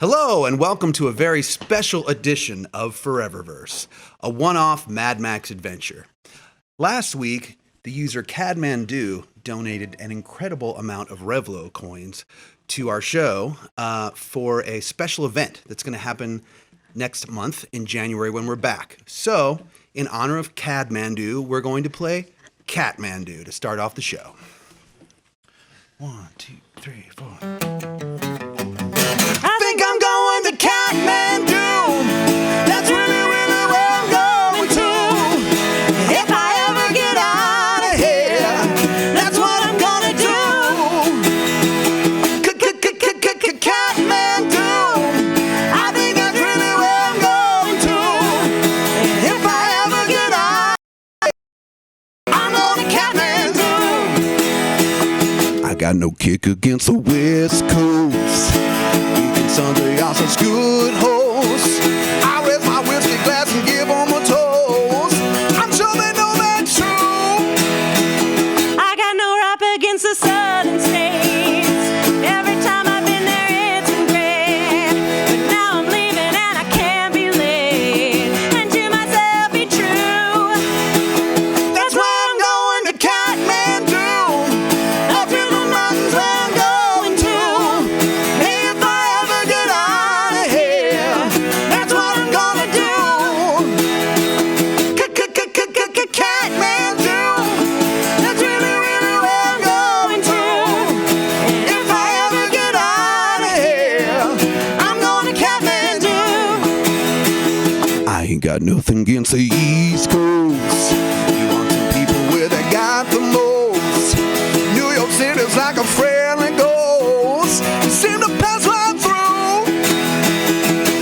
Hello, and welcome to a very special edition of ForeverVerse, a one-off Mad Max adventure. Last week, the user Cadmandu donated an incredible amount of Revlo coins to our show for a special event that's going to happen next month in January when we're back. So, in honor of Cadmandu, we're going to play Catmandu to start off the show. 1, 2, 3, 4. I think I'm going to Catmandu. That's really where I'm going to. If I ever get out of here, that's what I'm gonna do. Catmandu. I think that's really where I'm going to. If I ever get out, I'm going to Catmandu. I got no kick against the West Coast. Sundry are such good hosts. I raise my whiskey glass and give them a toast. I'm sure they know that's true. I got no rap against the southern states. Every time I've been there, it's been great. But now I'm leaving and I can't be late. And to myself be true. That's why I'm going to Catmandu. Up through the mountains where I'm going to. Hey, if I ever get out of here, that's what I'm gonna do. Catmandu. That's really where I'm going to. If I ever get out of here, I'm going to Catmandu. I ain't got nothing against the East Coast. You want some people where they got the most. New York City's like a friendly ghost. You seem to pass right through.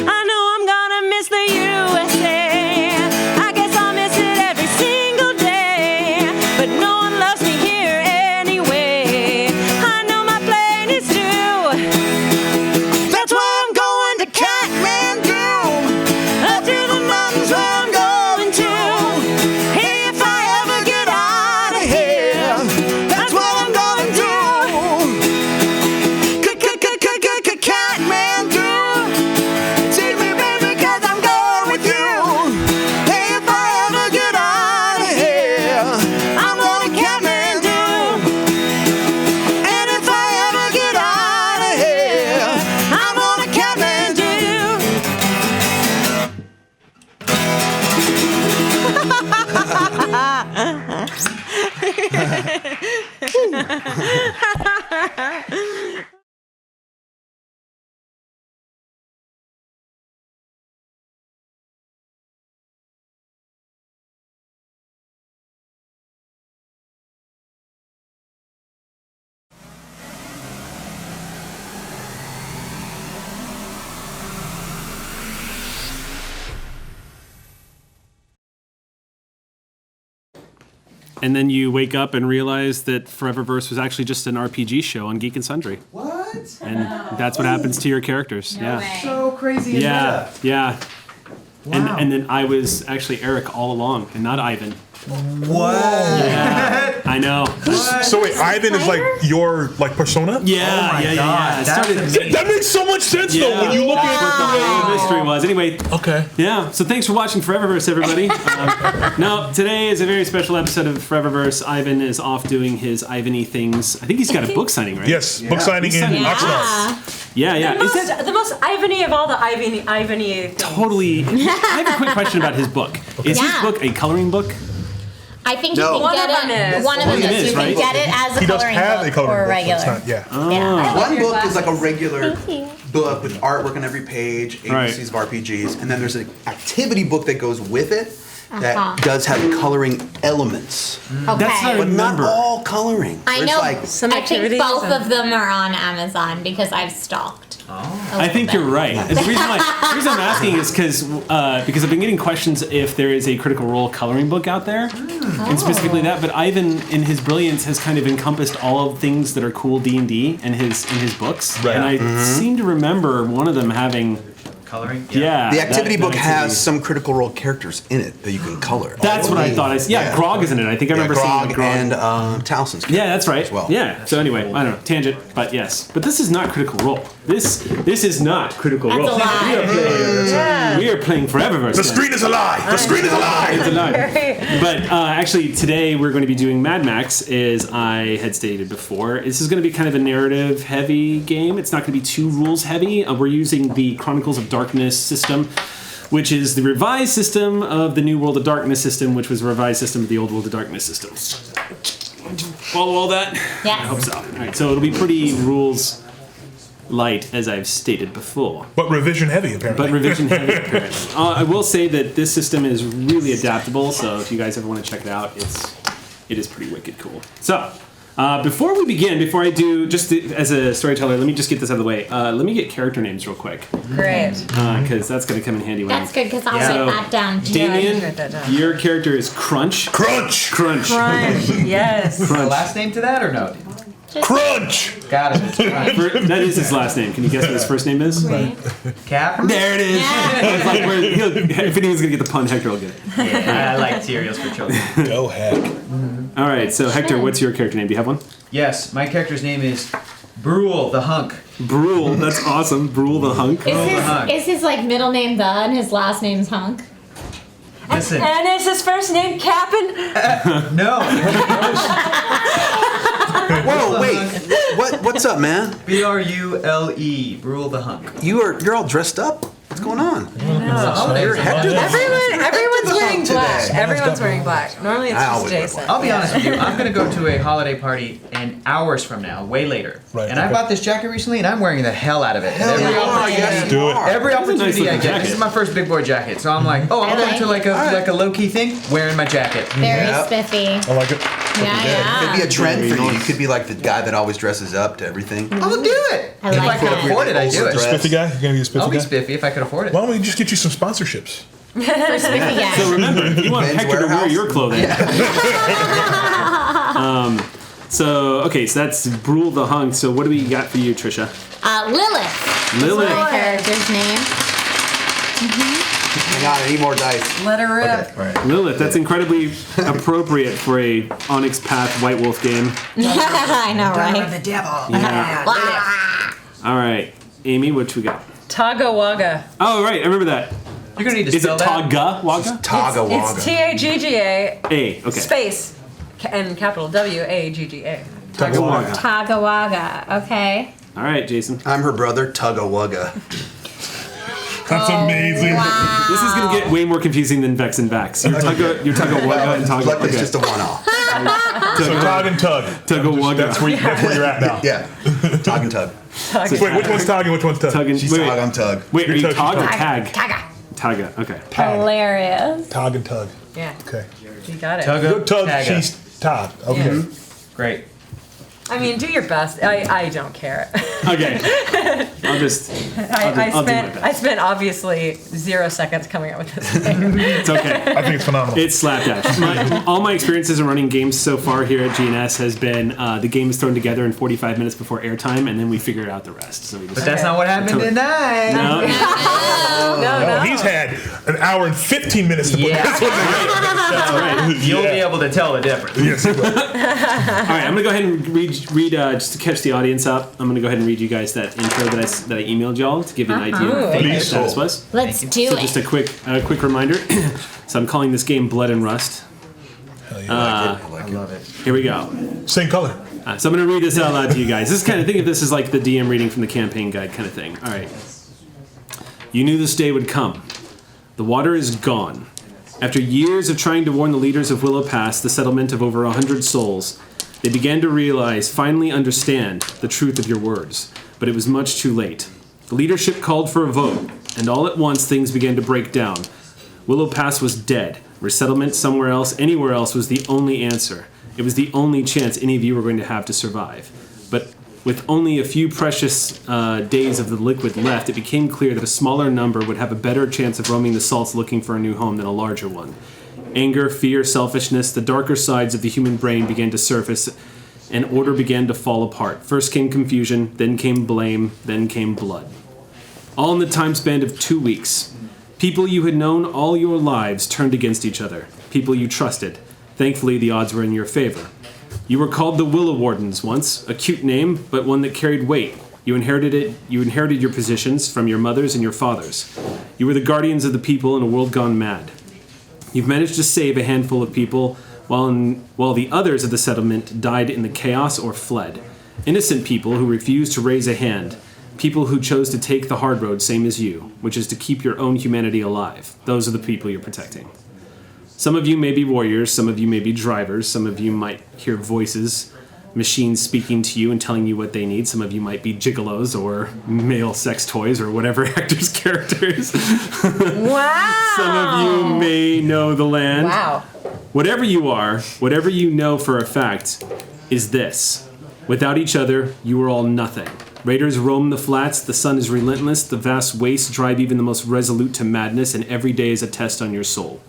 I know I'm gonna miss the USA. I guess I'll miss it every single day. But no one loves me here anyway. I know my plane is due. That's why I'm going to Catmandu. Up to the mountains where I'm going to. Hey, if I ever get out of here, that's what I'm gonna do. Catmandu. Take me, baby, 'cause I'm going with you. Hey, if I ever get out of here, I'm going to Catmandu. And if I ever get out of here, I'm going to Catmandu. And then you wake up and realize that ForeverVerse was actually just an RPG show on Geek and Sundry. What? And that's what happens to your characters. Yeah. So crazy and Yeah, meta. yeah. Wow. And then I was actually Eric all along and not Ivan. What? Yeah. I know. So wait, Ivan is like your like persona? Yeah, Oh my yeah. God, It that's started. amazing. That makes so much sense though when you look What at the whole mystery was. Anyway, Okay. yeah, so thanks for watching ForeverVerse, everybody. No, today is a very special episode of ForeverVerse. Ivan is off doing his Ivan-y things. I think he's got a book signing, right? Yes, book signing He's in signing- Oxnard. Yeah, yeah. Is that The most Ivan-y of all the Ivan-y things. totally... I have a quick question about his book. Is his Yeah. book a coloring book? I think No. you can One get of them it. is. One of them One of them is. is, You can right? get it as a He does coloring have a book coloring or book. regular. It's not, yeah. Yeah. One book is like a regular Thank you. book with artwork on every page, ABCs of RPGs, and then there's an activity book that goes with it that does have coloring elements, Okay. That's not but not Remember. all coloring. I There's know. like Some I think activities both and- of them are on Amazon because I've stalked. I think you're right. The reason I'm asking is because I've been getting questions if there is a Critical Role coloring book out there, and specifically that. But Ivan, in his brilliance, has kind of encompassed all of things that are cool D&D in his books. Right. And I seem to remember one of them having coloring. Yeah. The activity that book has activity. some Critical Role characters in it that you can color. That's what I thought. Grog is in it. I think I remember seeing Grog Grog. and Towson's. Yeah, that's right. As well. Yeah. So anyway, I don't know, tangent, but yes. But this is not Critical Role. This is not Critical That's Role. a lie. We are playing ForeverVerse. The screen is alive. The screen is alive. It's alive. But actually, today we're going to be doing Mad Max, as I had stated before. This is going to be kind of a narrative-heavy game. It's not going to be too rules-heavy. We're using the Chronicles of Darkness system, which is the revised system of the New World of Darkness system, which was the revised system of the Old World of Darkness system. Follow all that? Yes. I hope so. All right, so it'll be pretty rules light, as I've stated before. But revision heavy, apparently. But revision heavy, apparently. I will say that this system is really adaptable, so if you guys ever want to check it out, it is pretty wicked cool. So, before we begin, before I do, just as a storyteller, let me just get this out of the way. Let me get character names real quick, Great. because that's going to come in handy. When That's good because I'll So, write that down too. Damion, Write that down. your character is Crunch. Crunch. Crunch. Crunch. Yes. The last name to that or no? Crunch. Got it. That is his last name. Can you guess what his first name is? Cap. There it is. It's like if anyone's going to get the pun, Hector will get it. I like cereals for children. Go heck. All right, so Hector, what's your character name? Do you have one? Yes, my character's name is Brule the Hunk. Brule. That's awesome. Brule the Hunk. Is his like middle name the and his last name's Hunk? Listen, And is his first name Cap'n? no. Whoa, wait. What's up, man? B-R-U-L-E. Brule the Hunk. You're all dressed up. What's going on? Holidays. Hector. Everyone's wearing today. black. Everyone's wearing black. Normally it's I just always wear Jason. I'll be honest with you. I'm gonna go to a holiday party in hours from now, way later. Right, And I okay. bought this jacket recently, and I'm wearing the hell out of it. Hell Every yeah. opportunity- Yes, Do you it. are. Every That's a nice opportunity I looking get. jacket. This is my first big boy jacket, so I'm like, oh, I'm going to like a low key thing, wearing my jacket. Very Yep. spiffy. I like it. Yeah, Could be yeah. a trend for you. You could be like the guy that always dresses up to everything. I will do it. I If like I could that. afford it, I do it. Dress. Spiffy guy? You're gonna be a spiffy I'll be guy? spiffy if I could afford it. Why don't we just get you some sponsorships? For spiffy guy. So remember, if you want Men's Hector to wear Warehouse? your clothing. So that's Brule the Hunk. So what do we got for you, Trisha? Lilith. Lilith. My character's name. Hang on, I need more dice. Let her rip. All right. Lilith. That's incredibly appropriate for a Onyx Path White Wolf game. I know, right? The devil. Yeah. All right, Amy, what we got? Taga Waga. Oh, right, I remember that. You're gonna need to Is it spell that. Taga Waga? Taga Waga. It's T-A-G-G-A A. Okay. space and capital W-A-G-G-A. Taga Waga. Tagawaga. Okay. All right, Jason. I'm her brother, Tugga Wugga. That's amazing. Wow. This is gonna get way more confusing than Vex and Vax. You're Taga Waga and Taga. Luckily, it's Okay. just a one-off. So Tog and Tug. Taga Waga. That's where you're at now. Yeah, Tog and Tug. Wait, which one's Tog and which one's Tug? Tug and She's wait, Tog, I'm Tug. Wait, are you You're Tog or Tug. Tag? Taga. Taga. Okay. Hilarious. Tog and Tug. Yeah, Okay. you got it. Tugga, Good Tug, Tagga. she's Tog. Okay. Great. I mean, do your best. I don't care. Okay. I'll just. I I'll do my best. spent obviously 0 seconds coming up with this thing. It's okay. I think it's phenomenal. It's slapdash. All my experiences in running games so far here at GNS has been the game is thrown together in 45 minutes before airtime, and then we figure out the rest. So we just. But that's not what happened Totally. tonight. No. No, he's had an hour and 15 minutes to put Yeah. this one together. That's right. You'll be able to tell the difference. Yes, he will. All right, I'm gonna go ahead and read just to catch the audience up. I'm gonna go ahead and read you guys that intro that I emailed y'all to give you an idea of what the Please. status was. Let's do So it. just a quick reminder. So I'm calling this game Blood and Rust. I love it. Here we go. Same color. So I'm going to read this out loud to you guys. This kind of think of this as like the DM reading from the campaign guide kind of thing. All right. You knew this day would come. The water is gone. After years of trying to warn the leaders of Willow Pass, the settlement of over 100 souls, they began to realize, finally understand, the truth of your words. But it was much too late. The leadership called for a vote, and all at once things began to break down. Willow Pass was dead. Resettlement somewhere else, anywhere else, was the only answer. It was the only chance any of you were going to have to survive. But with only a few precious days of the liquid left, it became clear that a smaller number would have a better chance of roaming the salts looking for a new home than a larger one. Anger, fear, selfishness, the darker sides of the human brain began to surface, and order began to fall apart. First came confusion, then came blame, then came blood. All in the time span of 2 weeks. People you had known all your lives turned against each other. People you trusted. Thankfully, the odds were in your favor. You were called the Willow Wardens once, a cute name, but one that carried weight. You inherited it. You inherited your positions from your mothers and your fathers. You were the guardians of the people in a world gone mad. You've managed to save a handful of people, while the others of the settlement died in the chaos or fled. Innocent people who refused to raise a hand. People who chose to take the hard road, same as you, which is to keep your own humanity alive. Those are the people you're protecting. Some of you may be warriors, some of you may be drivers, some of you might hear voices, machines speaking to you and telling you what they need. Some of you might be gigolos or male sex toys or whatever Hector's character is. Wow. Some of you may know the land. Wow. Whatever you are, whatever you know for a fact, is this. Without each other, you are all nothing. Raiders roam the flats, the sun is relentless, the vast wastes drive even the most resolute to madness, and every day is a test on your soul.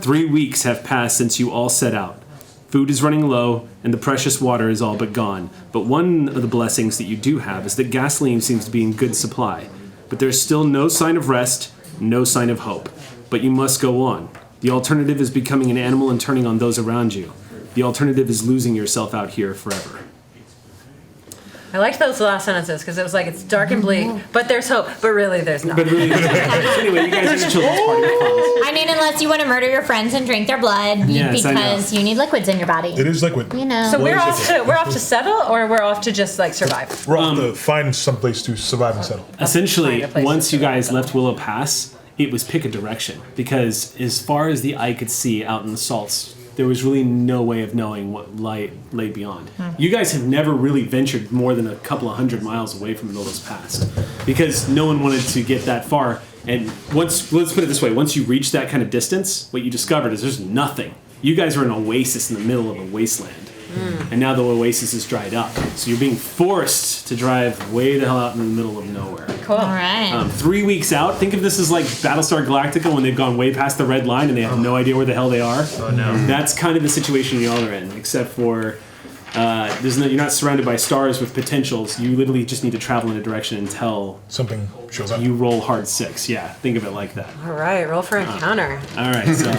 3 weeks have passed since you all set out. Food is running low, and the precious water is all but gone. But one of the blessings that you do have is that gasoline seems to be in good supply. But there's still no sign of rest, no sign of hope. But you must go on. The alternative is becoming an animal and turning on those around you. The alternative is losing yourself out here forever. I liked those last sentences because it was like it's dark and bleak, but there's hope. But really, there's not. But really, anyway, you guys are the children's party with clowns. I mean, unless you want to murder your friends and drink their blood Yes, I know. because you need liquids in your body. It is liquid. You know. So we're off to settle, or we're off to just like survive. We're off to find someplace to survive and settle. Essentially, Find a place once to you guys left Willow Pass, it was pick a direction. Because as far as the eye could see out in the salts, there was really no way of knowing what lay beyond. You guys have never really ventured more than a couple of 100 miles away from Willow's Pass. Because no one wanted to get that far. And let's put it this way, once you reach that kind of distance, what you discovered is there's nothing. You guys are an oasis in the middle of a wasteland. And now the oasis is dried up. So you're being forced to drive way the hell out in the middle of nowhere. Cool. All right. 3 weeks out, think of this as like Battlestar Galactica when they've gone way past the red line and they have no idea where the hell they are. Oh no. That's kind of the situation y'all are in, except for you're not surrounded by stars with potentials. You literally just need to travel in a direction until Something shows up. you roll hard 6. Yeah, think of it like that. All right, roll for encounter. All right, so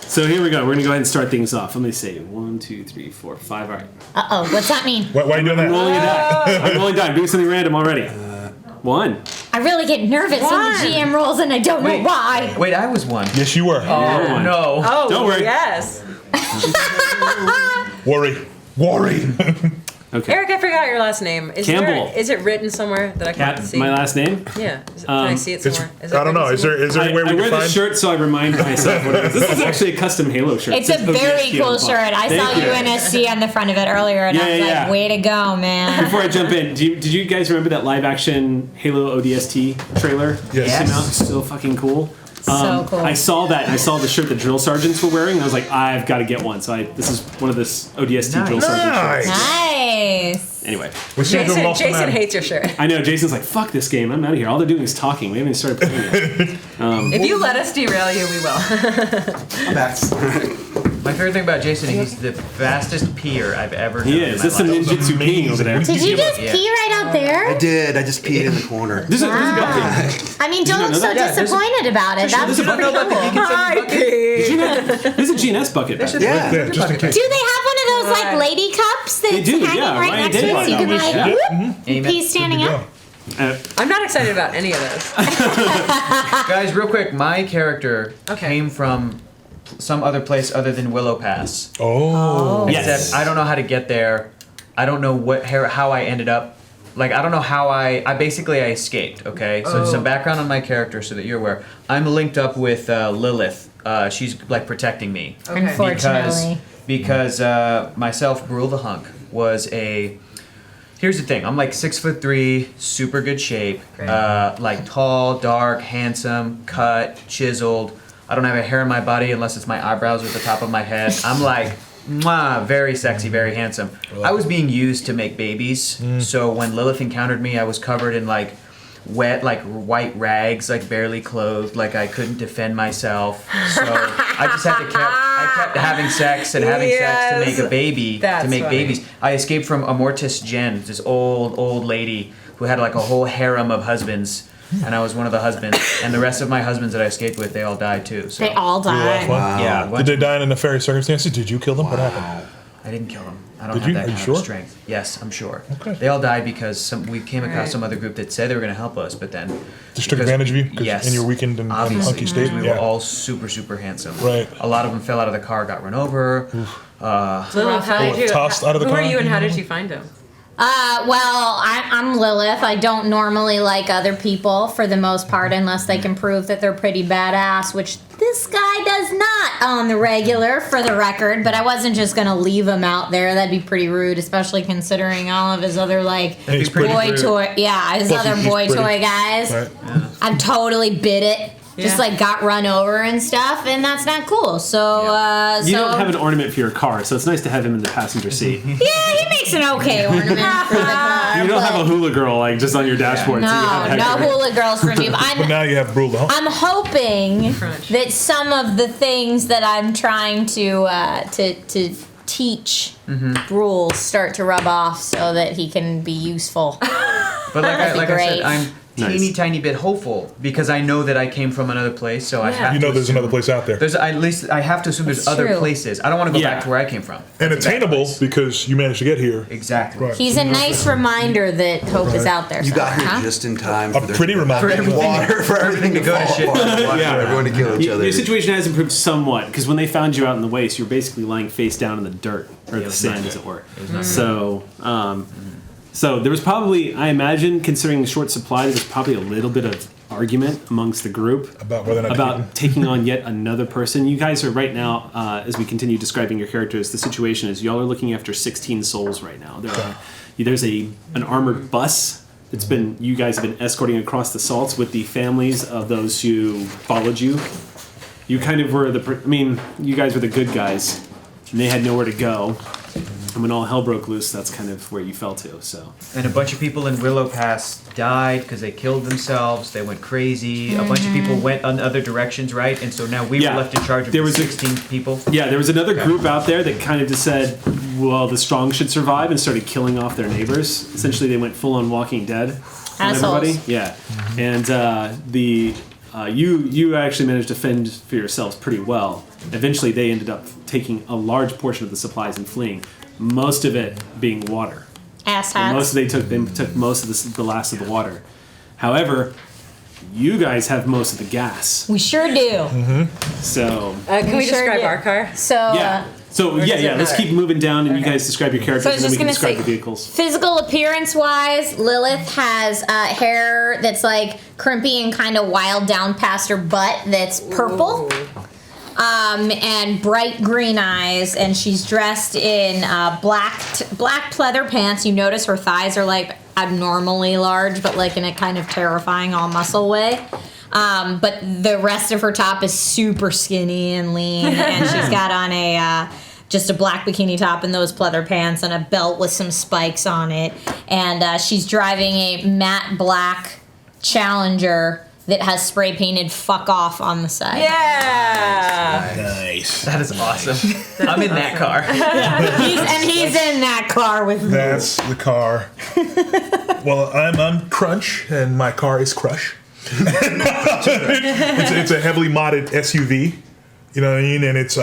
so here we go. We're gonna go ahead and start things off. Let me see. 1, 2, 3, 4, 5. All right. Uh-oh, what's that mean? Why are you doing I'm that? rolling a die. I'm rolling a die. I'm doing something random already. 1. I really get nervous when One. the GM rolls and I don't know Wait. why. Wait, I was one. Yes, you were. Oh one. no. Oh, Don't worry. Yes. Worry. Okay. Eric, I forgot your last name. Campbell. Is it written somewhere that I can see? My last name? Yeah. Can I see it It's, somewhere? I don't know. Is there any way I we wear can the find? shirt so I remind myself what it is. This is actually a custom Halo shirt. It's a It says very ODST cool on the bottom. shirt. I Thank saw you. UNSC on the front of it earlier and I was Yeah. like, way to go, man. Before I jump in, did you guys remember that live action Halo ODST trailer? Yes. That came out? So fucking cool. So cool. I saw that. And I saw the shirt that drill sergeants were wearing. And I was like, I've got to get one. So this is one of this ODST drill sergeant shirts. Nice. Anyway, We seem to have lost a Jason man. hates your shirt. I know Jason's like, fuck this game. I'm out of here. All they're doing is talking. We haven't even started playing it. If you let us derail you, we will. My favorite thing about Jason, he's the fastest peer I've ever known. He in is. my That's some life. ninjutsu peeing over there. Did you just Yeah. pee right out there? I did. I just peed in the corner. There's a bucket. I mean, don't not look know so that? Yeah, there's a- disappointed about it. That's there's a pretty bucket. cool. Hi, Pete. There's a GNS bucket back there. Yeah. Yeah, just in case. Do they have one of those like lady cups that's They do, hanging yeah. right Ryan next to did it so one you can of like those, yeah. whoop, pee standing Good to up? go. I'm not excited about any of this. Guys, real quick, my character Okay. came from some other place other than Willow Pass. Oh. Yes. Except I don't know how to get there. I don't know how I ended up. Like, I don't know how I escaped, okay? So some background on my character so that you're aware. I'm linked up with Lilith. She's, like, protecting me. Okay. Unfortunately. Because myself, Brule the Hunk, was a... Here's the thing. I'm, like, 6'3", super good shape. Like, tall, dark, handsome, cut, chiseled. I don't have a hair in my body unless it's my eyebrows or the top of my head. I'm, like... Mwah, very sexy, very handsome. I was being used to make babies, so when Lilith encountered me, I was covered in like wet, like white rags, like barely clothed, like I couldn't defend myself. So I just had to I kept having sex and having sex to make a baby, That's to make funny. babies. I escaped from Amortis Jen, this old lady who had like a whole harem of husbands. And I was one of the husbands, and the rest of my husbands that I escaped with, they all died too. So. They all You lost died. one? Yeah. Did they die in nefarious circumstances? Did you kill them? What happened? I didn't kill them. I don't Did have you? that Are you kind sure? of strength. Yes, I'm sure. Okay. They all died because we came across Right. some other group that said they were going to help us, but then Just took because- advantage of you? 'Cause Yes. in your weakened and Obviously, hunky state? because we Yeah. were all super, super handsome. Right. A lot of them fell out of the car, got run over. Lilith, how did you? Tossed out of the who car? are you, and how did you find him? Well, I'm Lilith. I don't normally like other people for the most part unless they can prove that they're pretty badass, which this guy does not on the regular, for the record. But I wasn't just gonna leave him out there. That'd be pretty rude, especially considering all of his other like And he's pretty. boy toy. Yeah, his Plus other he's boy pretty. toy guys. Right. I've totally bit it. Just Yeah. like got run over and stuff, and that's not cool. So, You so don't have an ornament for your car, so it's nice to have him in the passenger seat. yeah, he makes an okay ornament for the car. You don't have a but hula girl like just on your dashboard. so you have no Hector. hula girls for me. But But now you have Brule the Hunk. I'm hoping Crunch. that some of the things that I'm trying to teach rules start to rub off, so that he can be useful. But like I That'd be said, great. I'm teeny Nice. tiny bit hopeful because I know that I came from another place, so I Yeah. have You to know there's assume- another place out there. There's at least I have to assume there's That's other true. places. I don't want to go Yeah. back to where I came from. And That's a bad attainable place. because you managed to get here. Exactly. Right. He's a nice reminder that hope is out there. You got somewhere, here huh? just in time. A For there pretty to be reminder. water for everything to go to fall shit. apart. Yeah. For everyone to kill each other. Your situation has improved somewhat because when they found you out in the waste, you were basically lying face down in the dirt or the was sand, not as it were. not So there was probably, I imagine, considering the short supply, there was probably a little bit of argument amongst the group About whether or not to keep him. about taking on yet another person. You guys are right now, as we continue describing your characters, the situation is y'all are looking after 16 souls right now. There's an armored bus that's been, you guys have been escorting across the salts with the families of those who followed you. You kind of were you guys were the good guys, and they had nowhere to go. And when all hell broke loose, that's kind of where you fell to. So And a bunch of people in Willow Pass died because they killed themselves. They went crazy. A bunch of people went in other directions, right? And so now we Yeah. were left in charge of There the was a- 16 people. yeah, there was another group out there that kind of just said, "Well, the strong should survive," and started killing off their neighbors. Essentially, they went full on Walking Dead on Assholes. everybody. Yeah, and you actually managed to fend for yourselves pretty well. Eventually, they ended up taking a large portion of the supplies and fleeing. Most of it being water. Ass And hats. they took most of the last of the water. However, you guys have most of the gas. We sure do. So Can we Sure describe did. our car? So, yeah. So does it let's matter? keep moving down, and you guys describe your characters, So I was and then we just can gonna describe say- the vehicles. physical appearance wise, Lilith has hair that's like crimpy and kind of wild down past her butt that's purple. And bright green eyes, and she's dressed in black pleather pants. You notice her thighs are like abnormally large, but like in a kind of terrifying all muscle way. But the rest of her top is super skinny and lean, and she's got on just a black bikini top and those pleather pants and a belt with some spikes on it. And she's driving a matte black Challenger that has spray painted "fuck off" on the side. Yeah. Nice. That is awesome. I'm in that car. He's in that car with me. That's the car. Well, I'm Crunch, and my car is Crush. it's a heavily modded SUV. You know what I mean? And it's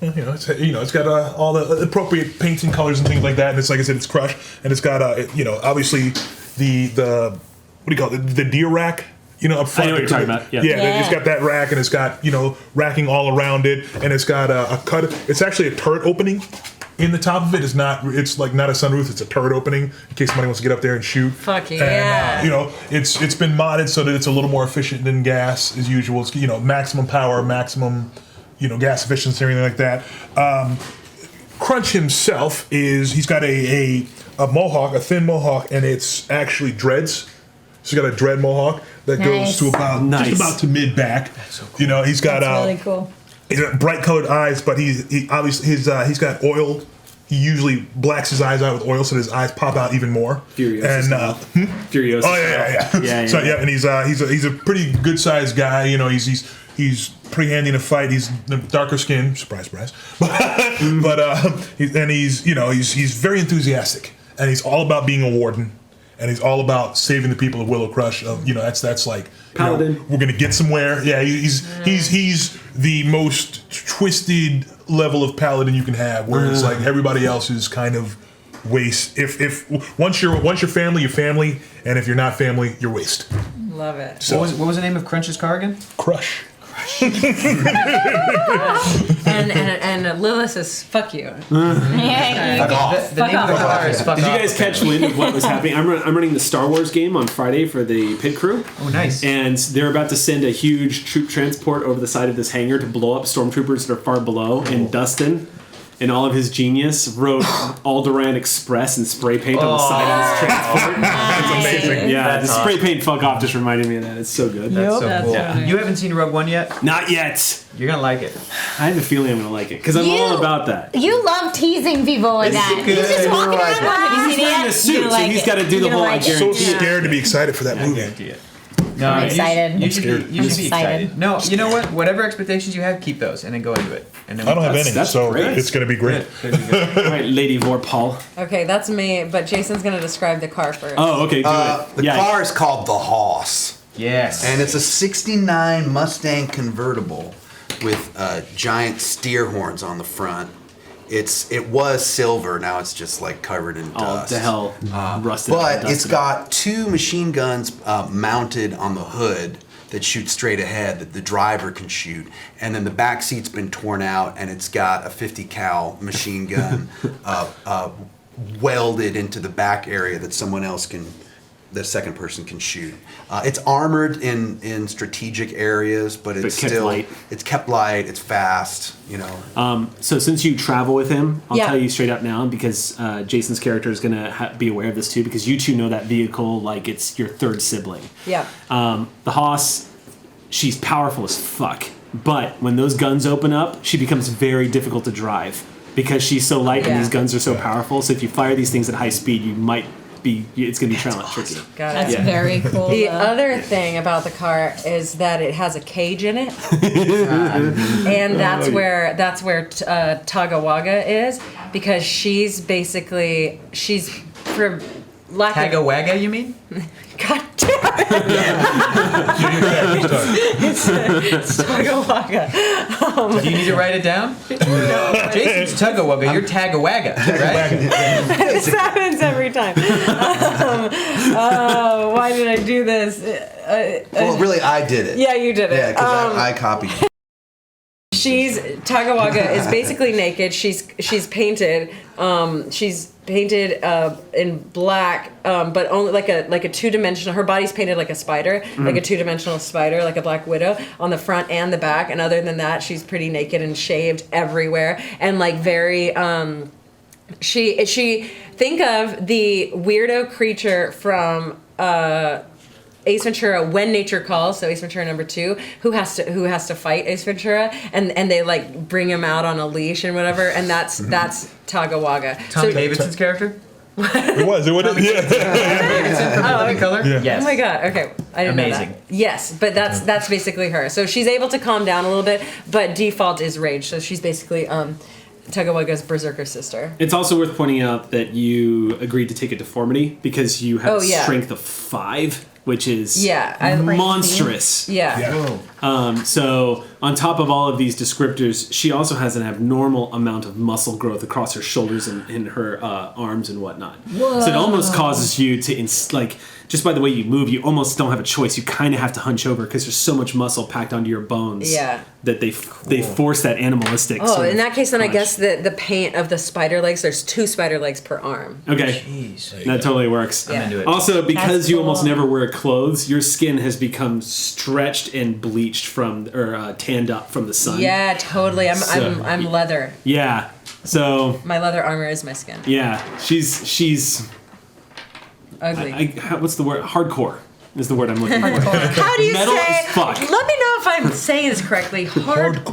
it's got all the appropriate paints and colors and things like that. And it's like I said, it's Crush, and it's got obviously the what do you call it? The deer rack. Up front. I know what you're talking about, yeah. Yeah. It's got that rack, and it's got racking all around it, and it's got a cut. It's actually a turret opening in the top of it. It's not a sunroof. It's a turret opening in case somebody wants to get up there and shoot. Fuck And, yeah. it's been modded so that it's a little more efficient than gas as usual. It's maximum power, maximum gas efficiency, everything like that. Crunch himself he's got a mohawk, a thin mohawk, and it's actually dreads. So he's got a dread mohawk that Nice. goes to about Nice. just about to mid back. He's got That's really cool. he's got bright colored eyes, but he obviously he's got oil. He usually blacks his eyes out with oil so that his eyes pop out even more. Furiosa And style. Furiosa. oh yeah. Yeah. So and he's a pretty good sized guy. He's pretty handy in a fight. He's darker skin. Surprise, surprise. But he's very enthusiastic, and he's all about being a warden. and he's all about saving the people of Willow Crush. That's like Paladin. we're gonna get somewhere. Yeah, he's the most twisted level of paladin you can have, where it's like everybody else is kind of waste. If once you're family, you're family, and if you're not family, you're waste. Love it. So What was the name of Crunch's car again? Crush. And Lilith says, fuck you. Yeah, The name of the car is Fuck Did you Off. guys catch wind of what was happening? I'm running the Star Wars game on Friday for the pit crew. Oh, nice. And they're about to send a huge troop transport over the side of this hangar to blow up stormtroopers that are far below. And Dustin, in all of his genius, wrote Alderaan Express in spray paint on the side of this transport. That's amazing. Yeah, That's the spray paint fuck off just reminded me of that. It's so good. That's so That's cool. so nice. You haven't seen Rogue One yet? Not yet. You're gonna like it. I have a feeling I'm gonna like it because I'm all about that. You love teasing people with that. He's just walking around going, "Have you He's seen wearing it? a suit, You're so like he's it. got to do the You're whole. like I it. So guarantee it. scared to be excited for that movie. Guarantee it. I'm excited. You should be I'm excited. excited. No, you know what? Whatever expectations you have, keep those, and then go into it. And then I don't have any, That's so great. it's gonna be great. Good, good, good. All right, Lady Vorpahl. Okay, that's me, but Jason's going to describe the car first. Oh, okay, do it. The car is called the Hoss, Yes. and it's a '69 Mustang convertible with giant steer horns on the front. It was silver, now it's just like covered in Oh, dust. the hell, rusted. But dusted it's up. got 2 machine guns mounted on the hood that shoot straight ahead that the driver can shoot, and then the back seat's been torn out, and it's got a 50 cal machine gun welded into the back area that the second person can shoot. It's armored in strategic areas, but it's kept still light. It's kept light. It's fast. So since you travel with him, I'll Yeah. tell you straight up now because Jason's character is going to be aware of this too because you two know that vehicle like it's your third sibling. Yeah. The Hoss, she's powerful as fuck, but when those guns open up, she becomes very difficult to drive because she's so light and Yeah. these guns are so powerful. So if you fire these things at high speed, it's going to be tricky. Got it. That's Yeah. very cool. The though. other thing about the car is that it has a cage in it, and that's where Tagawaga is because she's for lack of Tagawaga, you mean? God damn it. It's Tagawaga. Do you need to write it down? Jason's Tagawaga, you're Tagawaga, right? This happens every time. Why did I do this? Well, really, I did it. Yeah, you did it. Yeah, because I copied. Tagawaga is basically naked. She's painted. She's painted in black, but only like a 2-dimensional. Her body's painted like a spider, like a 2-dimensional spider, like a black widow on the front and the back. And other than that, she's pretty naked and shaved everywhere, and like very. She think of the weirdo creature from. Ace Ventura, When Nature Calls, so Ace Ventura number 2, who has to fight Ace Ventura, and they like bring him out on a leash and whatever, and that's Tagawaga. Tommy Davidson's character? It was. Yeah. Davidson from Living Color? Yeah. Yes. Oh my god! Okay, I didn't know Amazing. that. Yes, but that's basically her. So she's able to calm down a little bit, but default is rage. So she's basically Tagawaga's berserker sister. It's also worth pointing out that you agreed to take a deformity because you have Oh, yeah. strength of 5, which is Yeah, monstrous. Yeah. So on top of all of these descriptors, she also has an abnormal amount of muscle growth across her shoulders and in her arms and whatnot. So it almost causes you to just by the way you move, you almost don't have a choice. You kind of have to hunch over because there's so much muscle packed onto your bones. Yeah. That they force that animalistic. Oh, sort of in that case, then I punch. guess the paint of the spider legs. There's 2 spider legs per arm. Okay. Jeez. That totally works. Yeah. I'm into it. Also, because That's you cool. almost never wear clothes, your skin has become stretched and bleached tanned up from the sun. Yeah, totally. So- I'm leather. Yeah. So My leather armor is my skin. yeah, she's Ugly. what's the word? Hardcore is the word I'm looking for. How do you Metal say? as fuck. Let me know if I'm saying this correctly. Hard.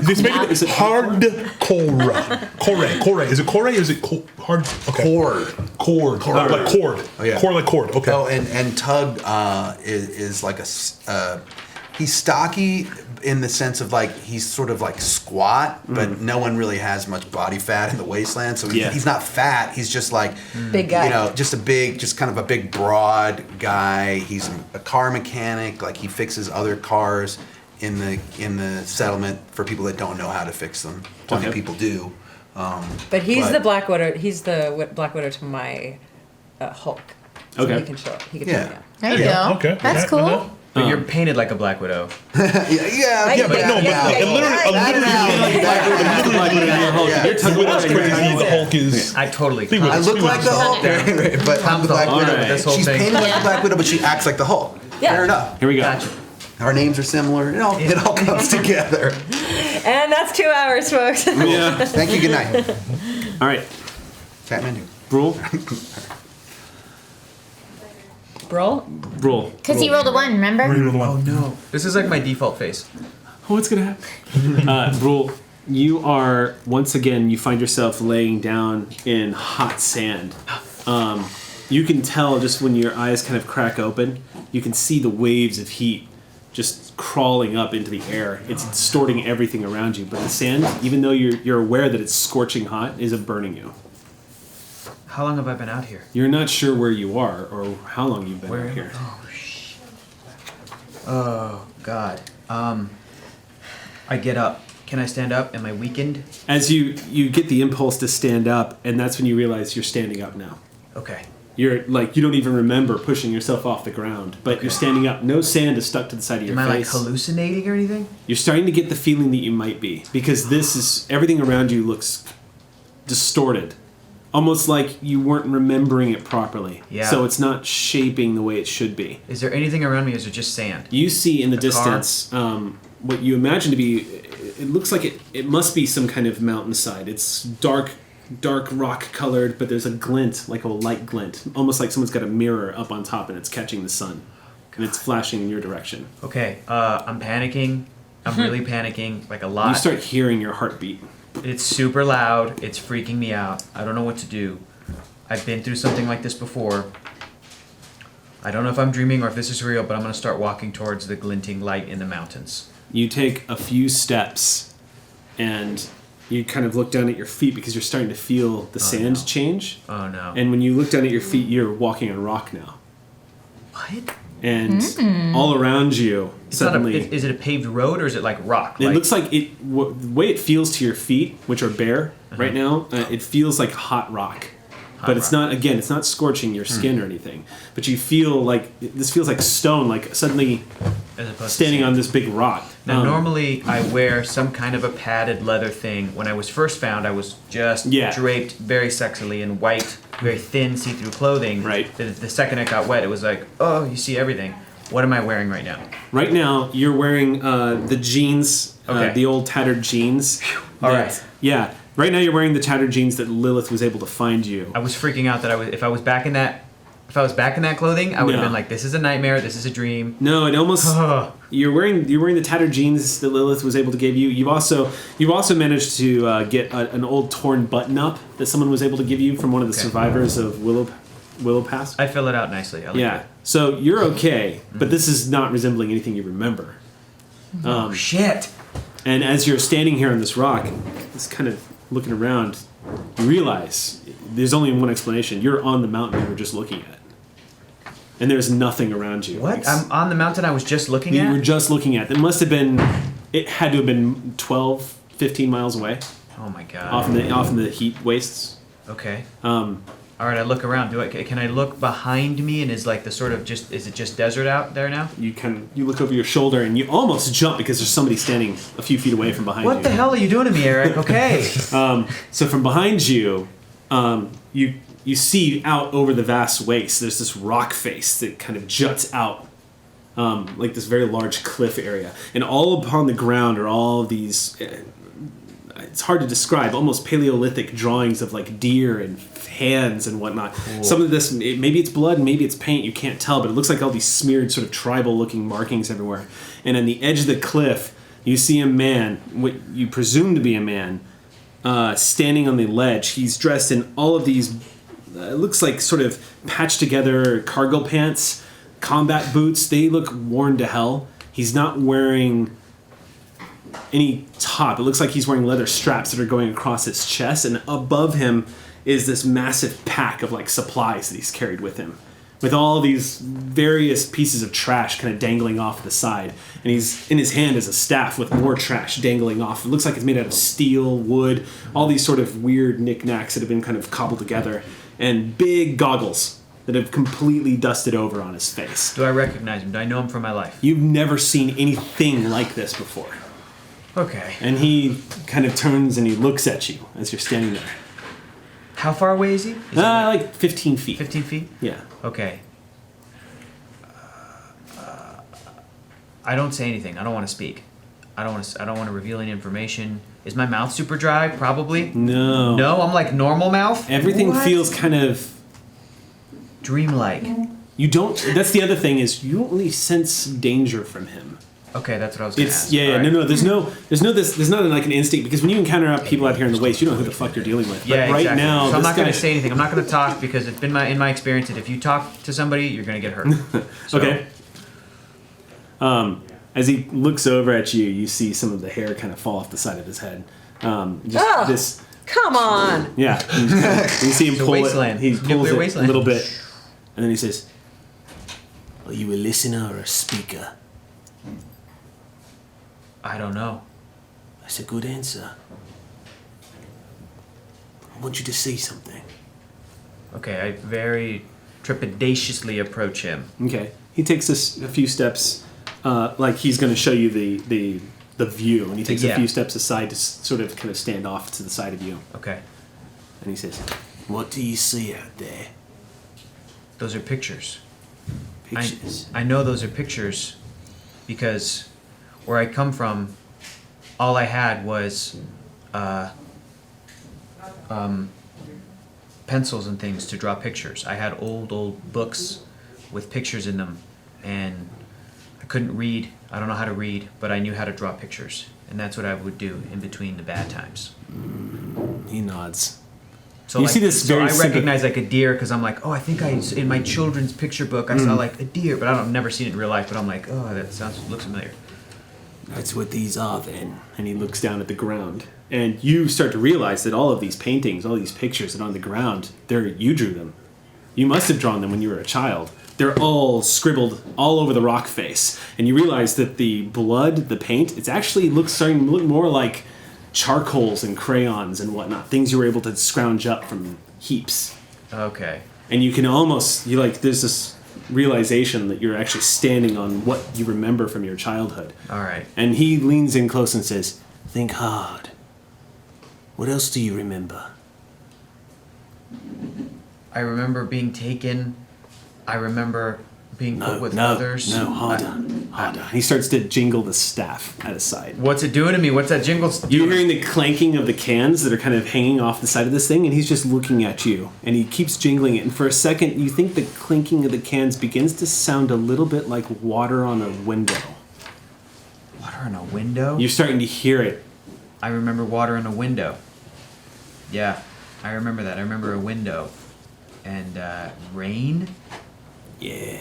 This make Is it hardcore. Core. Is it core? Or is it hard? Okay. Cord. Cord. Like cord. Oh, yeah. Core like cord. Okay. Oh, and Tug is like he's stocky in the sense of like he's sort of like squat, but no one really has much body fat in the wasteland. So he's not fat. He's just like Big guy. You know, just kind of a big broad guy. He's a car mechanic. Like he fixes other cars in the settlement for people that don't know how to fix them. Plenty of people do. But he's the Black Widow. He's the Black Widow to my Hulk. So Okay. he can show. He can show me out. There you go. Okay. That's Okay. cool. Uh-huh. But you're painted like a Black Widow. But no, but You're talking about crazy. The Hulk is. I totally. I look like the Hulk, but I'm the Black Widow. Alright. This whole She's thing. painted like the Black Widow, but she acts like the Hulk. Yeah. Fair enough. Here we go. Gotcha. Our names are similar. It all comes together. And that's 2 hours, folks. Yeah. Thank you. Good night. All right. Catman. Brule. Bro? Brule. Because he rolled a 1, remember? Oh no. This is like my default face. What's gonna happen? Brule, you are once again. You find yourself laying down in hot sand. You can tell just when your eyes kind of crack open, you can see the waves of heat just crawling up into the air. It's distorting everything around you. But the sand, even though you're aware that it's scorching hot, isn't burning you. How long have I been out here? You're not sure where you are or how long you've been out here. Oh God. I get up. Can I stand up? Am I weakened? As you get the impulse to stand up, and that's when you realize you're standing up now. Okay. You're like, you don't even remember pushing yourself off the ground, but you're standing up. No sand is stuck to the side of your Am I like face. hallucinating or anything? You're starting to get the feeling that you might be, because this is everything around you looks distorted, almost like you weren't remembering it properly. Yeah. So it's not shaping the way it should be. Is there anything around me? Or is it just sand? You see in the car? distance what you imagine to be. It looks like it must be some kind of mountainside. It's dark rock colored, but there's a glint, like a light glint, almost like someone's got a mirror up on top and it's catching the sun, and it's flashing in your direction. Okay. I'm panicking. I'm really panicking, like a lot. You start hearing your heartbeat. It's super loud. It's freaking me out. I don't know what to do. I've been through something like this before. I don't know if I'm dreaming or if this is real, but I'm going to start walking towards the glinting light in the mountains. You take a few steps and you kind of look down at your feet because you're starting to feel the sand change. Oh no. And when you look down at your feet, you're walking on rock now. What? And all around you, It's suddenly... not is it a paved road or is it like rock? It looks like the way it feels to your feet, which are bare right now, it feels like hot rock. But it's not, again, it's not scorching your skin or anything. But you feel like, this feels like stone, like suddenly as opposed standing to on this big rock. Now, normally I wear some kind of a padded leather thing. When I was first found, I was just draped very sexily in white, very thin see-through clothing. Right. The second it got wet, it was like, oh, you see everything. What am I wearing right now? Right now, you're wearing the jeans, Okay. the old tattered jeans. All right. Yeah. Right now, you're wearing the tattered jeans that Lilith was able to find you. I was freaking out that if I was back in that clothing, I would have been like, this is a nightmare, this is a dream. No, it almost you're wearing the tattered jeans that Lilith was able to give you. You've also managed to get an old torn button up that someone was able to give you from one of the survivors of Willow Pass. I fill it out nicely. I like Yeah. it. So you're okay, but this is not resembling anything you remember. Oh shit! And as you're standing here on this rock, just kind of looking around, you realize there's only one explanation. You're on the mountain you were just looking at. And there's nothing around you. What? I'm on the mountain I was just looking You at? were just looking at. It had to have been 12, 15 miles away. Oh my god. Off in the heat wastes. Okay. All right, I look around. Can I look behind me and is like the sort of is it just desert out there now? You look over your shoulder and you almost jump because there's somebody standing a few feet away from behind you. What the hell are you doing to me, Eric? Okay. So from behind you, you see out over the vast waste, there's this rock face that kind of juts out, like this very large cliff area. And all upon the ground are all of these, it's hard to describe, almost Paleolithic drawings of like deer and hands and whatnot. Cool. Some of this, maybe it's blood, maybe it's paint, you can't tell, but it looks like all these smeared sort of tribal looking markings everywhere. And on the edge of the cliff, you see a man, what you presume to be a man, standing on the ledge. He's dressed in all of these, it looks like sort of patched together cargo pants, combat boots. They look worn to hell. He's not wearing any top. It looks like he's wearing leather straps that are going across his chest, and above him is this massive pack of like supplies that he's carried with him, with all these various pieces of trash kind of dangling off the side. And he's in his hand is a staff with more trash dangling off. It looks like it's made out of steel, wood, all these sort of weird knickknacks that have been kind of cobbled together, and big goggles that have completely dusted over on his face. Do I recognize him? Do I know him from my life? You've never seen anything like this before. Okay. And he kind of turns and he looks at you as you're standing there. How far away is he? Is he Like 15 feet. 15 feet? Yeah. Okay. I don't say anything. I don't want to speak. I don't want to reveal any information. Is my mouth super dry? Probably. No. No, I'm like normal mouth. Everything What? feels kind of... Dreamlike. You don't... That's the other thing is you don't really sense danger from him. Okay, that's what I was gonna It's ask. yeah, All right. no. There's not like an instinct, because when you encounter people out here in the waste, you don't know who the fuck you're dealing with. Yeah, but right exactly. now, so I'm this not going guy- to say anything. I'm not going to talk because it's been in my experience that if you talk to somebody, you're going to get hurt. So, Okay. As he looks over at you, you see some of the hair kind of fall off the side of his head. Ugh. This, Come on. yeah. You see him It's a pull wasteland. it. He pulls Nuclear it wasteland. a little bit, and then he says, "Are you a listener or a speaker?" I don't know. That's a good answer. I want you to see something. Okay, I very trepidatiously approach him. Okay. He takes us a few steps, like he's going to show you the view, and he takes a Yeah. few steps aside to sort of kind of stand off to the side of you, Okay. and he says, "What do you see out there?" Those are pictures. Pictures. I know those are pictures because where I come from, all I had was pencils and things to draw pictures. I had old books with pictures in them, and I couldn't read. I don't know how to read, but I knew how to draw pictures, and that's what I would do in between the bad times. He nods. So You see this so very I simple- recognize like a deer because I'm like, oh, I think in my children's picture book I saw like a deer, but I've never seen it in real life. But I'm like, oh, that looks familiar. That's what these are then. And he looks down at the ground. And you start to realize that all of these paintings, all these pictures that are on the ground, you drew them. You must have drawn them when you were a child. They're all scribbled all over the rock face. And you realize that the blood, the paint, it's actually starting to look more like charcoals and crayons and whatnot. Things you were able to scrounge up from heaps. Okay. And you can almost, there's this realization that you're actually standing on what you remember from your childhood. All right. And he leans in close and says, "Think hard. What else do you remember?" I remember being taken. I remember being put with others. No, harder. He starts to jingle the staff at his side. What's it doing to me? What's that jingle? You're hearing the clanking of the cans that are kind of hanging off the side of this thing, and he's just looking at you. And he keeps jingling it. And for a second, you think the clinking of the cans begins to sound a little bit like water on a window. Water on a window? You're starting to hear it. I remember water on a window. Yeah, I remember that. I remember a window. And rain? Yeah.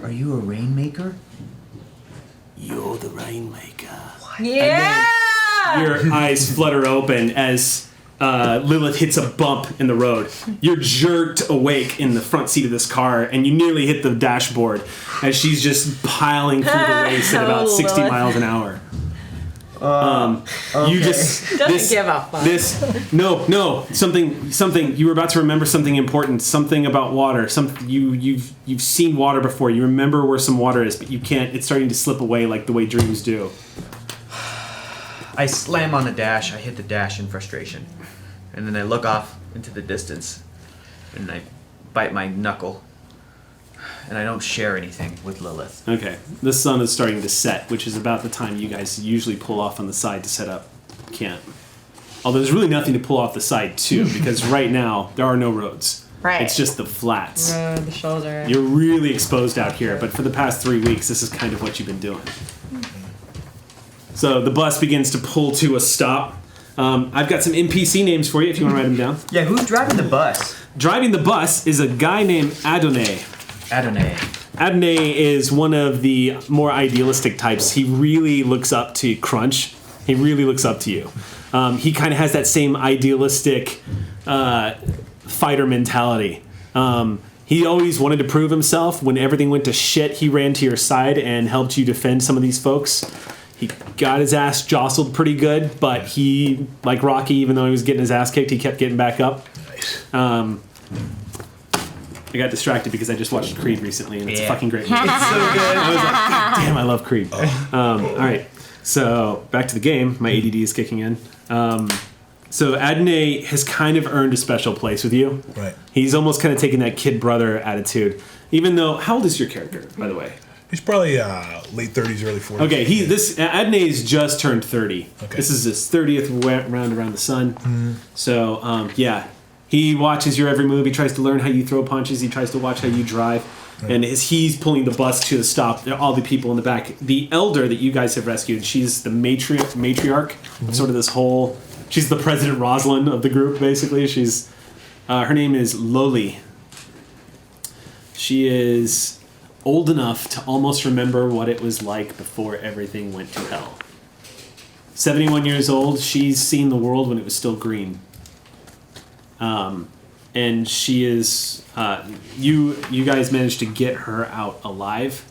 Are you a rainmaker? You're the rainmaker. Yeah. Your eyes flutter open as Lilith hits a bump in the road. You're jerked awake in the front seat of this car, and you nearly hit the dashboard as she's just piling through the waste at about 60 Lilith. miles an hour. You just Doesn't give a fuck. No, something. You were about to remember something important. Something about water. You've seen water before. You remember where some water is, but you can't. It's starting to slip away like the way dreams do. I slam on the dash. I hit the dash in frustration. And then I look off into the distance. And I bite my knuckle. And I don't share anything with Lilith. Okay, the sun is starting to set, which is about the time you guys usually pull off on the side to set up camp. Although there's really nothing to pull off the side too, because right now there are no roads. Right. It's just the flats. The shoulder. You're really exposed out here, but for the past 3 weeks, this is kind of what you've been doing. So the bus begins to pull to a stop. I've got some NPC names for you if you want to write them down. Yeah, who's driving the bus? Driving the bus is a guy named Adonai. Adonai. Adney is one of the more idealistic types. He really looks up to Crunch. He really looks up to you. He kind of has that same idealistic fighter mentality. He always wanted to prove himself. When everything went to shit, he ran to your side and helped you defend some of these folks. He got his ass jostled pretty good, but he, like Rocky, even though he was getting his ass kicked, he kept getting back up. Nice. I got distracted because I just watched Creed recently, and it's a Yeah. fucking great movie. It's so good. I was like, God damn, I love Creed. All right, so back to the game. My ADD is kicking in. So Adney has kind of earned a special place with you. Right. He's almost kind of taking that kid brother attitude. Even though, how old is your character, by the way? He's probably late 30s, early 40s. Okay, Adney's just turned 30. Okay. This is his 30th round around the sun. So, yeah. He watches your every move. He tries to learn how you throw punches. He tries to watch how you drive. And as he's pulling the bus to the stop, all the people in the back. The elder that you guys have rescued, she's the matriarch of sort of this whole... She's the President Rosalind of the group, basically. She's... her name is Loli. She is old enough to almost remember what it was like before everything went to hell. 71 years old. She's seen the world when it was still green. And she is, you guys managed to get her out alive,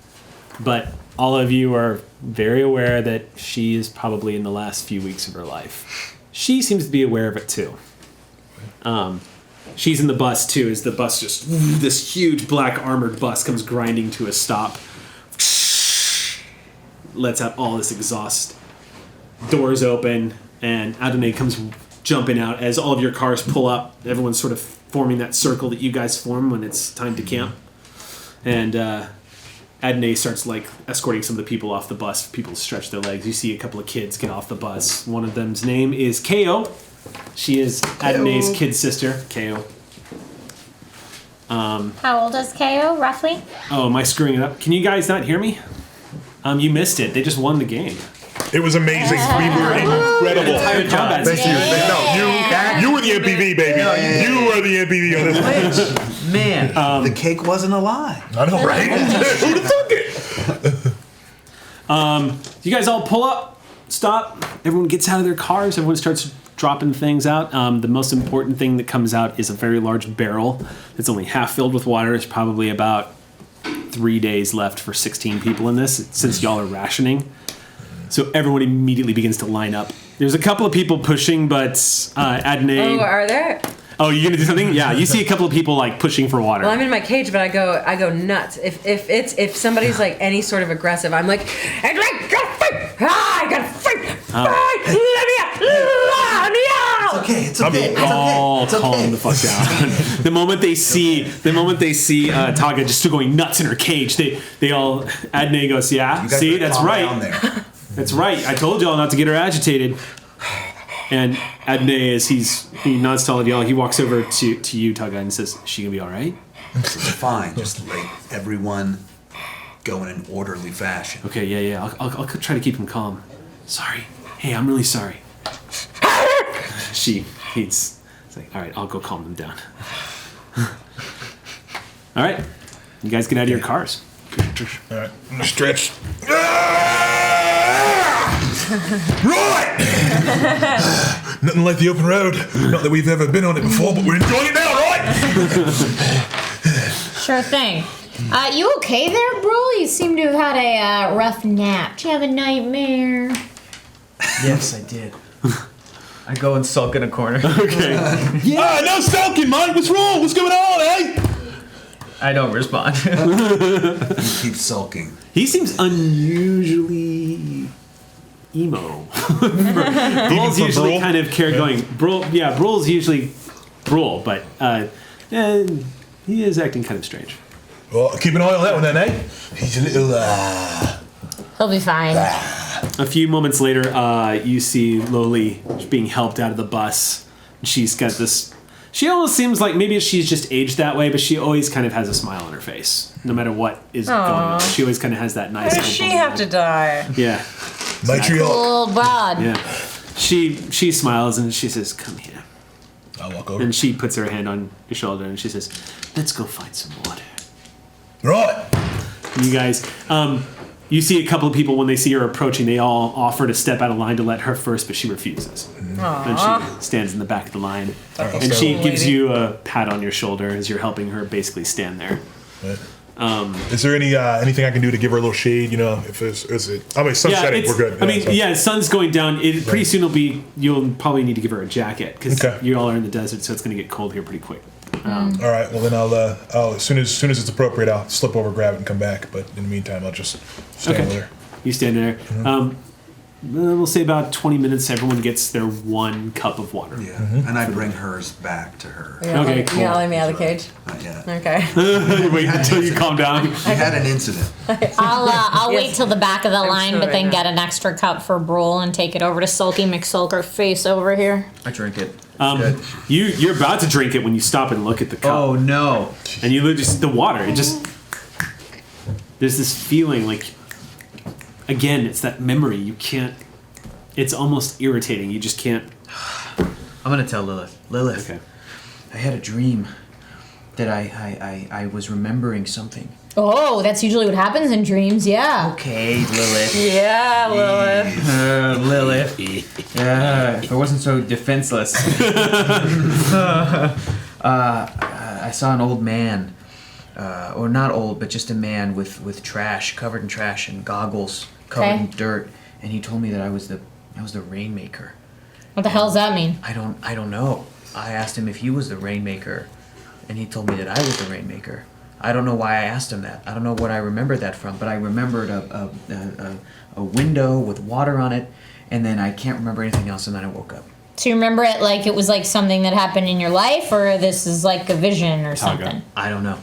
but all of you are very aware that she is probably in the last few weeks of her life. She seems to be aware of it too. She's in the bus too, as the bus just, this huge black armored bus comes grinding to a stop, lets out all this exhaust, doors open, and Adonai comes jumping out as all of your cars pull up. Everyone's sort of forming that circle that you guys form when it's time to camp. And Adney starts like escorting some of the people off the bus. People stretch their legs. You see a couple of kids get off the bus. One of them's name is Ko. She is Adney's kid sister, Ko. How old is KO, roughly? Oh, am I screwing it up? Can you guys not hear me? You missed it. They just won the game. It was amazing. We were incredible. Entire combat Thank system. you. No, you were the MPV, baby. You were the MPV on this one. Man. The cake wasn't a lie. I know, right? Who'd have thunk it? You guys all pull up, stop. Everyone gets out of their cars. Everyone starts dropping things out. The most important thing that comes out is a very large barrel that's only half filled with water. It's probably about 3 days left for 16 people in this, since y'all are rationing. So everyone immediately begins to line up. There's a couple of people pushing, but Adney... Oh, are there? Oh, you're gonna do something? Yeah, you see a couple of people like pushing for water. Well, I'm in my cage, but I go nuts. If somebody's like any sort of aggressive, I'm like, I gotta fight, let me out. It's okay. All calm the fuck down. the moment they see Taga just still going nuts in her cage, they all Adney goes, yeah, see, that's right. That's right. I told y'all not to get her agitated. And Adney, as he nods to all of y'all, he walks over to you, Taga, and says, "Is she gonna be all right?" Fine. Just let everyone go in an orderly fashion. Okay, yeah. I'll try to keep him calm. Sorry. Hey, I'm really sorry. He's like, all right, I'll go calm them down. All right, you guys get out of your cars. All right, I'm gonna stretch. Right! Nothing like the open road. Not that we've ever been on it before, but we're enjoying it now, right? Sure thing. You okay there, Brule? You seem to have had a rough nap. Did you have a nightmare? Yes, I did. I go and sulk in a corner. Okay. No sulking, mate. What's wrong? What's going on, eh? I don't respond. Keep sulking. He seems unusually emo. Brule's usually Brule? kind of caregoing. Brule's usually Brule, but he is acting kind of strange. Well, keep an eye on that one then, eh? He's a little, He'll be fine. A few moments later, you see Loli being helped out of the bus. She's got this... She almost seems like maybe she's just aged that way, but she always kind of has a smile on her face, no matter what is going on. She always kind of has that nice... Why does she have to die? Yeah. matriarch. Cool, Brad. Yeah. She smiles and she says, "Come here." I'll walk over. And she puts her hand on your shoulder and she says, "Let's go find some water." Right. You guys, you see a couple of people when they see her approaching, they all offer to step out of line to let her first, but she refuses. And she stands in the back of the line. And she gives you a pat on your shoulder as you're helping her basically stand there. Right. Is there anything I can do to give her a little shade? You know, if is it? I mean, sun's setting, we're good. I mean, the sun's going down. Pretty soon you'll probably need to give her a jacket because you all are in the desert, so it's going to get cold here pretty quick. All right. Well, then I'll as soon as it's appropriate, I'll slip over, grab it, and come back. But in the meantime, I'll just stand there. You stand there. We'll say about 20 minutes. Everyone gets their 1 cup of water. Yeah, and I bring hers back to her. Okay, cool. You're not letting me out of the cage? Not yet. Okay. Wait until you calm down. She had an incident. I'll wait till the back of the line, sure but then I know. get an extra cup for Brule and take it over to Sulky McSulker face over here. I drink it. You're about to drink it when you stop and look at the cup. Oh no! And you look just the water. It just there's this feeling like again, it's that memory. You can't. It's almost irritating. You just can't. I'm gonna tell Lilith. Lilith, Okay. I had a dream that I was remembering something. Oh, that's usually what happens in dreams, yeah. Okay, Lilith. Yeah, Lilith. Lilith. If I wasn't so defenseless. I saw an old man, or not old, but just a man with trash, covered in trash and goggles covered in dirt, and he told me that I was the rainmaker. What the hell does that mean? I don't know. I asked him if he was the rainmaker, and he told me that I was the rainmaker. I don't know why I asked him that. I don't know what I remembered that from, but I remembered a window with water on it, and then I can't remember anything else, and then I woke up. So you remember it like it was like something that happened in your life, or this is like a vision or something? I don't know.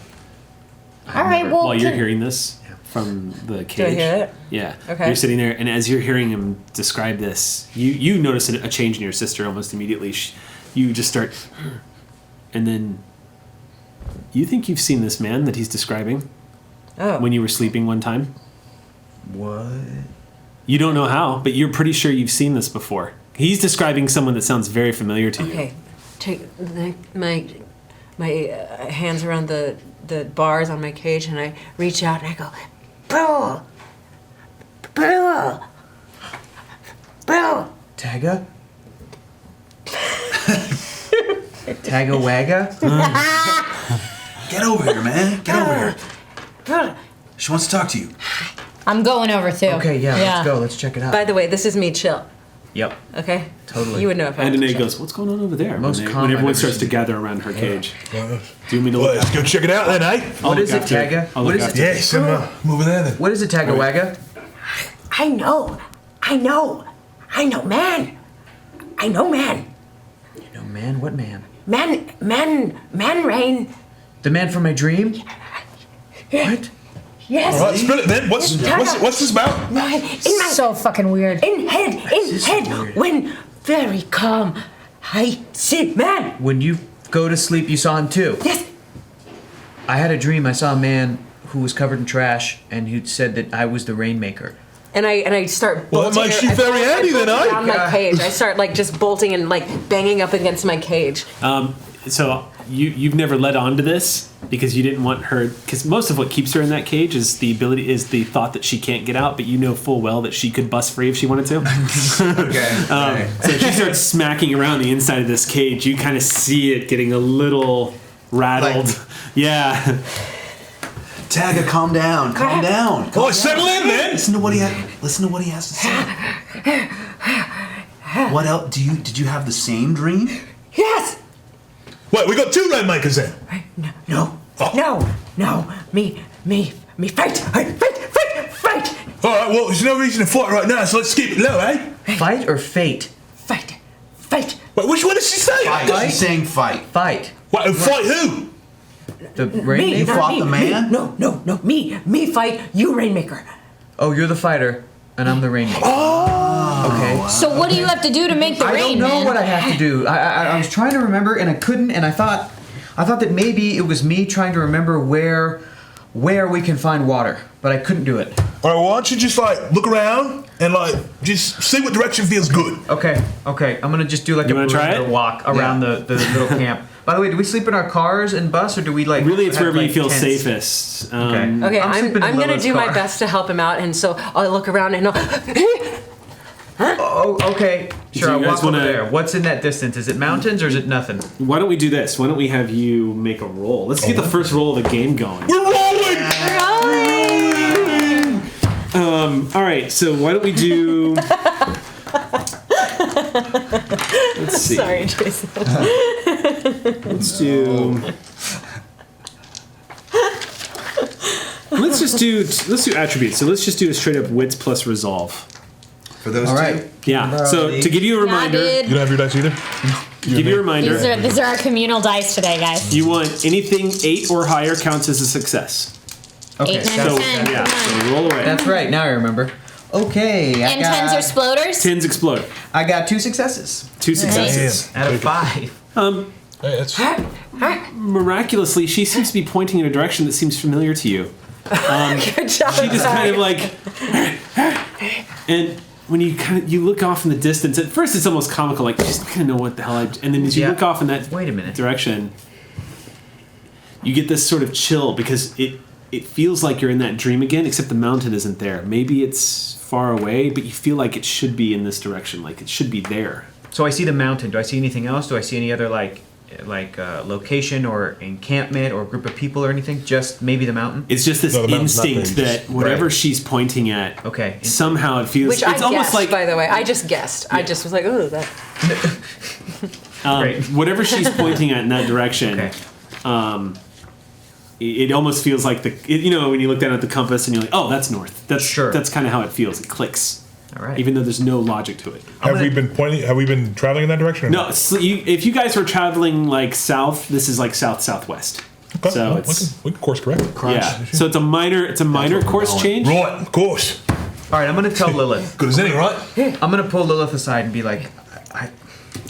All right, well, While you're hearing this from the cage. Do I hear it? Yeah. Okay. You're sitting there, and as you're hearing him describe this, you notice a change in your sister almost immediately. You just start, and then you think you've seen this man that he's describing when you were sleeping one time. What? You don't know how, but you're pretty sure you've seen this before. He's describing someone that sounds very familiar to you. Okay. Take my hands around the bars on my cage, and I reach out and I go, Brule! Brule! Brule! Tagga? Tagga Wagga? Get over here, man. Get over here. Brule! She wants to talk to you. I'm going over too. Okay, yeah, let's go. Let's check it out. By the way, this is me, chill. Yep. Okay? Totally. You would know if I And was Danae chill. goes, what's going on over there? Most When calm I've everyone ever starts to seen. gather around her cage. Do you want me to Well, look let's up? go check it out then, eh? What is it, after it. Tagga? I'll What look is after it? it. Yes, I'm moving there then. What is it, Tagga Wagga? I know, man. I know, man. No, man, what man? Man, rain. The man from my dream? What? Yes. All right, spill it then. What's this about? Right. In my So fucking weird. in head. When very calm, I see man. When you go to sleep, you saw him too. Yes. I had a dream. I saw a man who was covered in trash, and he said that I was the rainmaker. And I start Well, that bolting. makes you very handy then, eh? Around my cage. I start like just bolting and like banging up against my cage. So you've never led on to this because you didn't want her, because most of what keeps her in that cage is the thought that she can't get out, but you know full well that she could bust free if she wanted to. Okay. So she starts smacking around the inside of this cage. You kind of see it getting a little rattled. Like- Yeah. Tagga, calm down. Calm down. Oh, settle in then. Listen to what he has to say. What else? Did you have the same dream? Yes. What? We got 2 rainmakers then. No. Oh. No. Me. Fight. Fight. All right. Well, there's no reason to fight right now, so let's keep it low, eh? Fight or fate? Fight. Wait, which one did she say? Fight. She's saying fight. Fight. What? And fight who? The Me. rainmaker? not fought me, the man? Me. No. Me fight. You rainmaker. Oh, you're the fighter, and I'm the rainmaker. Oh. Okay. So what do you have to do to make the I rain, don't know man? what I have to do. I was trying to remember, and I couldn't. And I thought that maybe it was me trying to remember where we can find water, but I couldn't do it. All right. Well, why don't you just look around and just see what direction feels good. Okay. I'm gonna just do like You a wanna try perimeter it? walk around the little camp. By the way, do we sleep in our cars and bus, or do we like? Really, it's have, wherever you like, feel tents? safest. Okay, I'm sleeping in gonna Lilith's do my car. best to help him out, and so I'll look around and Oh, okay. Sure, you I'll guys walk over wanna- there. What's in that distance? Is it mountains or is it nothing? Why don't we do this? Why don't we have you make a roll? Let's get the first roll of the game going. We're rolling. All right, so why don't we do? Let's see. sorry, Jason. Let's do. Let's do attributes. So let's just do a straight up wits plus resolve. For those All two. right. Yeah. So to give you a Nah, reminder, dude. You don't have your dice either. give you a reminder. These are our communal dice today, guys. You want anything 8 or higher counts as a success. Okay. 8, 9, So 10. yeah, Come on. so roll away. That's right. Now I remember. Okay. And 10s are sploders. 10s explode. I got 2 successes 2 successes. out of 5. Hey, that's Miraculously, she seems to be pointing in a direction that seems familiar to you. Good job. She just kind of like, and when you look off in the distance, at first it's almost comical, like you just kind of know what the hell and then as you Yeah. look off in that Wait a minute. direction, you get this sort of chill because it feels like you're in that dream again, except the mountain isn't there. Maybe it's far away, but you feel like it should be in this direction, like it should be there. So I see the mountain. Do I see anything else? Do I see any other like location or encampment or group of people or anything? Just maybe the mountain. It's just this No, the mountain's not instinct there, that whatever Right. she's pointing at, Okay. somehow it feels. Which it's I almost guessed, like by the way. I just guessed. I just was like, oh, that. Great. whatever she's pointing at in that direction. Okay. It almost feels like when you look down at the compass and you're like, oh, that's north. That's Sure. That's kind of how it feels. It clicks, All right. even though there's no logic to it. Have we been traveling in that direction? Or No, if you guys were traveling like south, this is like southwest. Okay. So Well, it's we can course correct. yeah. So it's a minor course change. Right, of course. All right. I'm gonna tell Lilith. Good as any, right? I'm gonna pull Lilith aside and be like,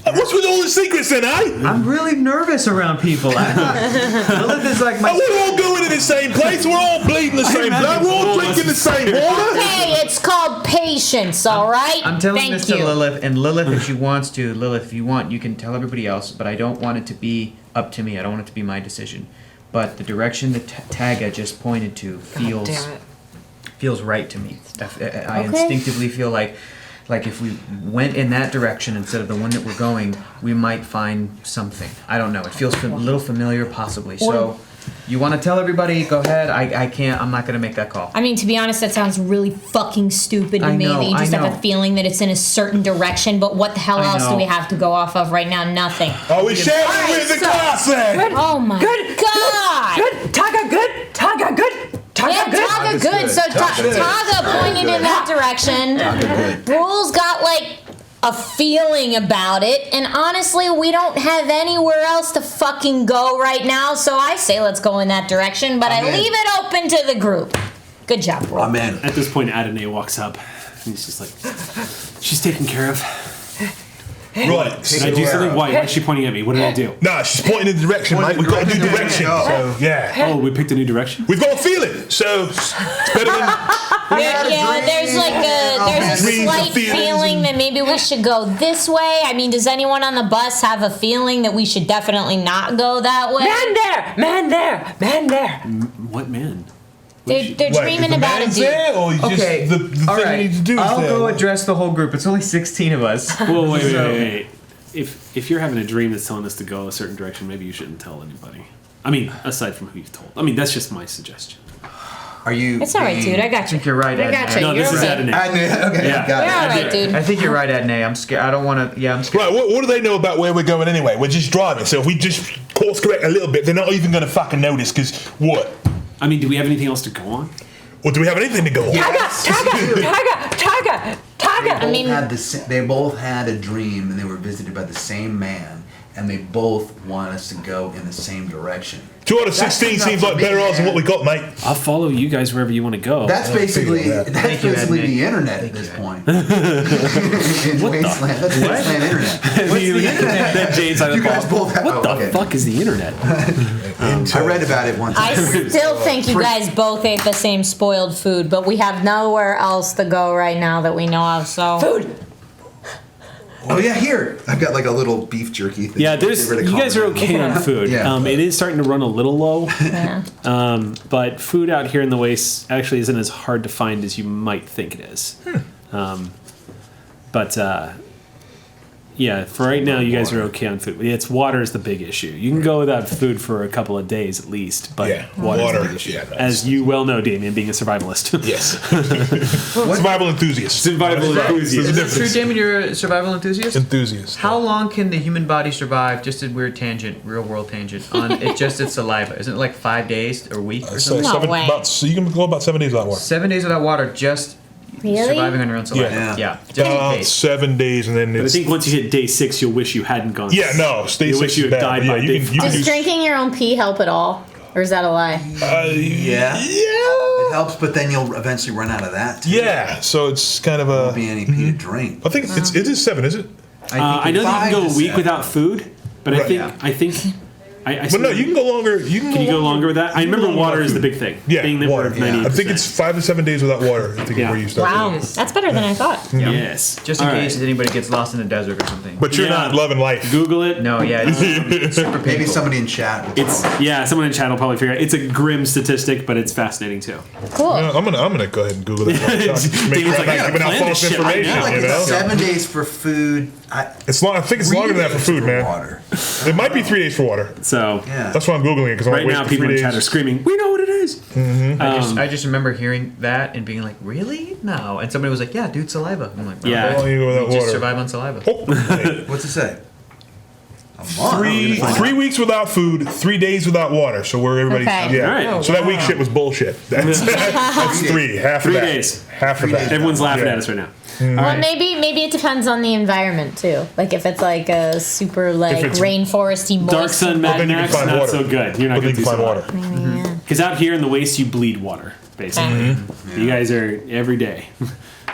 What's with all the secrets then, eh? I'm really nervous around people. Lilith is like my. We're all going to the same place. We're all bleeding the same blood. We're all drinking the same water. Hey, it's called patience, all right? I'm telling Thank this you. to Lilith, and Lilith, if she wants to, Lilith, if you want, you can tell everybody else, but I don't want it to be up to me. I don't want it to be my decision. But the direction that Taga just pointed to feels Damn it. feels right to me. I instinctively feel like if we went in that direction instead of the one that we're going, we might find something. I don't know. It feels a little familiar, possibly. So, you want to tell everybody? Go ahead. I can't. I'm not going to make that call. I mean, to be honest, that sounds really fucking stupid to I me know, that you just I have know. a feeling that it's in a certain direction, but what the hell I else do know. we have to go off of right now? Nothing. Are we sharing with the class then? Oh my Good. god! Good. Taga, good. Taga, good. Taga, Yeah, good. Taga good. So Taga pointed in that direction. Rule's got like a feeling about it, and honestly, we don't have anywhere else to fucking go right now. So I say let's go in that direction, but I Amen. leave it open to the group. Good job, Rule. I'm in. At this point, Adonai walks up, and he's just like, she's taken care of. Right. Did I do something? Why is she pointing at me? What did I do? Nah, she's pointing in the direction, mate. We've got a new direction. So, yeah. Oh, we picked a new direction? We've got a feeling. So, it's better than. Yeah, there's like there's a Dreams and slight feelings feeling that maybe we should go this way. I mean, does anyone on the bus have a feeling that we should definitely not go that way? Man there. Man there. Man there. What man? They're Wait, dreaming is the about a man's dude. there, or is Okay. just the All thing right. we need to do is I'll there? go address the whole group. It's only 16 of us. Whoa, wait. So- If you're having a dream that's telling us to go a certain direction, maybe you shouldn't tell anybody. I mean, aside from who you've told. I mean, that's just my suggestion. Are you? It's all right, dude. I got I you. think you're right, I got Adney. you. No, You're this is okay. Adonai. Okay, Yeah. got it. You're all right, dude. I think you're right, Adney. I'm scared. I don't want to. Yeah, I'm scared. Right, what do they know about where we're going anyway? We're just driving, so if we just course correct a little bit, they're not even going to fucking notice, because what? I mean, do we have anything else to go on? Or do we have anything to go on? Taga. I mean, They both had a dream, and they were visited by the same man, and they both want us to go in the same direction. 2 out of 16 That's seems enough like for me, better odds than man. what we got, mate. I'll follow you guys wherever you want to go. That's basically feel that. Thank you, Adney. the internet at this point. In Wasteland, that's Wasteland internet. What's the internet? That Jane's You guys both have. What the fuck is the internet? I read about it one time. I still think you guys both ate the same spoiled food, but we have nowhere else to go right now that we know of. So Food. Oh yeah, here I've got like a little beef jerky thing. Yeah, you guys are okay on food. Yeah. It is starting to run a little low. Yeah. But food out here in the wastes actually isn't as hard to find as you might think it is. Yeah, for right now, you guys are okay on food. It's water is the big issue. You can go without food for a couple of days at least, but water is the big issue. Yeah, that's- As you well know, Damion, being a survivalist. Yes. Survival enthusiast. Survival enthusiast. Is it true, Damon, you're a survival enthusiast? Enthusiast. How long can the human body survive? Just a weird tangent, real world tangent on its saliva. Isn't it like 5 days or a week or So something? No way. so you can go about 7 days without water. 7 days without water, just Really? surviving on your own saliva. Yeah. Just in About case. 7 days, and then But I it's think once you hit day 6, you'll wish you hadn't gone. yeah, no. Day You 6 wish you is had bad, died but by yeah, day you can Does do. drinking your own pee help at all? Or is that a lie? Yeah. It helps, but then you'll eventually run out of that. Too. Yeah, so it's kind of There a. won't be any pee to drink. I think it is 7, is it? I know that you can go 5 a to week 7. without food, but Right. I think. But no, you can go longer. Can you go longer with that? I remember water is the big thing. Yeah, being that water. we're 90%. I think it's 5 to 7 days without water. I think Yeah. is where you start. Wow, that's better than I thought. Yes. Just in All case right. anybody gets lost in the desert or something. But you're Yeah. not loving life. Google it. No, yeah, it's super Maybe painful. somebody in chat. Will It's tell us. someone in chat will probably figure it out. It's a grim statistic, but it's fascinating too. Cool. I'm gonna go ahead and Google that. Make David's sure like, I'm I not giving out gotta plan false this shit right information. now. Like You know, 7 days for food. it's long. I think it's 3 longer than that for days food, man. Water. It might be 3 days for water. So Yeah. That's why I'm googling it because I'm right now, waiting for people 3 in chat are days. screaming, "We know what it is." I just remember hearing that and being like, really? No. And somebody was like, yeah, dude, saliva. I'm like, Yeah. How long you go without you just water? survive on saliva. Oh, hey. What's it say? A month? Three Oh, 3 weeks without food, 3 days without water. So where everybody's Okay. yeah. All right. So that week shit was bullshit. That's 3. Half 3 of that. days. Half of that. Everyone's laughing Yeah. at us right now. Well, maybe it depends on the environment too. Like if it's like a super like it's rainforesty moist. Dark Sun Mad then you can Max, find not water. so good. You're not But then going you to can find water. Because out here in the waste, you bleed water, basically. You guys are every day.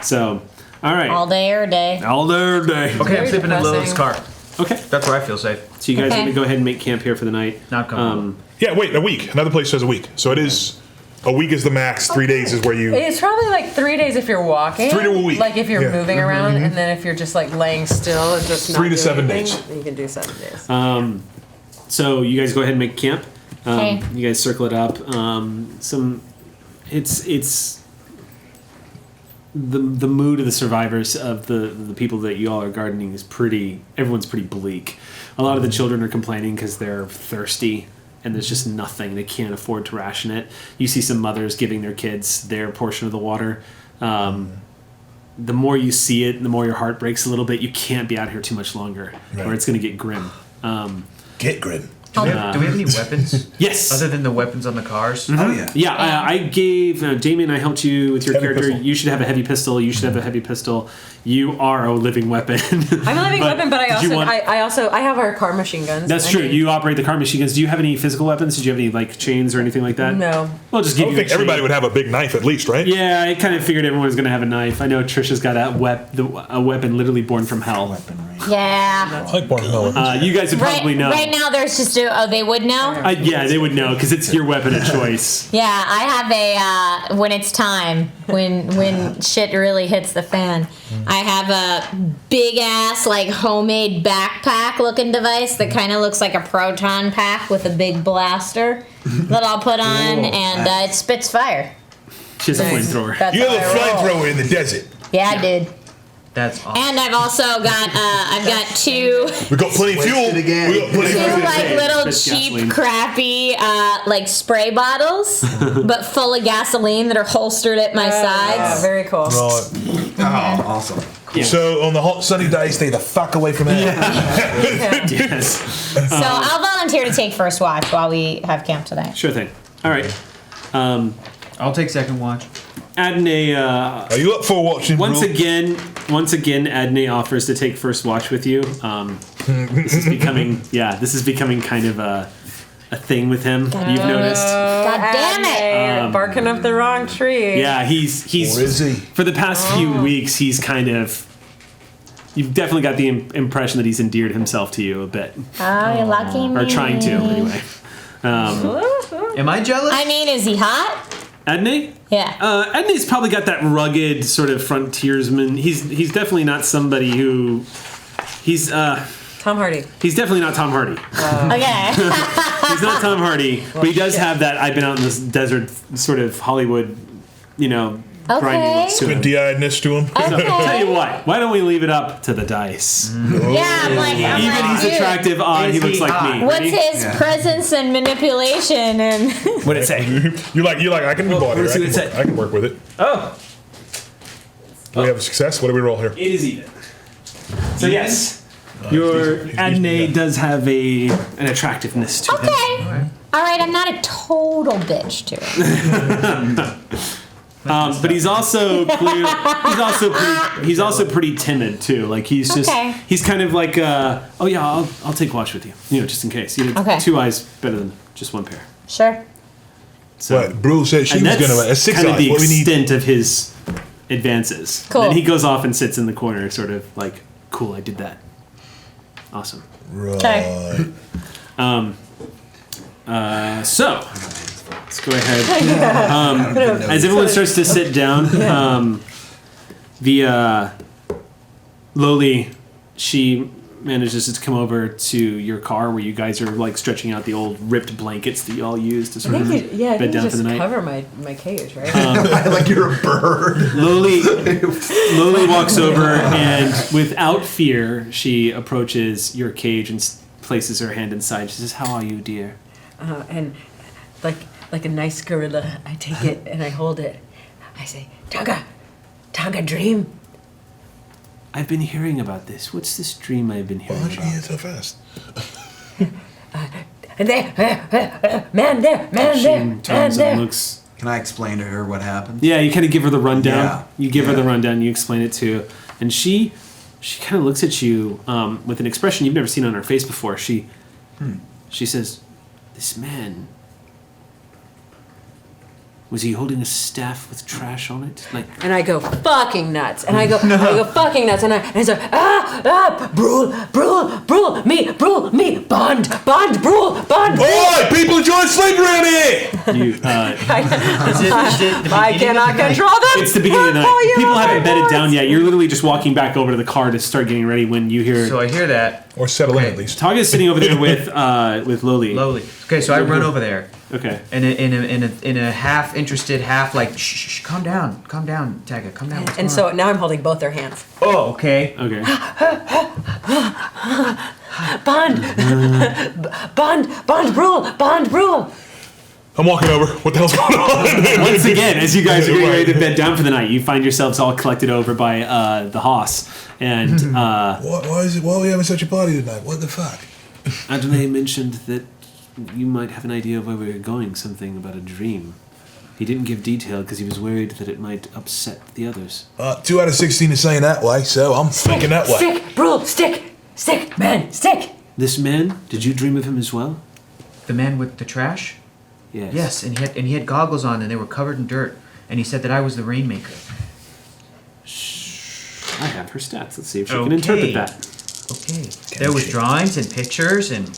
So, all right. all day or day. All day. Okay, I'm sleeping in Lilith's depressing. car. Okay. That's where I feel safe. So you guys are Okay. going to go ahead and make camp here for the night. Not comfortable. Yeah, wait, a week. Another place says a week. So it is a week is the max. 3 days is where you. It's probably like 3 days if you're walking. 3 to a week. Like if you're Yeah. moving around, and then if you're just like laying still and just 3 not to 7 doing days. anything, you can do 7 days. So you guys go ahead and make camp. Okay. You guys circle it up. It's the mood of the survivors of the people that you all are gardening is pretty. Everyone's pretty bleak. A lot of the children are complaining because they're thirsty and there's just nothing. They can't afford to ration it. You see some mothers giving their kids their portion of the water. The more you see it, the more your heart breaks a little bit. You can't be out here too much longer, or it's going to get grim. Get grim. Do we have any weapons? Yes. Other than the weapons on the cars? Oh yeah. Yeah, I gave Damien. I helped you with your Heavy character. pistol. You should have a heavy pistol. You should have a heavy pistol. You are a living weapon. I'm a living weapon, but did you I want- also have our car machine guns. That's I true. mean, You operate the car machine guns. Do you have any physical weapons? Did you have any like chains or anything like that? No. Well, just I give would you. think everybody would have a big knife at least, right? Yeah, I kind of figured everyone was going to have a knife. I know Trisha's got a weapon literally born from hell. Yeah. I like Barn Miller. You guys would Right, probably know. right now there's just they would know. Yeah, they would know because it's your weapon of choice. Yeah, I have a when it's time when shit really hits the fan. I have a big ass like homemade backpack looking device that kind of looks like a proton pack with a big blaster that I'll put on, and it spits fire. She has a flamethrower. That's You how have a I roll. flamethrower in the desert. Yeah, dude. That's awesome. And I've also got I've got two We got plenty of Wasted fuel. again. We got plenty two of fuel. like little Spits cheap gasoline. crappy like spray bottles, but full of gasoline that are holstered at my Yeah, sides. very cool. Right. Oh, awesome. So on the hot sunny days, stay the fuck away from that. Yes. So I'll volunteer to take first watch while we have camp today. Sure thing. All right. I'll take second watch. Adne, Are you up for watching? once bro? again, Adne offers to take first watch with you. This is becoming kind of a thing with him. You've noticed. God damn it! Hey, barking up the wrong tree. Yeah, he's Or is he? for the past few weeks. He's kind of. You've definitely got the impression that he's endeared himself to you a bit, Oh, you're lucky me. or trying to anyway. Am I jealous? I mean, is he hot? Adne? Yeah. Adne's probably got that rugged sort of frontiersman. He's definitely not somebody who He's Tom Hardy. he's definitely not Tom Hardy. Okay. He's not Tom Hardy, but he does have that I've been out in this desert sort of Hollywood, grinding looks to him. Squinty-eyedness to him. So, tell you what, why don't we leave it up to the dice? Yeah, I'm like, Even he's dude, attractive, odd, he Is looks he like hot? me. What's Ready? his presence and manipulation and What'd it say? You're like, I can be bought here. let's see what it said. I can work with it. Oh, Do we have a success? What do we roll here? it is even. So yes, your Adne does have an attractiveness to him. okay. All right, I'm not a total bitch to it. But he's also clear. He's also pretty timid too. Like he's just Okay. he's kind of like oh yeah, I'll take watch with you. Just in case. Okay. 2 eyes better than just 1 pair. Sure. So What? Brule said she and was that's going to a 6 kind of eyes. the What we need? extent of his advances. Cool. Then he goes off and sits in the corner, sort of like, cool, I did that. Awesome. Okay. So let's go ahead. As everyone starts to sit down, the Loli, she manages to come over to your car where you guys are like stretching out the old ripped blankets that you all use to sort of bed down for the night. Cover my cage, right? Like you're a bird. Loli walks over and without fear she approaches your cage and places her hand inside. She says, "How are you, dear?" And like a nice gorilla, I take it and I hold it. I say, Taga dream. I've been hearing about this. What's this dream I've been hearing Why did you about? get so fast? And there, man there, man She there, man turns and there. looks. Can I explain to her what happened? Yeah, you kind of give her the rundown. Yeah. You give her Yeah. the rundown. You explain it to, and she kind of looks at you with an expression you've never seen on her face before. She says, "This man, was he holding a staff with trash on it? Like, And I go fucking nuts. And I go fucking nuts. And I say, Brule, me, Bond, Brule, Bond. Oi! People enjoy sleeping around here! you, I cannot control them. it's the beginning of the I'll call night. you People on haven't my bedded voice. down yet. You're literally just walking back over to the car to start getting ready when you hear. So I hear that. Or settle in Okay. at least. Taga's sitting over there with Loli. Lowly. Okay, so I run over there. Okay. And in a half interested, half like, shh, calm down, Taga, calm down. what's And going so on? now I'm holding both their hands. Oh, okay. Okay. Bond, Brule. I'm walking over. What the hell's going on? Once again, as you guys are getting ready to Right. bed down for the night, you find yourselves all collected over by the hoss. And Why are we having such a party tonight? What the fuck? Adonai mentioned that you might have an idea of where we were going, something about a dream. He didn't give detail because he was worried that it might upset the others. 2 out of 16 is saying that way, so I'm thinking that way. Stick, Brule, stick, man, stick. This man, did you dream of him as well? The man with the trash? Yes. Yes, and he had goggles on and they were covered in dirt. And he said that I was the rainmaker. I have her stats. Let's see if she can Okay. interpret that. Okay. There was drawings and pictures and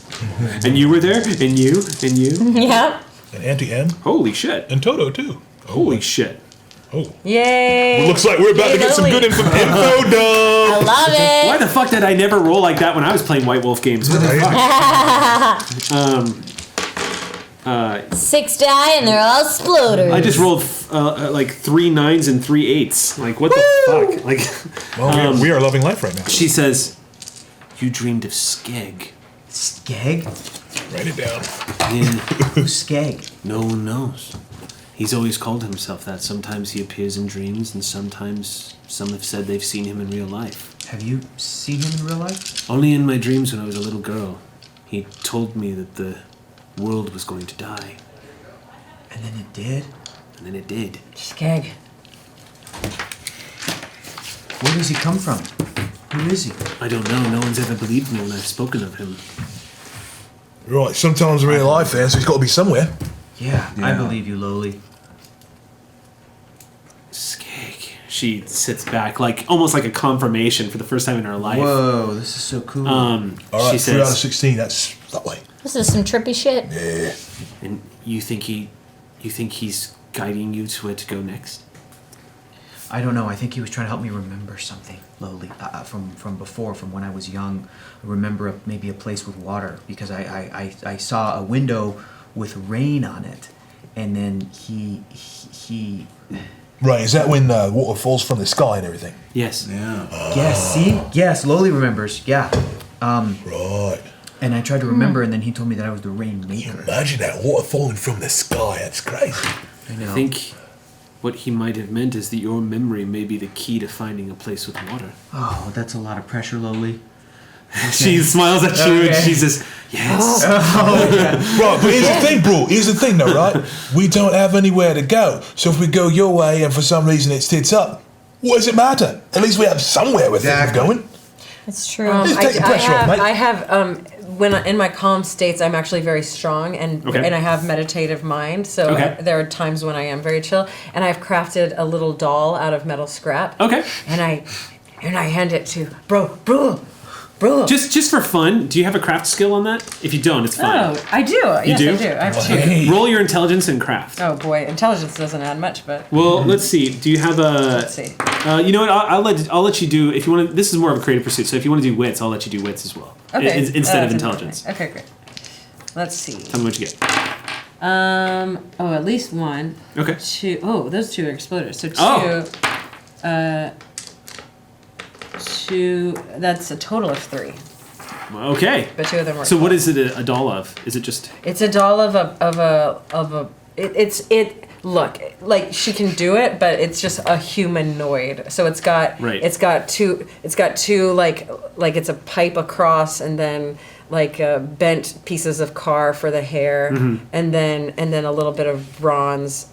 And you were there? And you? And you? Yep. And Auntie M. Holy shit. And Toto, too. Holy shit. Oh. Yay. Looks like we're about to get some good info I dump. love Why it. the fuck did I never roll like that when I was playing White Wolf games? What the fuck? 6 die and they're all exploders. I just rolled like 3 9s and 3 8s. Like, what the fuck? Like, Well, we are loving life right now. she says, you dreamed of Skeg. Skeg? Write it down. Yeah, Who's Skeg? no one knows. He's always called himself that. Sometimes he appears in dreams, and sometimes some have said they've seen him in real life. Have you seen him in real life? Only in my dreams when I was a little girl. He told me that the world was going to die. And then it did? And then it did. Skeg. Where does he come from? Who is he? I don't know. No one's ever believed me when I've spoken of him. Right, sometimes in real life there, so he's got to be somewhere. Yeah, I Yeah. believe you, Lowly. Skeg. She sits back, like almost like a confirmation for the first time in her life. Whoa, this is so cool. All right, She 3 out of says, 16, that's that way. This is some trippy shit. Yeah. and you think he's guiding you to where to go next? I don't know. I think he was trying to help me remember something, Lowly, from before, from when I was young. Remember maybe a place with water, because I saw a window with rain on it, and then he Right, is that when water falls from the sky and everything? Yes. Yeah. Yes, see? Yes, Lowly remembers. Yeah. Right. And I tried to remember, and then he told me that I was the rainmaker. Imagine that water falling from the sky. That's crazy. I know. I think what he might have meant is that your memory may be the key to finding a place with water. Oh, that's a lot of pressure, Lowly. She smiles at you and she says, yes. Right, but here's the thing, bro. Here's the thing, though, right? We don't have anywhere to go. So if we go your way and for some reason it tits up, what does it matter? At least we have somewhere we're thinking of going. It's true. Just take the pressure off, mate. I have when in my calm states, I'm actually very strong and I have meditative mind. So there are times when I am very chill, and I've crafted a little doll out of metal scrap. Okay. And I hand it to bro. Just for fun, do you have a craft skill on that? If you don't, it's fine. Oh, I do. Yes, do? I do. I have 2. Roll your intelligence and craft. Oh boy, intelligence doesn't add much, but Well, let's see. Do you have a? let's see. You know what? I'll let you do if you want to. This is more of a creative pursuit. So if you want to do wits, I'll let you do wits as well. Okay. Instead of That's intelligence. important. Okay, great. Let's see. Tell me what you get. Oh, at least 1. Okay. 2. Oh, those 2 are exploders. So 2. Oh. 2. That's a total of 3. Okay. But 2 of them were. So what is it a doll of? Is it just? It's a doll of a. Look, like she can do it, but it's just a humanoid. So it's got. Right. It's got two like it's a pipe across, and then like bent pieces of car for the hair, and then a little bit of bronze.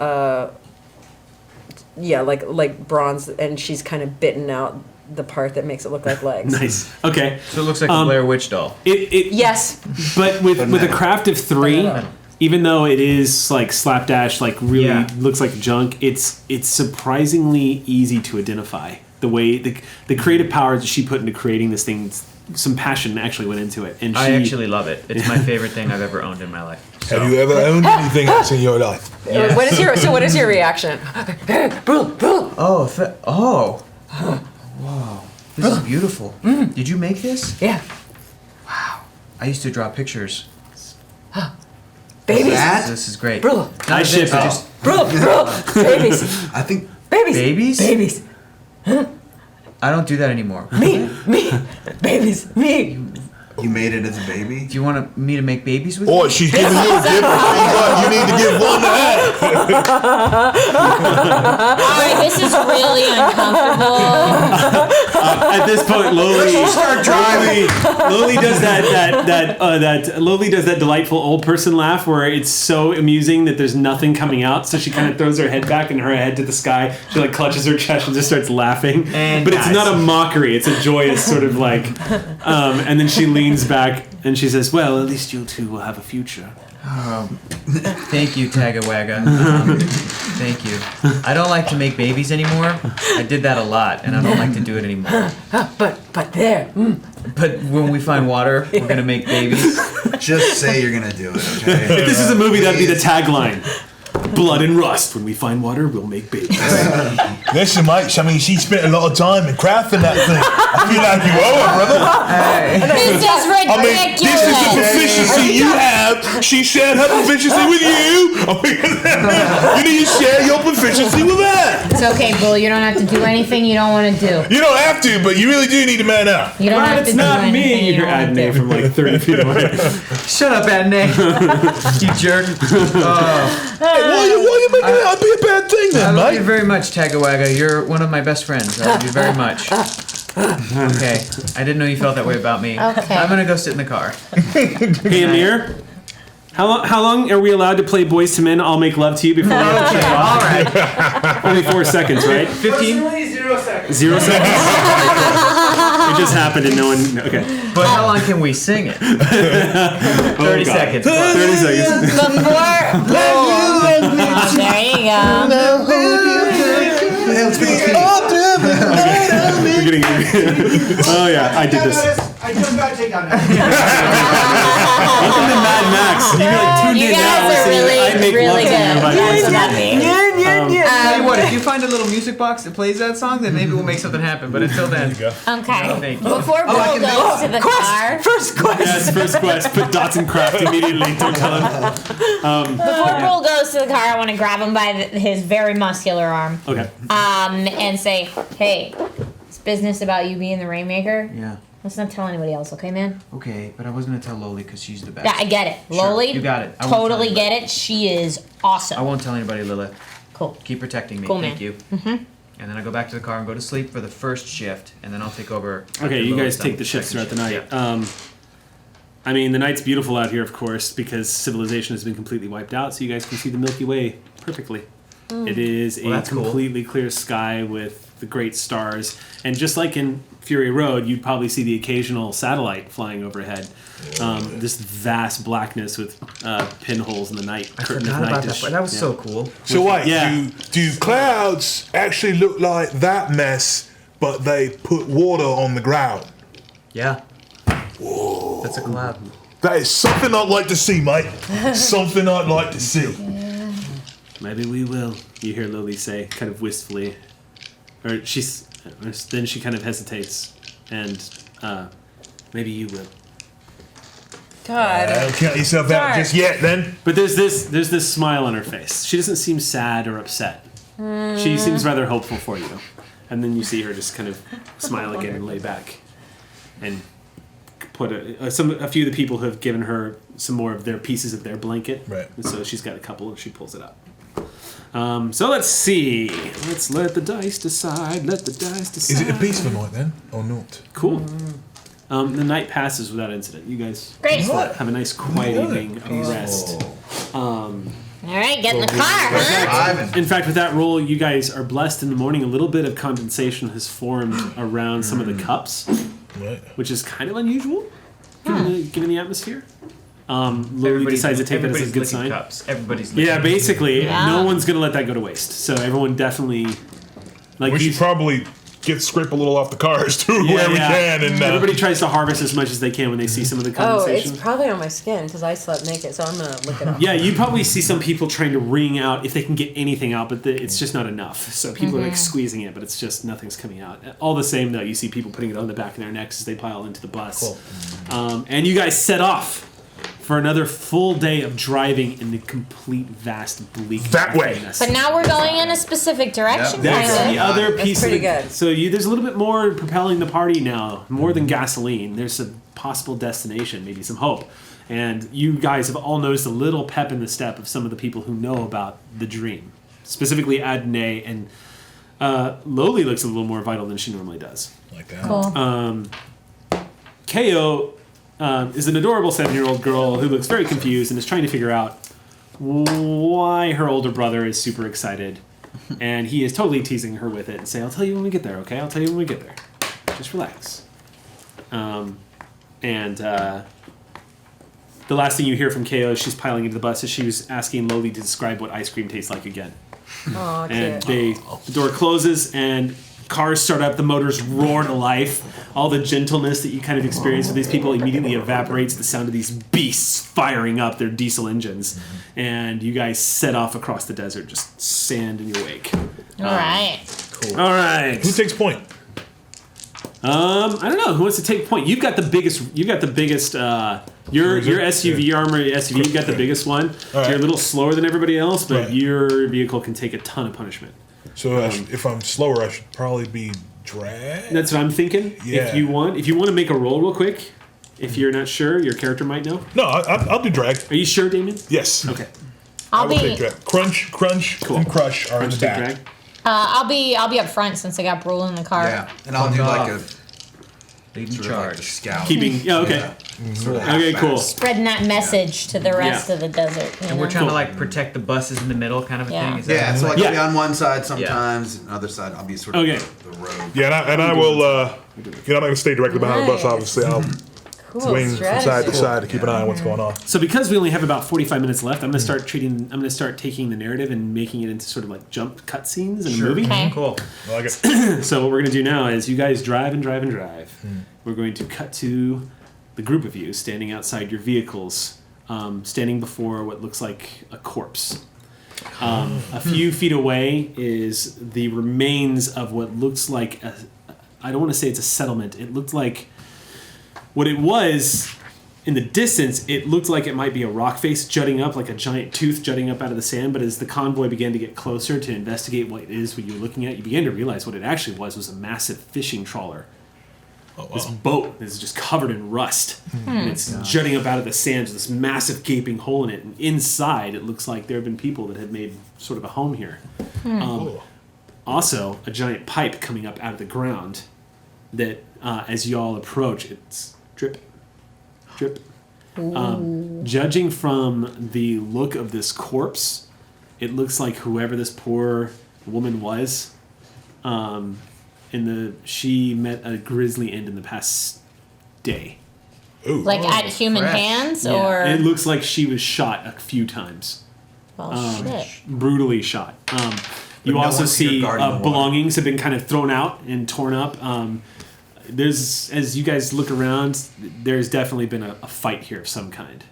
Yeah, like bronze, and she's kind of bitten out the part that makes it look like legs. Nice. Okay. So it looks like a Blair Witch doll. Yes. But with a craft of 3, even though it is like slapdash, like really looks like junk, it's surprisingly easy to identify. The way the creative power that she put into creating this thing, some passion actually went into it. And I actually love it. It's my favorite thing I've ever owned in my life. So. Have you ever owned anything else in your life? Yes. What is your reaction? Oh. Whoa. This is beautiful. Did you make this? Yeah. Wow. I used to draw pictures. Babies. This is great. Bro. I ship it. Bro. Babies. I think Babies. Babies. I don't do that anymore. Me. Babies. Me. you made it as a baby. Do you want me to make babies with Oh, you? she's giving you a gift. You need to give one to her. Alright, this is really uncomfortable. At this point, Lowly does Lowly does that delightful old person laugh where it's so amusing that there's nothing coming out. So she kind of throws her head back and her head to the sky. She like clutches her chest and just starts laughing. And but it's not a mockery. It's a joyous sort of like. And then she leans back and she says, "Well, at least you two will have a future." Thank you, Tagawaga. Thank you. I don't like to make babies anymore. I did that a lot, and I don't like to do it anymore. But there. But when we find water, we're gonna make babies. Just say you're gonna do it, okay? If this is a movie, that'd be the tagline. Blood and rust. When we find water, we'll make babies. Listen, mate, I mean, she spent a lot of time in crafting that thing. I feel like you owe her, brother. This is ridiculous. I mean, this is the proficiency you have. She shared her proficiency with you. I mean, you need to share your proficiency with her. It's okay, Bull. You don't have to do anything you don't want to do. You don't have to, but you really do need to man up. You don't have to It's do not anything me. you You're don't want Adney to do. from like 30 feet away. Shut up, Adney. You jerk. Hey, why you making that be a bad thing I then, love you mate? very much, Tagawaga. You're one of my best friends. I love you very much. Okay. I didn't know you felt that way about me. Okay. I'm gonna go sit in the car. Hey, Amir. How long are we allowed to play Boys to Men? I'll make love to you before we have to Okay, shut off? all right. Only 4 seconds, right? 15. 0 seconds. It just happened and no one. Okay. But how long can we sing it? 30 God. seconds. 30 seconds. Before Bull. There you go. We're getting. Oh yeah, I did this. I just got to take on that. Welcome to Mad Max. You like tuned You in now. guys are listening to really, I make really love to you good. by Boys to Men. That's Tell you what, if you find a little music box that plays that song, then maybe we'll make something happen. But until then, There you go. Okay. No, thank you. Before Bill goes to the car. First quest. Yes, first quest. Put dots in craft immediately. Don't tell him. Before Bull goes to the car, I want to grab him by his very muscular arm. Okay. And say, hey, it's business about you being the Rainmaker. Yeah. Let's not tell anybody else, okay, man? Okay, but I was gonna tell Loli because she's the best. Yeah, I get it. Sure, Loli, you got it. I won't totally tell get it. She is awesome. I won't tell anybody, Lilith. Cool. Keep protecting me. Cool, Thank man. you. Mm-hmm. And then I go back to the car and go to sleep for the first shift, and then I'll take over. Okay, you Lilith's guys done take with the shifts second throughout the shift. night. Yeah. I mean, the night's beautiful out here, of course, because civilization has been completely wiped out, so you guys can see the Milky Way perfectly. It is Well, a that's cool. completely clear sky with the great stars. And just like in Fury Road, you'd probably see the occasional satellite flying overhead. This vast blackness with pinholes in the night. I curtain of forgot night about to that. sh- But that was yeah. so cool. So wait, Yeah. do clouds actually look like that mess, but they put water on the ground? Yeah. Whoa. That's a cloud. That is something I'd like to see, mate. Something I'd like to see. Maybe we will, you hear Lily say, kind of wistfully. Or then she kind of hesitates. And maybe you will. God. Don't count yourself out Dark. just yet, then. But there's this smile on her face. She doesn't seem sad or upset. She seems rather hopeful for you. And then you see her just kind of smile again and lay back. And put a few of the people have given her some more of their pieces of their blanket. Right. And so she's got a couple and she pulls it up. So let's see. Let's let the dice decide. Let the dice decide. Is it a peaceful night then, or not? Cool. The night passes without incident. You guys Great. have a nice quiet evening of rest. All right, get in the car, huh? In fact, with that roll, you guys are blessed in the morning. A little bit of condensation has formed around some of the cups, Right. which is kind of unusual given the atmosphere. Lily decides to take that as a good licking sign. Cups. Everybody's licking. Yeah, basically, Yeah. no one's going to let that go to waste. So everyone definitely... We should probably scrape a little off the cars too, where we can. And everybody tries to harvest as much as they can when they see some of the Oh, condensation. it's probably on my skin because I slept naked, so I'm gonna look it up. Yeah, you probably see some people trying to wring out if they can get anything out, but it's just not enough. So people are like squeezing it, but it's just nothing's coming out. All the same, though, you see people putting it on the back of their necks as they pile into the bus. Cool. And you guys set off for another full day of driving in the complete, vast, bleak That way. nothingness. But now we're going in a specific direction, That's kind the of. other That's piece. pretty of good. So there's a little bit more propelling the party now, more than gasoline. There's a possible destination, maybe some hope. And you guys have all noticed a little pep in the step of some of the people who know about the dream. Specifically Adnay, and Loli looks a little more vital than she normally does. like that. Cool. Ko is an adorable 7-year-old girl who looks very confused and is trying to figure out why her older brother is super excited. And he is totally teasing her with it and saying, I'll tell you when we get there, okay? I'll tell you when we get there. Just relax. The last thing you hear from Ko as she's piling into the bus is she was asking Loli to describe what ice cream tastes like again. Oh, And cute. the door closes and cars start up, the motors roar to life. All the gentleness that you kind of experience with these people immediately evaporates. The sound of these beasts firing up their diesel engines. And you guys set off across the desert, just sand in your wake. All right. All right. Who takes point? I don't know. Who wants to take point? You've got the biggest. Your SUV armor SUV. You've got the biggest one. So right. you're a little slower than everybody else, but Right. your vehicle can take a ton of punishment. So if I'm slower, I should probably be dragged. That's what I'm thinking. Yeah. If you want to make a roll real quick, if you're not sure, your character might know. No, I'll do drag. Are you sure, Damien? Yes. Okay. I I'll will take be drag. Crunch, and crush are in the Take back. drag. I'll be up front since I got Brule in the car. Yeah, and I'll do like a Leading sort of like a charge. scout. Keeping. Yeah. Okay. Yeah. Sort of Okay. half-assed. Cool. Spreading that message to the rest Yeah. of the desert. You And we're know? trying to like protect the buses in the middle, kind of a Yeah. thing. Is that Yeah, so like Yeah. I'll be on one side sometimes, and the other side I'll be sort of Okay. the road. Yeah, and I will. I'm not going to stay directly behind the bus. Nice. Obviously, I'll Cool swing from side strategy. to side to keep an eye on what's going on. So because we only have about 45 minutes left, I'm gonna start taking the narrative and making it into sort of like jump cutscenes in a movie. Okay. cool? I like it. So what we're gonna do now is you guys drive and drive and drive. We're going to cut to the group of you standing outside your vehicles, standing before what looks like a corpse. A few feet away is the remains of what looks like I don't want to say it's a settlement. It looked like what it was in the distance. It looked like it might be a rock face jutting up, like a giant tooth jutting up out of the sand. But as the convoy began to get closer to investigate what it is what you were looking at, you began to realize what it actually was a massive fishing trawler. This boat is just covered in rust. And it's jutting up out of the sand with this massive gaping hole in it. And inside, it looks like there have been people that have made sort of a home here. Also, a giant pipe coming up out of the ground that, as you all approach, it's drip, drip. Judging from the look of this corpse, it looks like whoever this poor woman was, she met a grisly end in the past day. Like at human hands, or It looks like she was shot a few times. shit. Brutally shot. You no also one's here see guarding the water. belongings have been kind of thrown out and torn up. There's, as you guys look around, there's definitely been a fight here of some kind.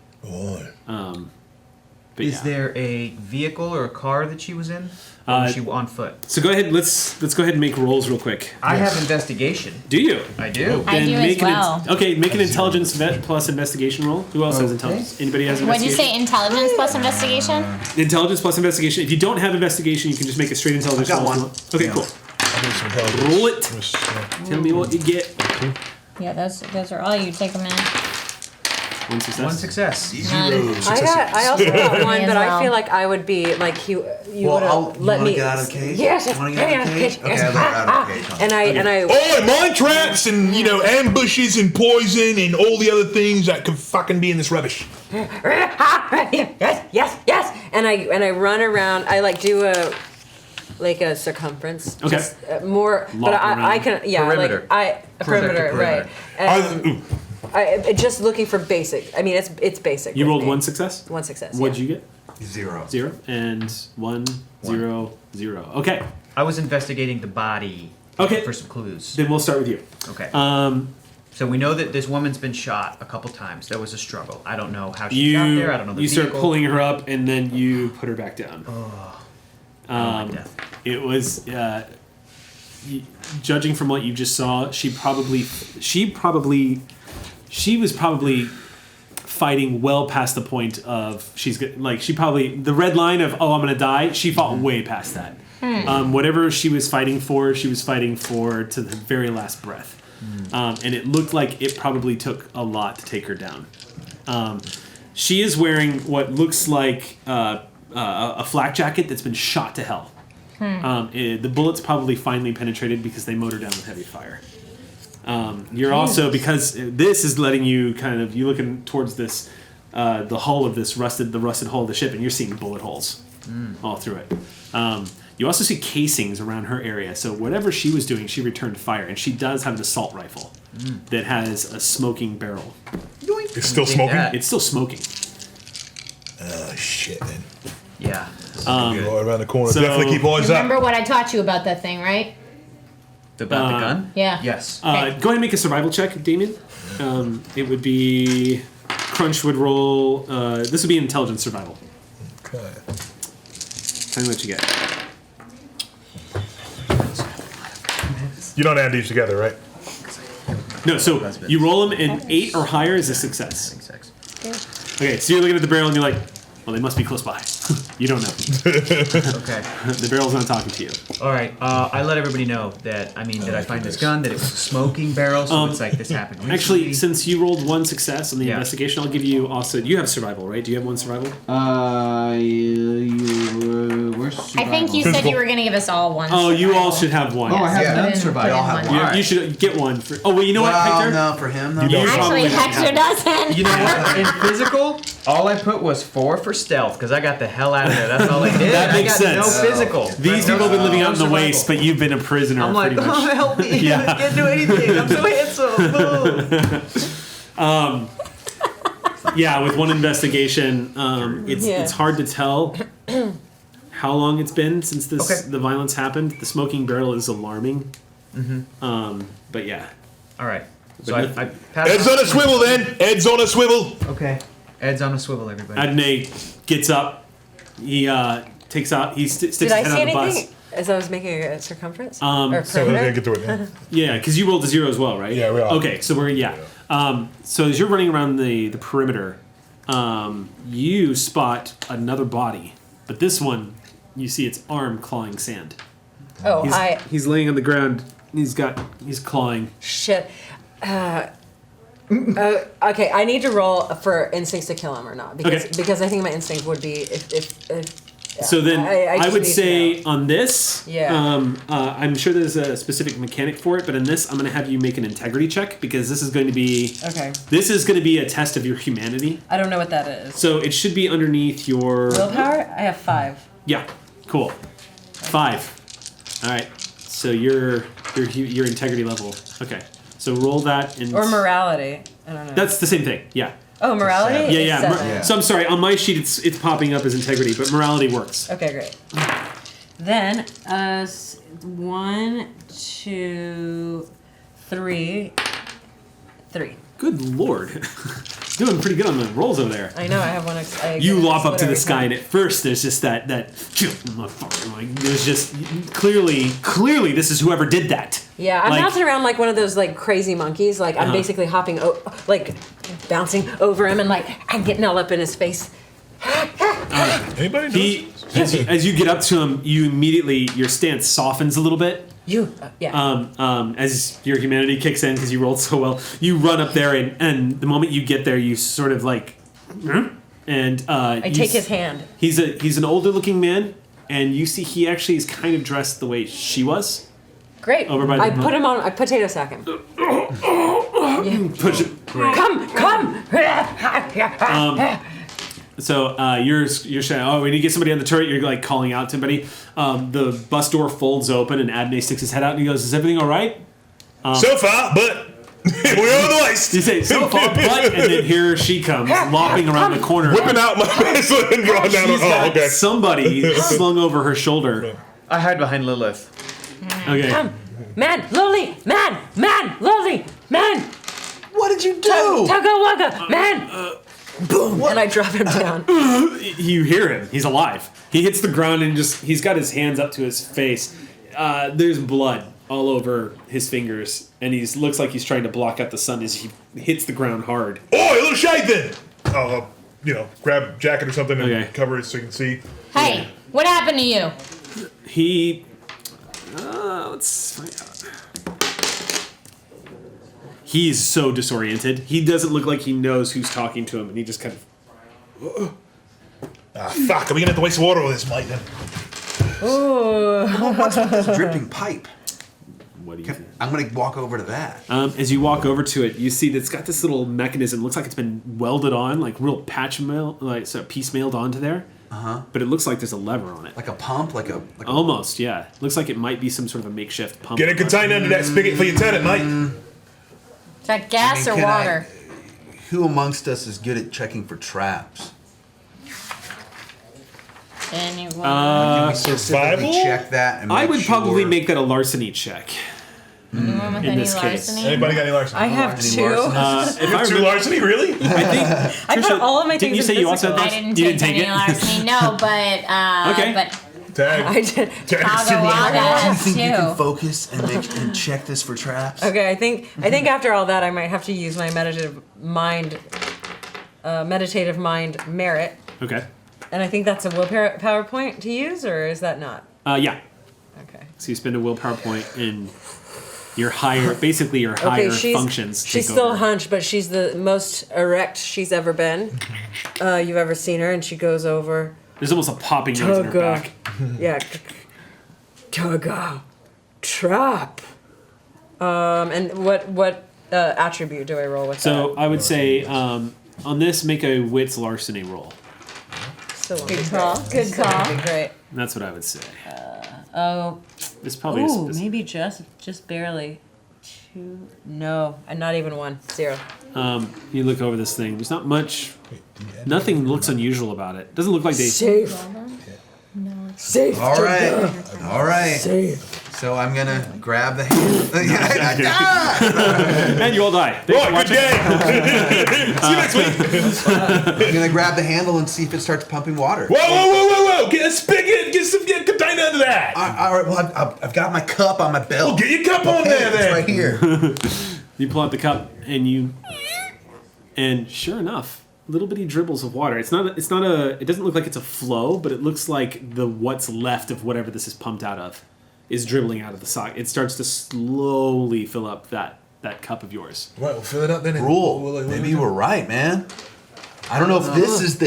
But Is there a vehicle or a car that she was in? Or was she on foot? So go ahead. Let's go ahead and make rolls real quick. I have investigation. Do you? I do. I do as well. Okay, make an intelligence vet plus investigation roll. Who else has intelligence? Anybody has What'd you investigation? say? Intelligence plus investigation? Intelligence plus investigation. If you don't have investigation, you can just make a straight intelligence I've got roll. one. Okay, cool. Roll it. Tell me what you get. Yeah, those are all you. Take them in. One success. One success. Easy None. road. I also got one, Me as but I well. feel like I would be like you would I'll have let me get out of the cage. Yes, Want to get get out of the cage? Okay, I'll let her out of the cage. Huh? and I Oh, mine traps and ambushes and poison and all the other things that could fucking be in this rubbish. yes, and I run around. I like do a circumference. Okay. Just, more, but I can Perimeter. perimeter, right? And I just looking for basic. I mean, it's basic. You with rolled me. one success. One success. What'd you get? 0. 0 and 1 0 0. Okay. I was investigating the body Okay. for some clues. Then we'll start with you. Okay. So we know that this woman's been shot a couple times. There was a struggle. I don't know how she got there. I don't know the You vehicle. start pulling her up, and then you put her back down. I don't like death. It was, judging from what you just saw, she was probably fighting well past the point of the red line of I'm gonna die. She fought way past that. Whatever she was fighting for to the very last breath. And it looked like it probably took a lot to take her down. She is wearing what looks like a flak jacket that's been shot to hell. The bullets probably finally penetrated because they mowed her down with heavy fire. You're also, because this is letting you you're looking towards this, the hull of this rusted hull of the ship, and you're seeing bullet holes all through it. You also see casings around her area. So whatever she was doing, she returned fire, and she does have an assault rifle that has a smoking barrel. It's still smoking? It's still smoking. Oh, shit, man. Yeah. Right around the corner. So- Definitely keep eyes Remember up. what I taught you about that thing, right? About the gun? Yeah. Yes. Go ahead and make a survival check, Damion. It would be Crunch would roll. This would be intelligence survival. Okay. Tell me what you get. You don't add these together, right? No, so you roll them, and 8 or higher is a success. Okay, so you're looking at the barrel, and you're like, well, they must be close by. You don't know. Okay. The barrel's not talking to you. All right. I let everybody know that I find this gun, that it was a smoking barrel, so it's like this happened recently. Actually, since you rolled 1 success on the Yeah. investigation, I'll give you also. You have survival, right? Do you have 1 survival? Where's I think you said you were going to give us all one. Oh, you all survival. should have 1. Oh, I have Yeah. none Put in survival. one. You should get 1 for. Oh, well, you know what, Well, Hector? no, for him though. You Actually, probably don't Hector have doesn't. You know what? In physical, all I put was 4 for stealth because I got the hell out of there. That's all I did. That makes I got sense. no physical. These people have been living out in the waste, but you've been a prisoner I'm like, pretty much. oh, help me! Yeah. I can't do anything. I'm so handsome. Boom. Yeah, with 1 investigation, it's hard to tell how long it's been since the violence happened. The smoking barrel is alarming. But yeah. All right. So But I passed Ed's on a swivel, then. Ed's on a swivel. Okay. Ed's on a swivel, everybody. Adney gets up. He takes out. He sticks Did his I head see on the bus. anything as I was making a circumference? So Or they perimeter? get to it. Yeah. Yeah, because you rolled a 0 as well, right? Yeah, we all- Okay, so so as you're running around the perimeter, you spot another body, but this one, you see its arm clawing sand. Oh, He's laying on the ground. He's clawing. shit. Okay, I need to roll for instincts to kill him or not because I think my instinct would be if yeah. So then I just would need to say know. on this, Yeah. I'm sure there's a specific mechanic for it, but in this, I'm going to have you make an integrity check because this is going to be Okay. This is going to be a test of your humanity. I don't know what that is. So it should be underneath your Willpower? I have 5. Yeah, cool. 5. All right. So your integrity level. Okay. So roll that and Or morality. I don't know. That's the same thing. Yeah. Oh, morality? Yeah, It's yeah. 7. So I'm sorry. On my sheet, it's popping up as integrity, but morality works. Okay, great. Then, 1, 2, 3. 3. Good lord. Doing pretty good on the rolls over there. I know, I have one. You lop up to the sky, and at first there's just that like there's just clearly this is whoever did that. Yeah, I'm Like- bouncing around like one of those like crazy monkeys. Like I'm basically hopping, like bouncing over him, and like I'm getting all up in his face. Anybody know? He as you get up to him, you immediately your stance softens a little bit. As your humanity kicks in because you rolled so well, you run up there and the moment you get there, you sort of like, and I take his hand. He's an older looking man, and you see he actually is kind of dressed the way she was. Great. Over by the I put him on. I potato sack him. Push it. Come. So you're saying, oh, we need to get somebody on the turret. You're like calling out to somebody. The bus door folds open, and Adney sticks his head out, and he goes, "Is everything all right?" So far, but we're on the list. You say, "So far, but," and then here she comes, lopping around the corner, Whipping out my pencil and drawing down. She's got Okay. somebody slung over her shoulder. I hide behind Lilith. Okay. Come. Man, Lily. Man, Lily. Man. What did you do? Tugga wugga. Man. Boom. And I drop him down. You hear him. He's alive. He hits the ground and he's got his hands up to his face. There's blood all over his fingers, and he looks like he's trying to block out the sun as he hits the ground hard. Oh, a little shade then. I'll, grab a jacket or something and Okay. cover it so you can see. Hey, what happened to you? He. Let's find out. He's so disoriented. He doesn't look like he knows who's talking to him, and he just kind of. Fuck, are we gonna have to waste water with this, Mike? Then? What's with this dripping pipe? What do you think? I'm gonna walk over to that. As you walk over to it, you see that it's got this little mechanism. Looks like it's been welded on, like real piecemealed onto there. But it looks like there's a lever on it. Like a pump, like a Almost, yeah. Looks like it might be some sort of a makeshift pump. Get a container under that spigot for your tenant, mate. Is that gas or can I- water? Who amongst us is good at checking for traps? Anyone? Can we specifically survival? check that? And I make would probably sure- make that a larceny check. Anyone with in any this case. larceny? Anybody got any larceny? I have Any 2. larceny? If I Two remember, larceny, really? I think I put Trisha, all of my didn't things you say in you also had physical. I larceny? didn't You take didn't take any it. larceny, no, but Okay. but Tag. I did. Tag. I'll Super go larceny. on Do you that think you can too. focus and check this for traps? Okay, I think after all that, I might have to use my meditative mind merit, Okay. and I think that's a willpower point to use, or is that not? Yeah. Okay. So you spend a willpower point and your higher functions. She's take still over. hunched, but she's the most erect she's ever been. You've ever seen her, and she goes over. There's almost a popping noise in her Tugga. back. Yeah. Tugga. Trap. And what attribute do I roll with So I would say on this, make a wits larceny roll. that? Still good call. Good call. Great. That's what I would say. Oh. It's probably a Ooh, specific. maybe just barely. 2. No, and not even 1. 0. You look over this thing. There's not much. Nothing looks unusual about it. Doesn't look like they. Safe. Safe. All right. All right. Safe. So I'm gonna grab the handle. And you all die. Thanks for Right, good watching. game. See you next week. I'm gonna grab the handle and see if it starts pumping water. Whoa! Get a spigot. Get a container under that. All right. Well, I've got my cup on my belt. Well, get your cup on there It's then. right here. You pull out the cup and sure enough, little bitty dribbles of water. It doesn't look like it's a flow, but it looks like what's left of whatever this is pumped out of is dribbling out of the sock. It starts to slowly fill up that cup of yours. Right, we'll fill it up then. Rule. Maybe you were right, man. I don't know if this is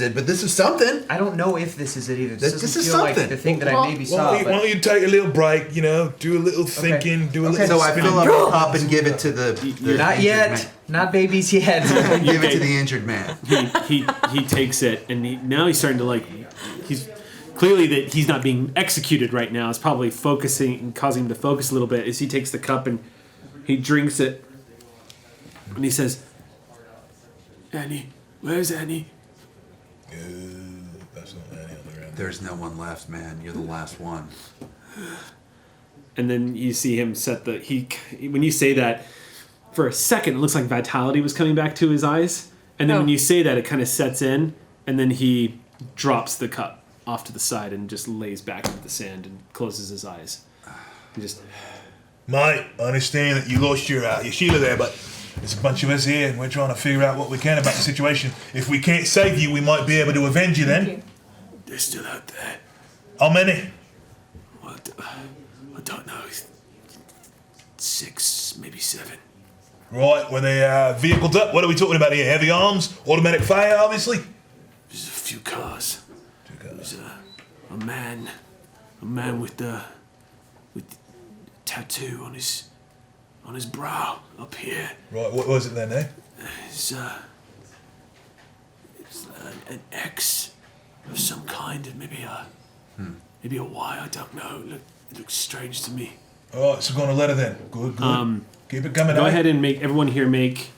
it, but this is something. I don't know if this is it either. This doesn't is feel like something. the thing that I maybe saw. Why don't you take a little break, do a little thinking, do a little So I spinning. fill up the cup and give it to the Not injured yet. man. Not babies yet. Give it to the injured man. He takes it, and now he's starting to he's clearly that he's not being executed right now. It's probably focusing and causing him to focus a little bit as he takes the cup and he drinks it, and he says, "Annie, where's Annie?" That's not Annie on the ground. There's no one left, man. You're the last one. And then you see him set when you say that, for a second, it looks like vitality was coming back to his eyes. And then when you say that, it kind of sets in, and then he drops the cup off to the side and just lays back into the sand and closes his eyes. He just, Mate, I understand that you lost your Sheila there, but there's a bunch of us here, and we're trying to figure out what we can about the situation. If we can't save you, we might be able to avenge you then. they're still out there. How many? I don't know. 6, maybe 7. Right, were they vehicled up? What are we talking about here? Heavy arms? Automatic fire, obviously? There's a few cars. There's a man with the tattoo on his brow up here. Right, what was it then, eh? It's an X of some kind, maybe a Y. I don't know. It looks strange to me. All right, so go on a letter then. Good. Keep it coming. Go eh? ahead and everyone here make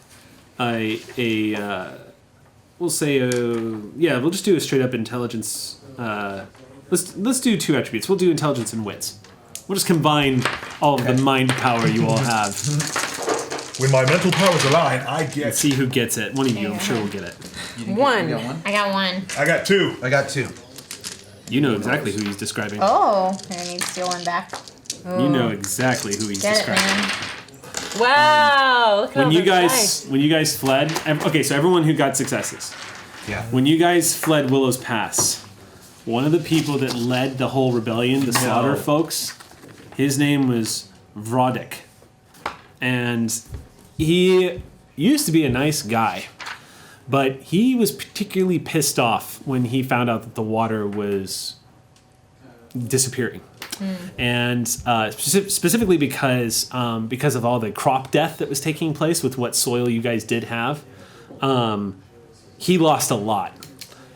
we'll say we'll just do a straight up intelligence. Let's do 2 attributes. We'll do intelligence and wits. We'll just combine all of the mind power you all have. When my mental powers align, I Let's get. see who gets it. One of you, I'm sure, will get it. One. I got one. I got 2. I got 2. You know exactly who he's describing. Oh, I need to steal one back. You know exactly who he's Get it, describing. man. Wow. Look at all When you those guys fled, okay, so everyone who got successes. Yeah. When you guys fled Willow's Pass, one of the people that led the whole rebellion, the Slaughter folks, his name was Vrodic. And he used to be a nice guy, but he was particularly pissed off when he found out that the water was disappearing. And specifically because of all the crop death that was taking place with what soil you guys did have, he lost a lot.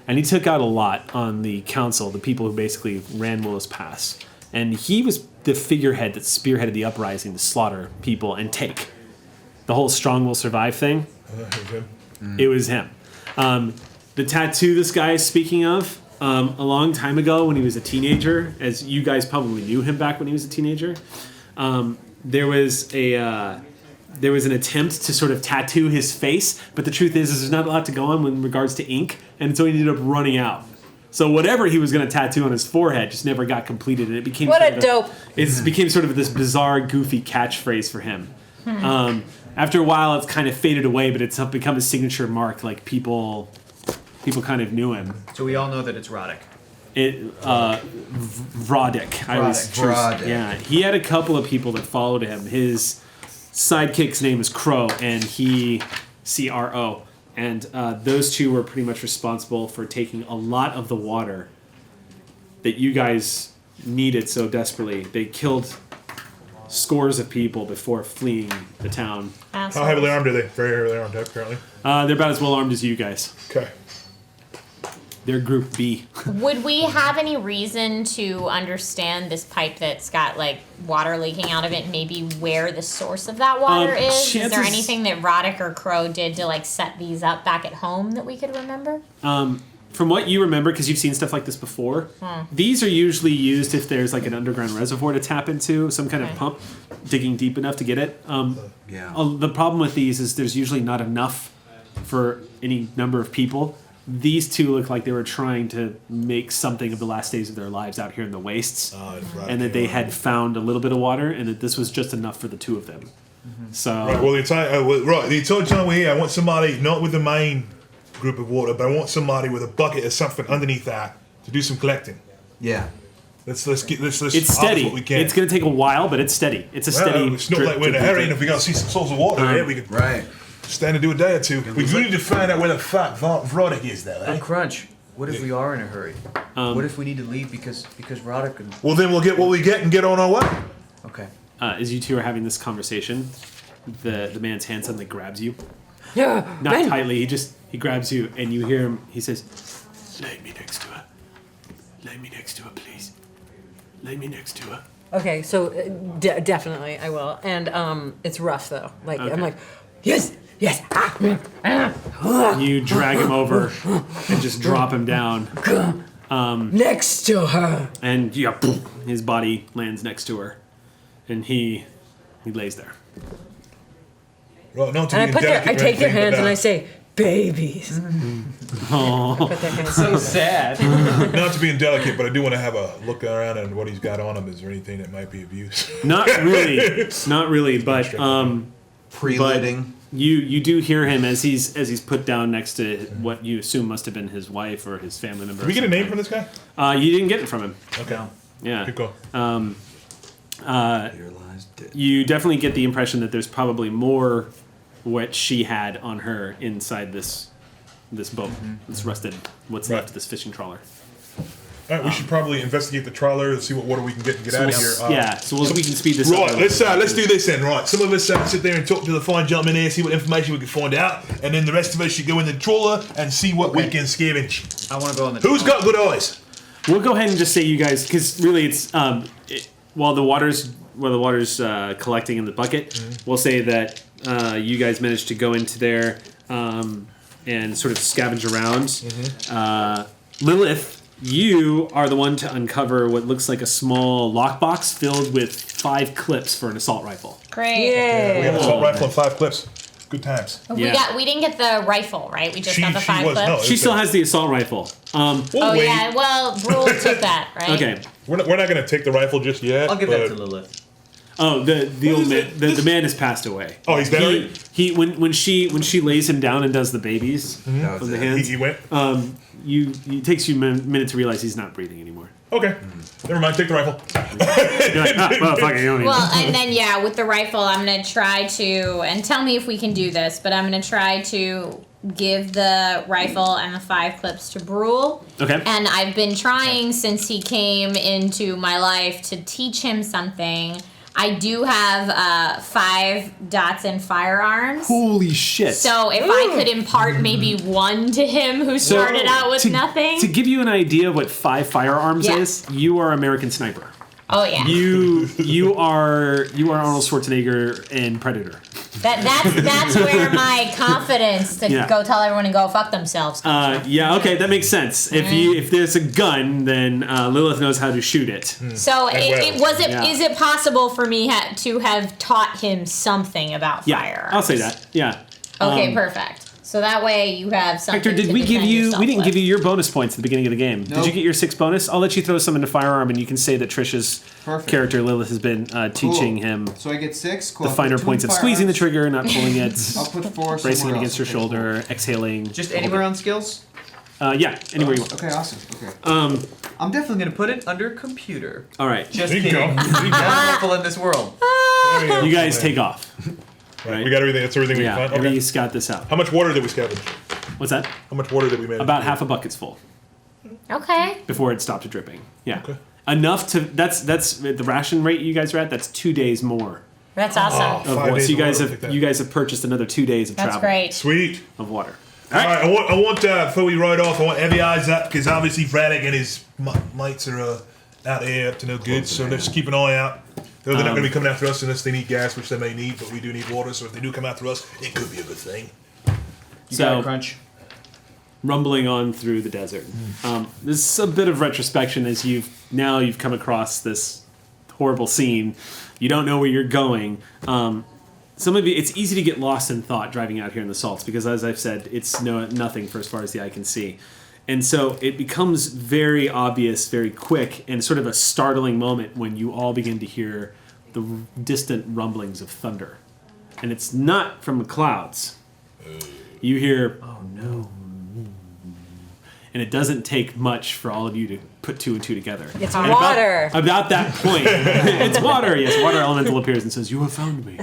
And he took out a lot on the council, the people who basically ran Willow's Pass. And he was the figurehead that spearheaded the uprising to slaughter people and take. The whole strong will survive thing, it was him. The tattoo this guy is speaking of, a long time ago when he was a teenager, as you guys probably knew him back when he was a teenager, there was an attempt to sort of tattoo his face, but the truth is there's not a lot to go on in regards to ink, and so he ended up running out. So whatever he was going to tattoo on his forehead just never got completed, and it became What sort a of dope. It became sort of this bizarre, goofy catchphrase for him. After a while, it's kind of faded away, but it's become a signature mark. Like people kind of knew him. So we all know that it's Roddick. Vrodic. I was Vrodic. yeah. He had a couple of people that followed him. His sidekick's name is Crow, and he CRO, and those two were pretty much responsible for taking a lot of the water that you guys needed so desperately. They killed scores of people before fleeing the town. How heavily armed are they? Very heavily armed, apparently. They're about as well armed as you guys. Okay. They're Group B. Would we have any reason to understand this pipe that's got like water leaking out of it? Maybe where the source of that water is? Is there chances- anything that Roddick or Crow did to like set these up back at home that we could remember? from what you remember, because you've seen stuff like this before, these are usually used if there's like an underground reservoir to tap into, some kind of pump, digging deep enough to get it. The problem with these is there's usually not enough for any number of people. These two look like they were trying to make something of the last days of their lives out here in the wastes, and that they had found a little bit of water, and that this was just enough for the two of them. So Right, well, the entire time we're here, I want somebody, not with the main group of water, but I want somebody with a bucket or something underneath that to do some collecting. Yeah. Let's it's harvest steady. what we can. It's going to take a while, but it's steady. It's a steady. It's not drip, like we're in a drip, hurry, drip. and if we got to see some source of water here, we could stand and do a day or two. We do need to find out where the fuck Roddick is, though. Eh? Crunch. What if we are in a hurry? What if we need to leave because Roddick and... Well, then we'll get what we get and get on our way. Okay. As you two are having this conversation, the man's hand suddenly grabs you. Yeah, Not Ben. tightly. He grabs you, and you hear him. He says, "Lay me next to her. Lay me next to her, please. Lay me next to her." Okay, so definitely I will. And it's rough though. Like I'm like, Yes. You drag him over and just drop him down, Next to her. and his body lands next to her, and he lays there. Right, not to and be I take their hands and I say. say, babies. Oh, Put their hands So sad. Not to be indelicate, but I do want to have a look around and what he's got on him. Is there anything that might be of use? not really, but Preloading. You do hear him as he's put down next to what you assume must have been his wife or his family member. Did we get a name from this guy? You didn't get it from him. Okay. Yeah. Good call. Here lies dead. You definitely get the impression that there's probably more what she had on her inside this boat. This rusted, what's left of this fishing trawler. All right, we should probably investigate the trawler and see what water we can get and get out of here. So we can speed this Right, up. let's do this then. Right, some of us sit there and talk to the fine gentleman here, see what information we can find out, and then the rest of us should go in the trawler and see what we can scavenge. I want to go on the... Who's got good eyes? We'll go ahead and just say you guys, because really it's while the water's collecting in the bucket, we'll say that you guys managed to go into there and sort of scavenge around. Lilith, you are the one to uncover what looks like a small lockbox filled with 5 clips for an assault rifle. Great. We have an assault rifle and 5 clips. Good times. We didn't get the rifle, right? We just got the 5 clips. No, She still has the assault rifle. We'll wait. Yeah, well, Brule took that, right? Okay. We're not going to take the rifle just yet. I'll give that to Lilith. Oh, the old is man. it? The man has passed away. Oh, he's dead already? When she lays him down and does the babies from the hands. He went? It takes you a minute to realize he's not breathing anymore. Okay. Never mind, take the rifle. You're like, well, fuck it, you don't need Well, it. and then, with the rifle, I'm going to try to, and tell me if we can do this, but I'm going to try to give the rifle and the 5 clips to Brule. Okay. And I've been trying since he came into my life to teach him something. I do have 5 dots in firearms. Holy shit. So if I could impart maybe 1 to him who started out with nothing. To give you an idea of what 5 firearms Yeah. is, you are American Sniper. Oh yeah. You are Arnold Schwarzenegger in Predator. That's where my confidence to Yeah. go tell everyone to go fuck themselves. Okay, that makes sense. If there's a gun, then Lilith knows how to shoot it. So Yeah. is it possible for me to have taught him something about Yeah, firearms? I'll say that. Yeah. Okay, perfect. So that way you have something. Hector, did to we give defend you? yourself We didn't with. give you your bonus points at the beginning of the game. Did Nope. you get your 6 bonus? I'll let you throw some into firearm, and you can say that Trisha's Perfect. character Lilith has been teaching him So I get 6. Cool. the I'll put finer 2 points of firearms. squeezing the trigger, not pulling it, I'll put 4 bracing it somewhere against your else. Okay, cool. shoulder, exhaling. Just anywhere on skills? Yeah, anywhere you want. Okay, awesome. Okay. I'm definitely going to put it under computer. All right, Just There you kidding. go. We got people in this world. you guys take off. Right. We got everything. That's everything we Yeah, can find. Okay. everybody's got this out. How much water did we scavenge? What's that? How much water did we manage? About half a bucket's full Okay. before it stopped dripping. Yeah, Okay. enough to. That's the ration rate you guys are at. That's 2 days more That's awesome. of 5 water. days So you of guys water, have take that. you guys have purchased another 2 days of That's travel great. Sweet. of water. All right. I want before we ride off, I want heavy eyes up because obviously Braddock and his mates are out here up to no good. So let's keep an eye out. They're not going to be coming after us unless they need gas, which they may need, but we do need water. So if they do come after us, it could be a good thing. You So- got it, Crunch. rumbling on through the desert. This is a bit of retrospection as you've come across this horrible scene. You don't know where you're going. Some of you, it's easy to get lost in thought driving out here in the salts because, as I've said, it's nothing for as far as the eye can see. And so it becomes very obvious, very quick, and sort of a startling moment when you all begin to hear the distant rumblings of thunder. And it's not from the clouds. You hear, oh no. And it doesn't take much for all of you to put two and two together. It's water. About that point, it's water. Yes, water elemental appears and says, "You have found me."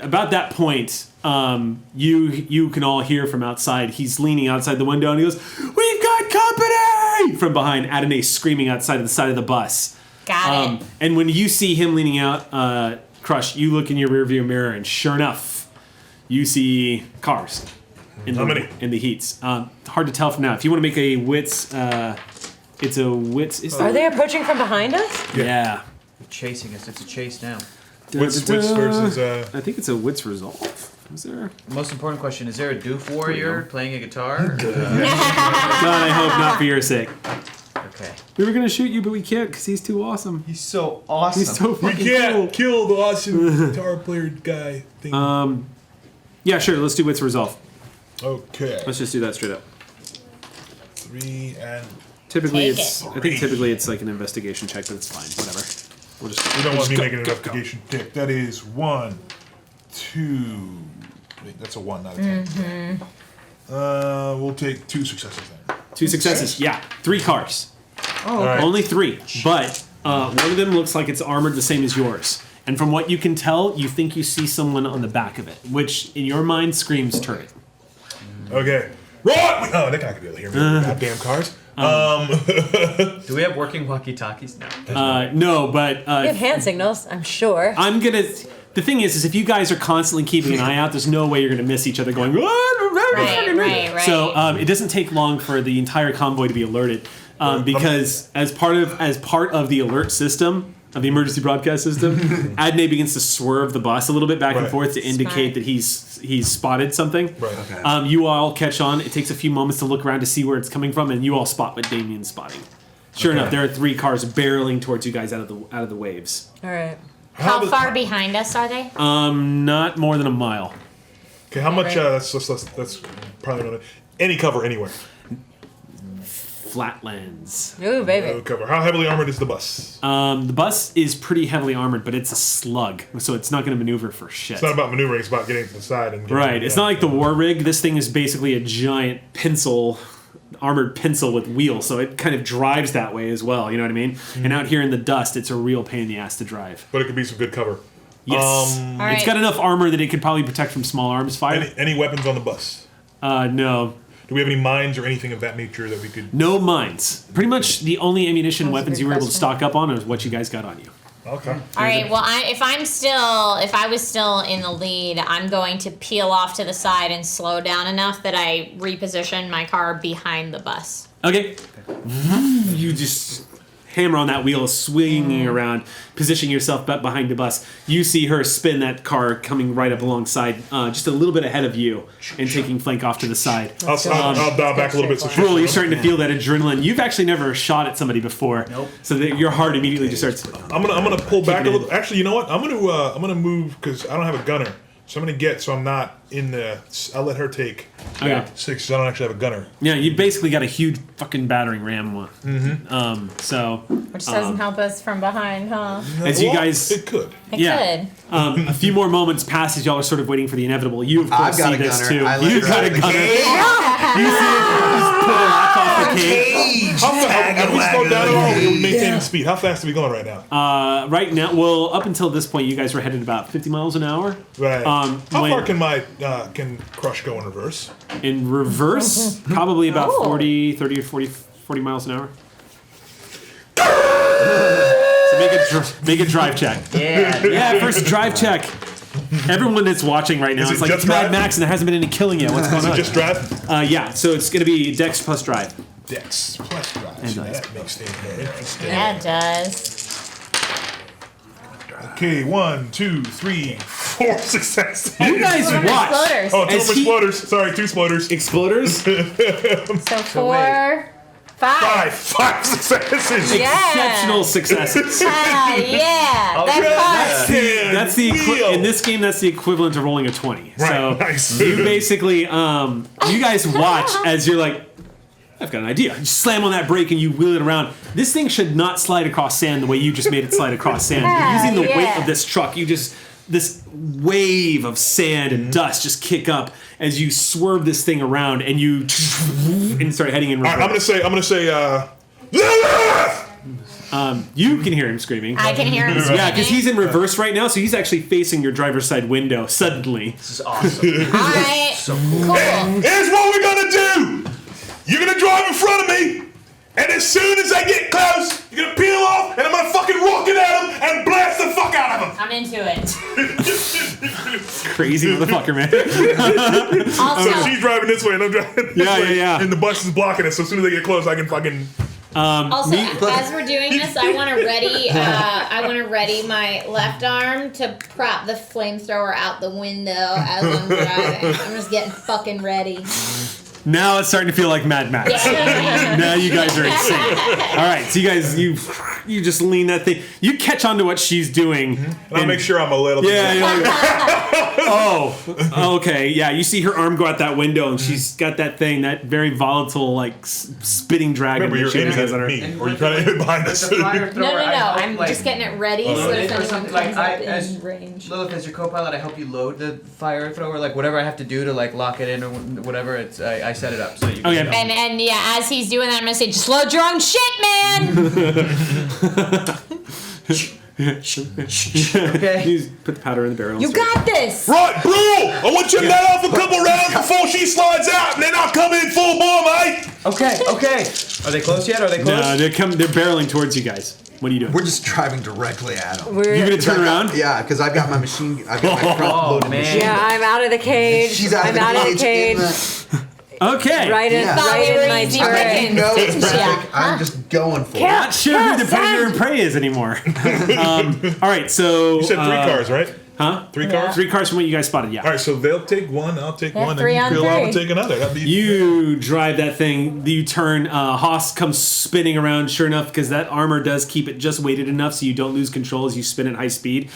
About that point, you can all hear from outside. He's leaning outside the window and he goes, "We've got company!" From behind, Adonai screaming outside of the side of the bus. Got it. And when you see him leaning out, Crush, you look in your rearview mirror, and sure enough, you see cars. In the heats. Hard to tell from now. If you want to make a wits, it's a wits. Are they approaching from behind us? Yeah. They're chasing us. It's a chase now. Wits versus. I think it's a wits resolve. Is there? Most important question: is there a doof warrior playing a guitar? God, I hope not for your sake. Okay. We were gonna shoot you, but we can't because he's too awesome. He's so awesome. He's so We fucking can't cool. kill the awesome guitar player guy thing. Yeah, sure. Let's do wits resolve. Okay. Let's just do that straight up. 3 and. Typically, Take it's. it. I think typically it's like an investigation check, but it's fine. Whatever. We'll just. You don't want me go, making an go, investigation check. That is 1, 2. Wait, that's a 1, not a 10. We'll take 2 successes then. 2 successes. Yeah, 3 cars. All right. Only 3, but one of them looks like it's armored the same as yours. And from what you can tell, you think you see someone on the back of it, which in your mind screams turret. Okay. Right! Oh, they're not gonna be able to hear me. Goddamn cars. Do we have working walkie-talkies now? No, but We have hand signals, I'm sure. I'm gonna. The thing is if you guys are constantly keeping an eye out, there's no way you're gonna miss each other going. Right. So it doesn't take long for the entire convoy to be alerted, because as part of the alert system. Of the emergency broadcast system, Adonai begins to swerve the bus a little bit back and forth to indicate that he's spotted something. Right. Okay. You all catch on. It takes a few moments to look around to see where it's coming from, and you all spot what Damien's spotting. Sure enough, there are 3 cars barreling towards you guys out of the waves. All right. How far behind us are they? Not more than a mile. Okay, how much? That's probably not any cover anywhere. Flatlands. Ooh, baby. No cover. How heavily armored is the bus? The bus is pretty heavily armored, but it's a slug, so it's not going to maneuver for shit. It's not about maneuvering. It's about getting to the side and getting Right. It's not like the war rig. This thing is basically a giant armored pencil with wheels, so it kind of drives that way as well. You know what I mean? And out here in the dust, it's a real pain in the ass to drive. But it could be some good cover. Yes. All right. It's got enough armor that it could probably protect from small arms fire. Any weapons on the bus? No. Do we have any mines or anything of that nature that we could? No mines. Pretty much the only ammunition and That's a weapons good you were able to question. stock up on is what you guys got on you. Okay. All right. Well, if I was still in the lead, I'm going to peel off to the side and slow down enough that I reposition my car behind the bus. Okay. You just hammer on that wheel, swinging around, positioning yourself behind the bus. You see her spin that car coming right up alongside, just a little bit ahead of you, and taking flank off to the side. I'll dial back a little bit. So Brule, you're starting to feel that adrenaline. You've actually never shot at somebody before, so that your heart immediately just starts. I'm gonna pull back a it in. little. Actually, you know what? I'm gonna move because I don't have a gunner. So I'm gonna so I'm not in the. I'll let her take Okay. 6 because I don't actually have a gunner. Yeah, you basically got a huge fucking battering ram one. Mm-hmm. So Which doesn't help us from behind, huh? as you guys, It could. It yeah. could. A few more moments pass as y'all are sort of waiting for the inevitable. You of course I've got see a this gunner. too. I let You've her got out a of the gunner. cage. You see it just pull a lock off the cage. Have we slowed down at all? We're maintaining speed. How fast are we going right now? Right now, well, up until this point, you guys were headed about 50 miles an hour. Right. How when- far can Crush go in reverse? In reverse, probably about 30 or 40 miles an hour. So make a drive check. Yeah, first drive check. Everyone that's watching right now Is it is like, just it's Mad drive? Max and there hasn't been any killing yet. What's going Is it on? just drive? Yeah, so it's going to be Dex plus drive. Dex plus drive. And So nice. that makes things more interesting. Yeah, it does. Okay, 1, 2, 3, 4 successes. You guys watch. Exploders. Oh, 2 As he- exploders. Sorry, 2 exploders. Exploders. So 4, 5. 5 successes. Exceptional successes. Yeah. That's That's the Wheel. in this game. That's the equivalent of rolling a 20. Right, So nice. you basically, you guys watch as you're like, I've got an idea. You slam on that brake and you wheel it around. This thing should not slide across sand the way you just made it slide across sand. But using the weight of this truck, this wave of sand and dust just kick up as you swerve this thing around and you and start heading in reverse. All right, I'm gonna say, Lilith! You can hear him screaming. I can hear him screaming. Yeah, because he's in reverse right now, so he's actually facing your driver's side window suddenly. This is awesome. All right. So cool. Cool. Here's what we're gonna do. You're gonna drive in front of me, and as soon as I get close, you're gonna peel off, and I'm gonna fucking rocket at him and blast the fuck out of him. I'm into it. Crazy motherfucker, man. Also, So she's driving this way, and I'm driving this way. Yeah. And the bus is blocking it, so as soon as they get close, I can fucking... Also, as we're doing this, I want to ready my left arm to prop the flamethrower out the window as I'm driving. I'm just getting fucking ready. Now it's starting to feel like Mad Max. Now you guys are insane. All right, so you just lean that thing. You catch on to what she's doing. And I'll make sure I'm a little bit... Yeah, you're like, oh, okay. Yeah, you see her arm go out that window, and she's got that thing, that very volatile, like spitting dragon. Remember, that you're she aiming has on at her. me, or you're trying to hit behind us. The fire thrower, No. I hope, I'm like, just getting it ready so if anyone comes up in range. Lilith, as your co-pilot, I help you load the fire thrower, like whatever I have to do to like lock it in or whatever. It's I set it up so you. Okay. And yeah, as he's doing that, I'm gonna say, just load your own shit, man. Okay. You put the powder in the barrel. You got this. Right, bro! I want you to let off a couple rounds before she slides out, and then I'll come in full bore, mate! Okay. Are they close yet? Are they close? No, they're barreling towards you guys. What are you doing? We're just driving directly at him. You gonna turn around? Yeah, because I've got my machine. I've got my front loaded man. machine. Yeah, I'm out of the cage. She's out I'm of out the of the cage. cage. Okay. Right in, Yeah. right in my Easy turret. picking. No, it's Yeah. perfect. I'm just going for it. Not sure who the predator and prey is anymore. All right, so You said 3 cars, right? huh? 3 cars? 3 cars from what you guys spotted. Yeah. All right, so they'll take one, I'll take one, and 3 you on peel off and 3. take another. That'd be You drive that thing, you turn, Haas comes spinning around, sure enough, because that armor does keep it just weighted enough so you don't lose control as you spin at high speed.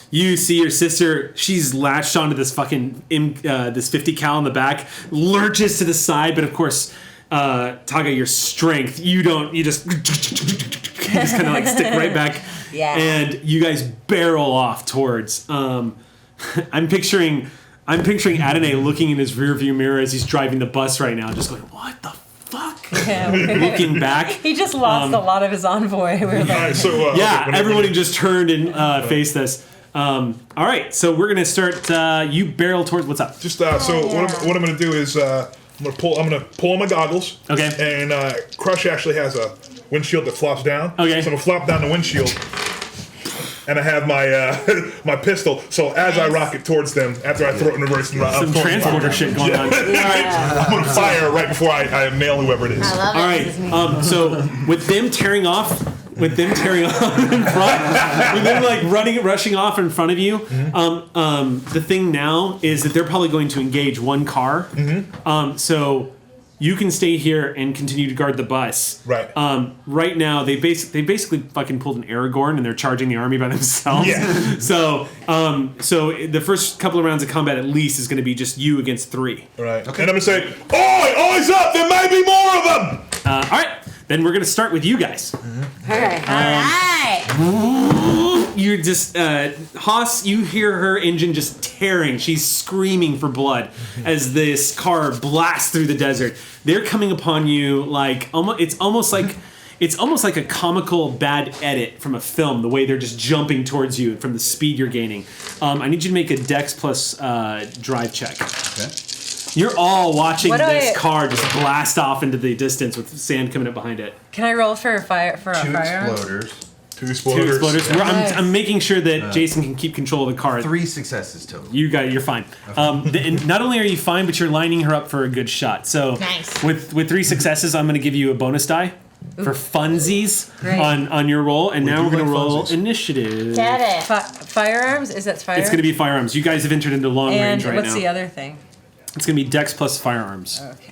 You see your sister, she's latched onto this fucking, this 50 cal in the back, lurches to the side, but of course, Taga, your strength, you just kind of like stick right back. Yeah. And you guys barrel off towards, I'm picturing Adonai looking in his rearview mirror as he's driving the bus right now, just going, "What the fuck?" Looking back. He just lost a lot of his envoy. We were All like, right, so, Yeah, okay, everybody just turned and faced this. All right, so we're gonna start. You barrel towards what's up. Just what I'm going to do is I'm going to pull on my goggles. Okay. And Crush actually has a windshield that flops down. Okay. So I'm going to flop down the windshield. And I have my my pistol. So as I rocket towards them, after I throw it in reverse, and Some transporter shit going on. I'm going to fire right before I nail whoever it is. I love it. All right. So with them tearing off in front, with them like rushing off in front of you, the thing now is that they're probably going to engage one car. So you can stay here and continue to guard the bus. Right. Right now, they basically fucking pulled an Aragorn and they're charging the army by themselves. Yeah. So the first couple of rounds of combat at least is going to be just you against 3. Right. Okay. And I'm going to say, "Oi, eyes up! There may be more of them." All right. Then we're going to start with you guys. okay. All right. You're just Haas. You hear her engine just tearing. She's screaming for blood as this car blasts through the desert. They're coming upon you like almost. It's almost like a comical bad edit from a film. The way they're just jumping towards you from the speed you're gaining. I need you to make a Dex plus drive check. Okay. You're all watching What do this I- car just blast off into the distance with sand coming up behind it. Can I roll for a fire for a 2 firearm? exploders. 2 Two exploders. exploders. Nice. I'm making sure that Jason can keep control of the car. 3 successes total. You're fine. And not only are you fine, but you're lining her up for a good shot. So Nice. with 3 successes, I'm going to give you a bonus die. for funsies Great. on your roll, and now we're do going to like roll funsies. initiative. Get it. Firearms? Is that fire? It's going to be firearms. You guys have entered into long And range right what's now. the other thing? It's going to be Dex plus firearms. Okay.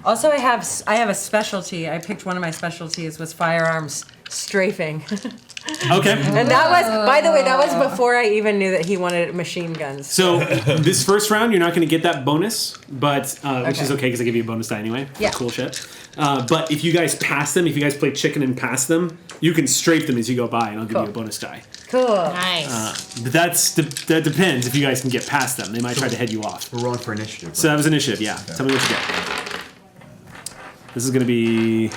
Also, I have a specialty. I picked one of my specialties was firearms strafing. Okay. And that was, by the way, that was before I even knew that he wanted machine guns. So this first round, you're not going to get that bonus, but which is Okay. okay because I give you a bonus die anyway. Yeah. Cool shit. But if you guys pass them, if you guys play chicken and pass them, you can strafe them as you go by, and I'll give you a bonus die. Cool. Nice. But that depends if you guys can get past them. They might try to head you off. We're rolling for initiative. So that was initiative, yeah. Tell me what you get. This is going to be...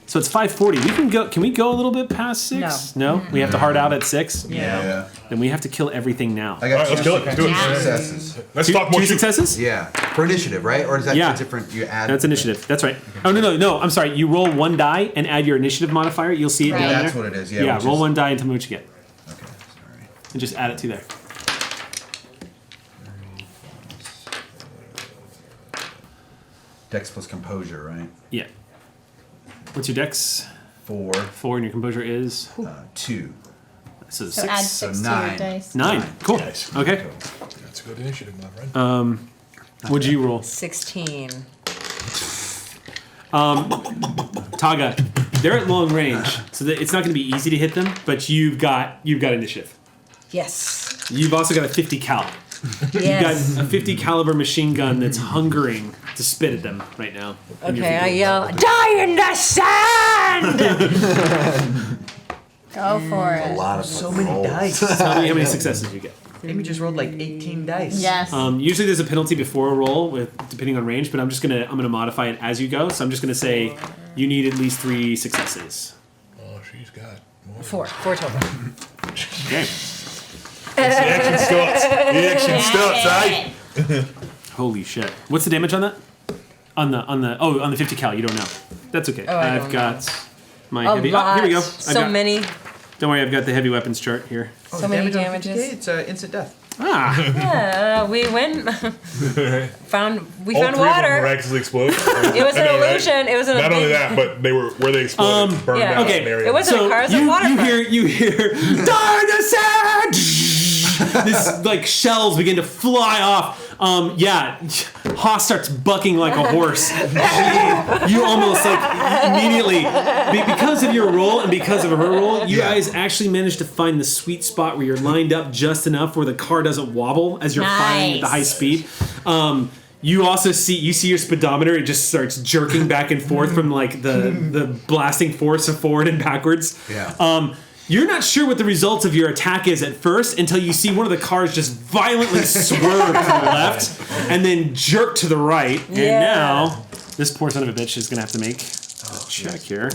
So it's 5:40. We can go. Can we go a little bit past 6? No. We have to hard out at 6. Yeah. Then we have to kill everything now. I got All right, let's two do it. Let's do it. successes. Let's talk more Two shoot. successes? Yeah, for initiative, right? Or is that Yeah. different? You add. That's initiative. That's right. Oh no. I'm sorry. You roll one die and add your initiative modifier. You'll see it Right. down there. That's what it is. Yeah. Yeah. which Roll is- one die and tell me what you get, Okay. Sorry. and just add it to there. Dex plus composure, right? Yeah. What's your dex? 4, 4, and your composure is 2. so So 6. add 6 to 9. your dice. 9. Cool. Nice. Okay. That's a good initiative, my friend. What'd you roll? 16. Taga. They're at long range, so that it's not going to be easy to hit them. But you've got initiative. Yes. You've also got a 50 cal. Yes. You've got a 50 caliber machine gun that's hungering to spit at them right now. And you're Okay, I thinking, yell, die in the sand! Go for it. A lot of So many rolls. dice. Tell me how many successes you get. Amy just rolled like 18 dice. Yes. Usually there's a penalty before a roll with depending on range, but I'm gonna modify it as you go. So I'm just gonna say you need at least 3 successes. Oh, she's got more. 4 total. Okay. The action starts. The action starts, eh? Holy shit. What's the damage on that? On the 50 cal, you don't know. That's okay. I I've don't got my A heavy. lot. Oh, here we go. So many. Don't worry, I've got the heavy weapons chart here. Oh, So many damage on damages. 50K, it's instant death. Ah, We went. we All found 3 of them water. miraculously explode. It was an illusion. It was an Not only big- that, but they were where they exploded, burned yeah. down Okay, an area. It wasn't a car, it was a waterfront. you hear dinosaur. This like shells begin to fly off. Haas starts bucking like a horse. You almost like immediately because of your roll and because of her roll, you guys actually managed to find the sweet spot where you're lined up just enough where the car doesn't wobble as you're firing at the high Nice. speed. You also see your speedometer. It just starts jerking back and forth from like the blasting force of forward and backwards. Yeah. You're not sure what the results of your attack is at first until you see one of the cars just violently swerve to the left and then jerk to the right. And Yeah. now this poor son of a bitch is gonna have to make a check here.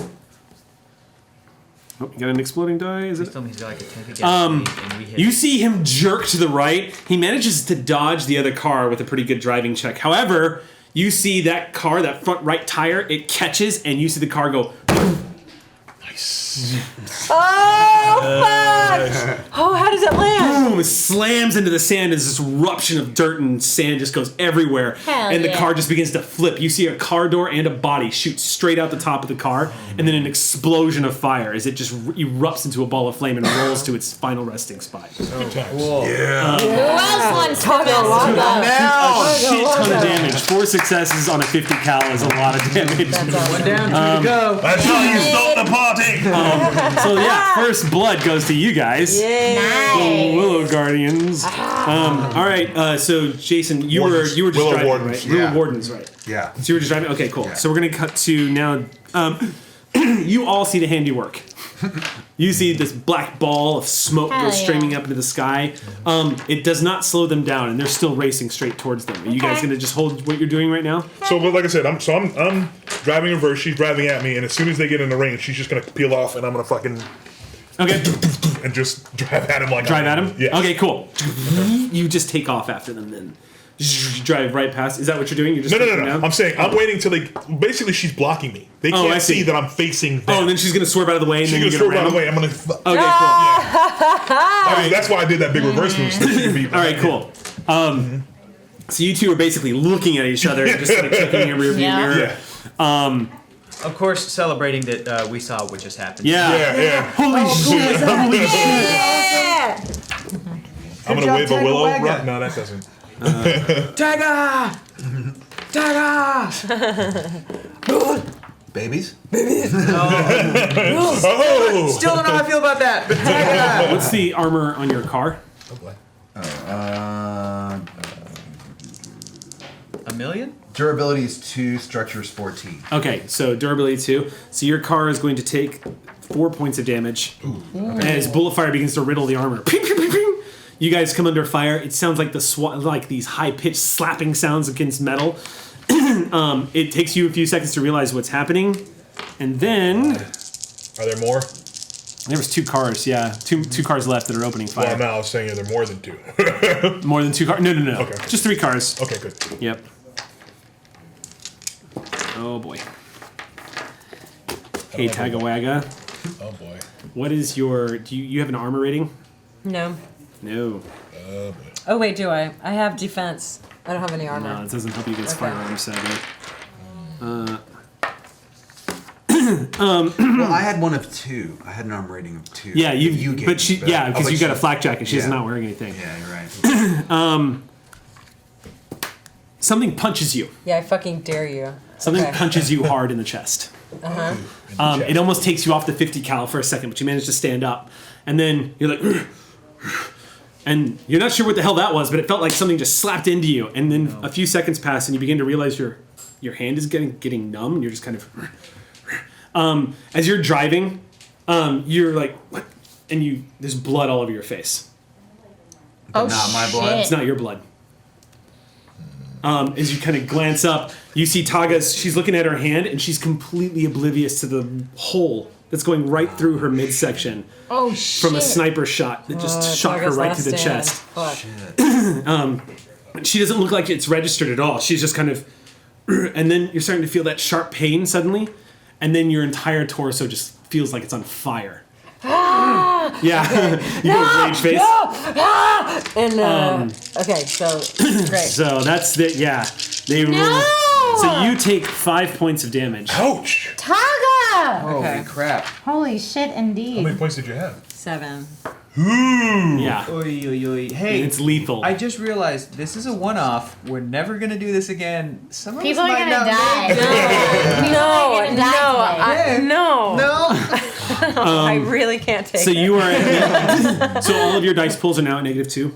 Oh, you got an exploding die? Is Please it? tell me he's got like a tank of gasoline and we hit You him. see him jerk to the right. He manages to dodge the other car with a pretty good driving check. However, you see that car, that front right tire, it catches, and you see the car go. Oh, fuck! Oh, how does it land? Boom! It slams into the sand as this eruption of dirt and sand just goes everywhere. Hell and the yeah. car just begins to flip. You see a car door and a body shoot straight out the top of the car, and then an explosion of fire as it just erupts into a ball of flame and rolls to its final resting spot. Yeah. Who else wants to mess with us? A shit ton of damage. 4 successes on a 50 cal is a lot of damage. One down, 2 to go. That's how you start the party. So yeah, first blood goes to you guys. Yay. The Willow Guardians. All right. So Jason, you were just Willow driving, Wardens, right? yeah. Willow Wardens, right? Yeah. So you were just driving. Okay, cool. Yeah. So we're gonna cut to now. You all see the handiwork. You see this black ball of smoke Hell go streaming yeah. up into the sky. It does not slow them down, and they're still racing straight towards them. Are you guys Okay. gonna just hold what you're doing right now? So, but like I said, I'm driving in reverse. She's driving at me, and as soon as they get in the range, she's just gonna peel off, and I'm gonna fucking Okay. and just drive at him like Drive at him? Yeah. Okay, cool. You just take off after them then. Drive right past. Is that what you're doing? You're just No. looking down? I'm saying I'm waiting till they. Basically, she's blocking me. They Oh, I can't see. see that I'm facing them. Oh, and then she's gonna swerve out of the way, and she's then gonna you're swerve gonna out of the ram way. them? I'm gonna. Okay, cool. I mean, that's why I did that big reverse move. So she could be All right, cool. So you two are basically looking at each other and just kind of checking in your rearview mirror. Yeah. Of course, celebrating that we saw what just happened. Yeah. Holy shit! Holy shit! Yeah. I'm gonna wave a willow. No, that doesn't. Tiger! Tiger! Babies? Oh! Still don't know how I feel about that, but Tiger! What's the armor on your car? Oh boy. $1 million? Durability is 2, structure is 14. Okay, so durability 2. So your car is going to take 4 points of damage as bullet fire begins to riddle the armor. Ping, ping, ping, ping. You guys come under fire. It sounds like like these high-pitched slapping sounds against metal. It takes you a few seconds to realize what's happening, and then Are there more? there was 2 cars. Yeah, two cars left that are opening fire. Well, no, I was saying are there more than 2. More than 2 cars? No. Okay. Just 3 cars. Okay, good. Yep. Oh boy. Hey, Tagawaga. Oh boy. What is your? Do you have an armor rating? No. No. Oh boy. Oh wait, do I? I have defense. I don't have any armor. No, it doesn't help you against Okay. firearms, sadly. Well, I had one of 2. I had an armor rating of 2. Yeah, you gave but me she, better. yeah, because but you got a she- flak jacket. She's yeah. not wearing anything. Yeah, you're right. Something punches you. Yeah, I fucking dare you. Something Okay. punches you hard in the chest. It almost takes you off the 50 cal for a second, but you manage to stand up, and then you're like, and you're not sure what the hell that was, but it felt like something just slapped into you, and then a few seconds pass, and you begin to realize your hand is getting numb, and you're just kind of, as you're driving, you're like, what? And there's blood all over your face. Oh, not my blood. shit. It's not your blood. As you kind of glance up, you see she's looking at her hand, and she's completely oblivious to the hole that's going right through her midsection Oh, shit. from a sniper shot that just shot her Target's right last through the stand. chest. Fuck. She doesn't look like it's registered at all. She's just kind of, and then you're starting to feel that sharp pain suddenly, and then your entire torso just feels like it's on fire. Yeah, you go rage face. And okay, so great. So that's the They roll. So you take 5 points of damage. Ouch! Taga! Holy crap. Holy shit, How indeed. many points did you have? 7. Yeah, Oy, oy, oy. Hey, and it's lethal. I just realized this is a one-off. We're never gonna do this again. Some of People us are might gonna not die. make it. No, I really can't take So it. you are at so all of your dice pulls are now at -2.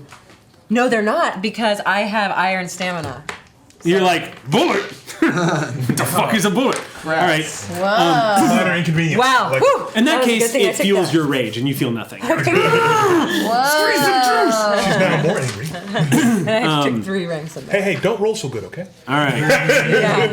No, they're not, because I have iron stamina. You're like, bullet. The fuck is a bullet? All right. Whoa. Minor inconvenience. Wow. Like, Whew. In that was a case, good thing I it took fuels that. your rage, and you feel nothing. Whoa. she's now more angry. And I took 3 ranks of that. Hey, don't roll so good, okay? All right. Yeah.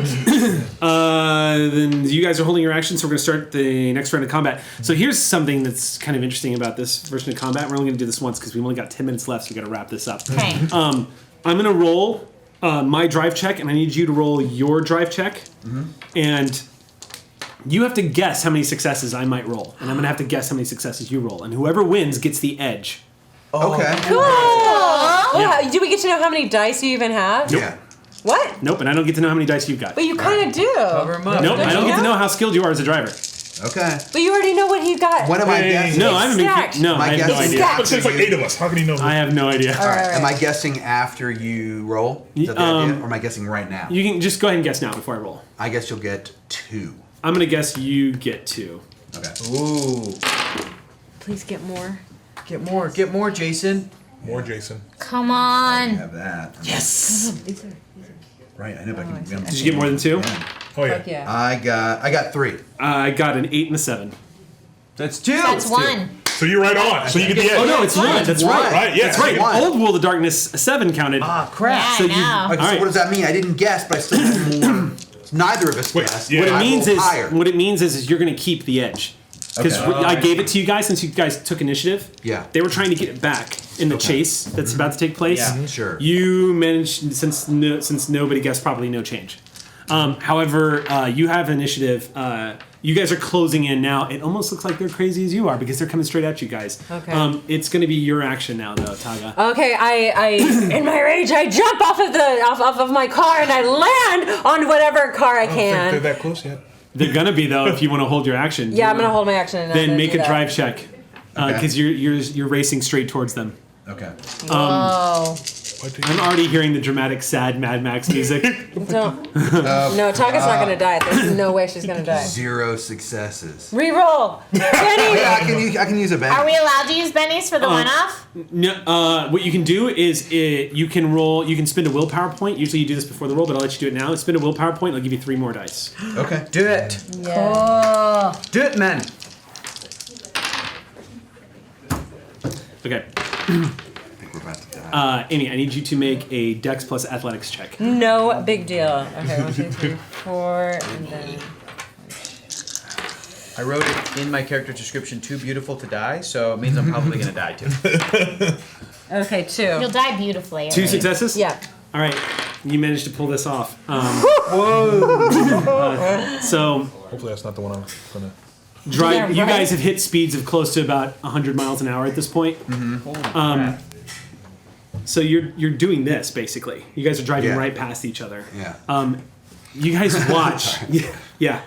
Then you guys are holding your action, so we're going to start the next round of combat. So here's something that's kind of interesting about this version of combat. We're only going to do this once because we've only got 10 minutes left, so we've got to wrap this up. Okay. I'm going to roll my drive check, and I need you to roll your drive check. And you have to guess how many successes I might roll. And I'm going to have to guess how many successes you roll. And whoever wins gets the edge. Okay. Cool. Yeah. Do we get to know how many dice you even have? Nope. Yeah. What? Nope, and I don't get to know how many dice you've got. But you kind of do. Cover 'em up. Nope, I don't get to Yeah. know how skilled you are as a driver. Okay. But you already know what he got. What am I Hey. guessing? No, I haven't Stacked. been. No, My I have no guess is idea. stacked. But there's like 8 of us. How can you know? I have no idea. All right. Am I guessing after you roll? Is that the idea? Or am I guessing right now? You can just go ahead and guess now before I roll. I guess you'll get 2. I'm gonna guess you get 2. Okay. Ooh. Please get more. Get more, Jason. More Jason. Come I on. have that. Yes. Right. I know, but I can. Did you get more than 2? Oh yeah. Fuck yeah. I got 3. I got an 8 and a 7. That's 2. That's one. So you're right on. So you get the edge. Oh no, it's one. That's right. Right, yeah. That's right. One. Old World of Darkness 7 counted. Ah, crap. Yeah, So I you- know. Okay, so Alright. what does that mean? I didn't guess, but I still have more. Neither of us Wait, guessed. yeah. What I it means rolled is higher. what it means is you're gonna keep the edge. Because Okay. I gave it to you guys since you guys took initiative. Yeah. They were trying to get it back in the chase that's about to take place. Yeah. Sure. You managed since nobody guessed properly, no change. However, you have initiative. You guys are closing in now. It almost looks like they're crazy as you are because they're coming straight at you guys. Okay. It's going to be your action now, though, Taga. Okay, I in my rage, I jump off of my car and I land on whatever car I I don't think can. they're that close yet. They're going to be, though, if you want to hold your action. Yeah, I'm gonna hold my action. And I'm Then gonna make do a that. drive check because you're racing straight towards them. Okay. Oh. I'm already hearing the dramatic, sad Mad Max music. Don't. No, Taka's not gonna die. There's no way she's gonna die. 0 successes. Reroll. Benny. Yeah, I can use a benny. Are we allowed to use bennies for the one-off? No, what you can do is you can roll. You can spend a willpower point. Usually you do this before the roll, but I'll let you do it now. Spend a willpower point. I'll give you 3 more dice. Okay. Do it. Oh. Do it, man. Okay. I think we're about to die. Amy, I need you to make a Dex plus Athletics check. No big deal. Okay, 1, 2, 3, 4, and then. I wrote it in my character description, too beautiful to die, so it means I'm probably gonna die too. Okay, 2. You'll die beautifully. 2 successes? Yeah. All right. You managed to pull this off. Whoa. So Hopefully that's not the one I'm gonna. drive. Yeah, You right. guys have hit speeds of close to about 100 miles an hour at this point. So you're doing this basically. You guys are driving Yeah. right past each other. Yeah. You guys watch. Yeah.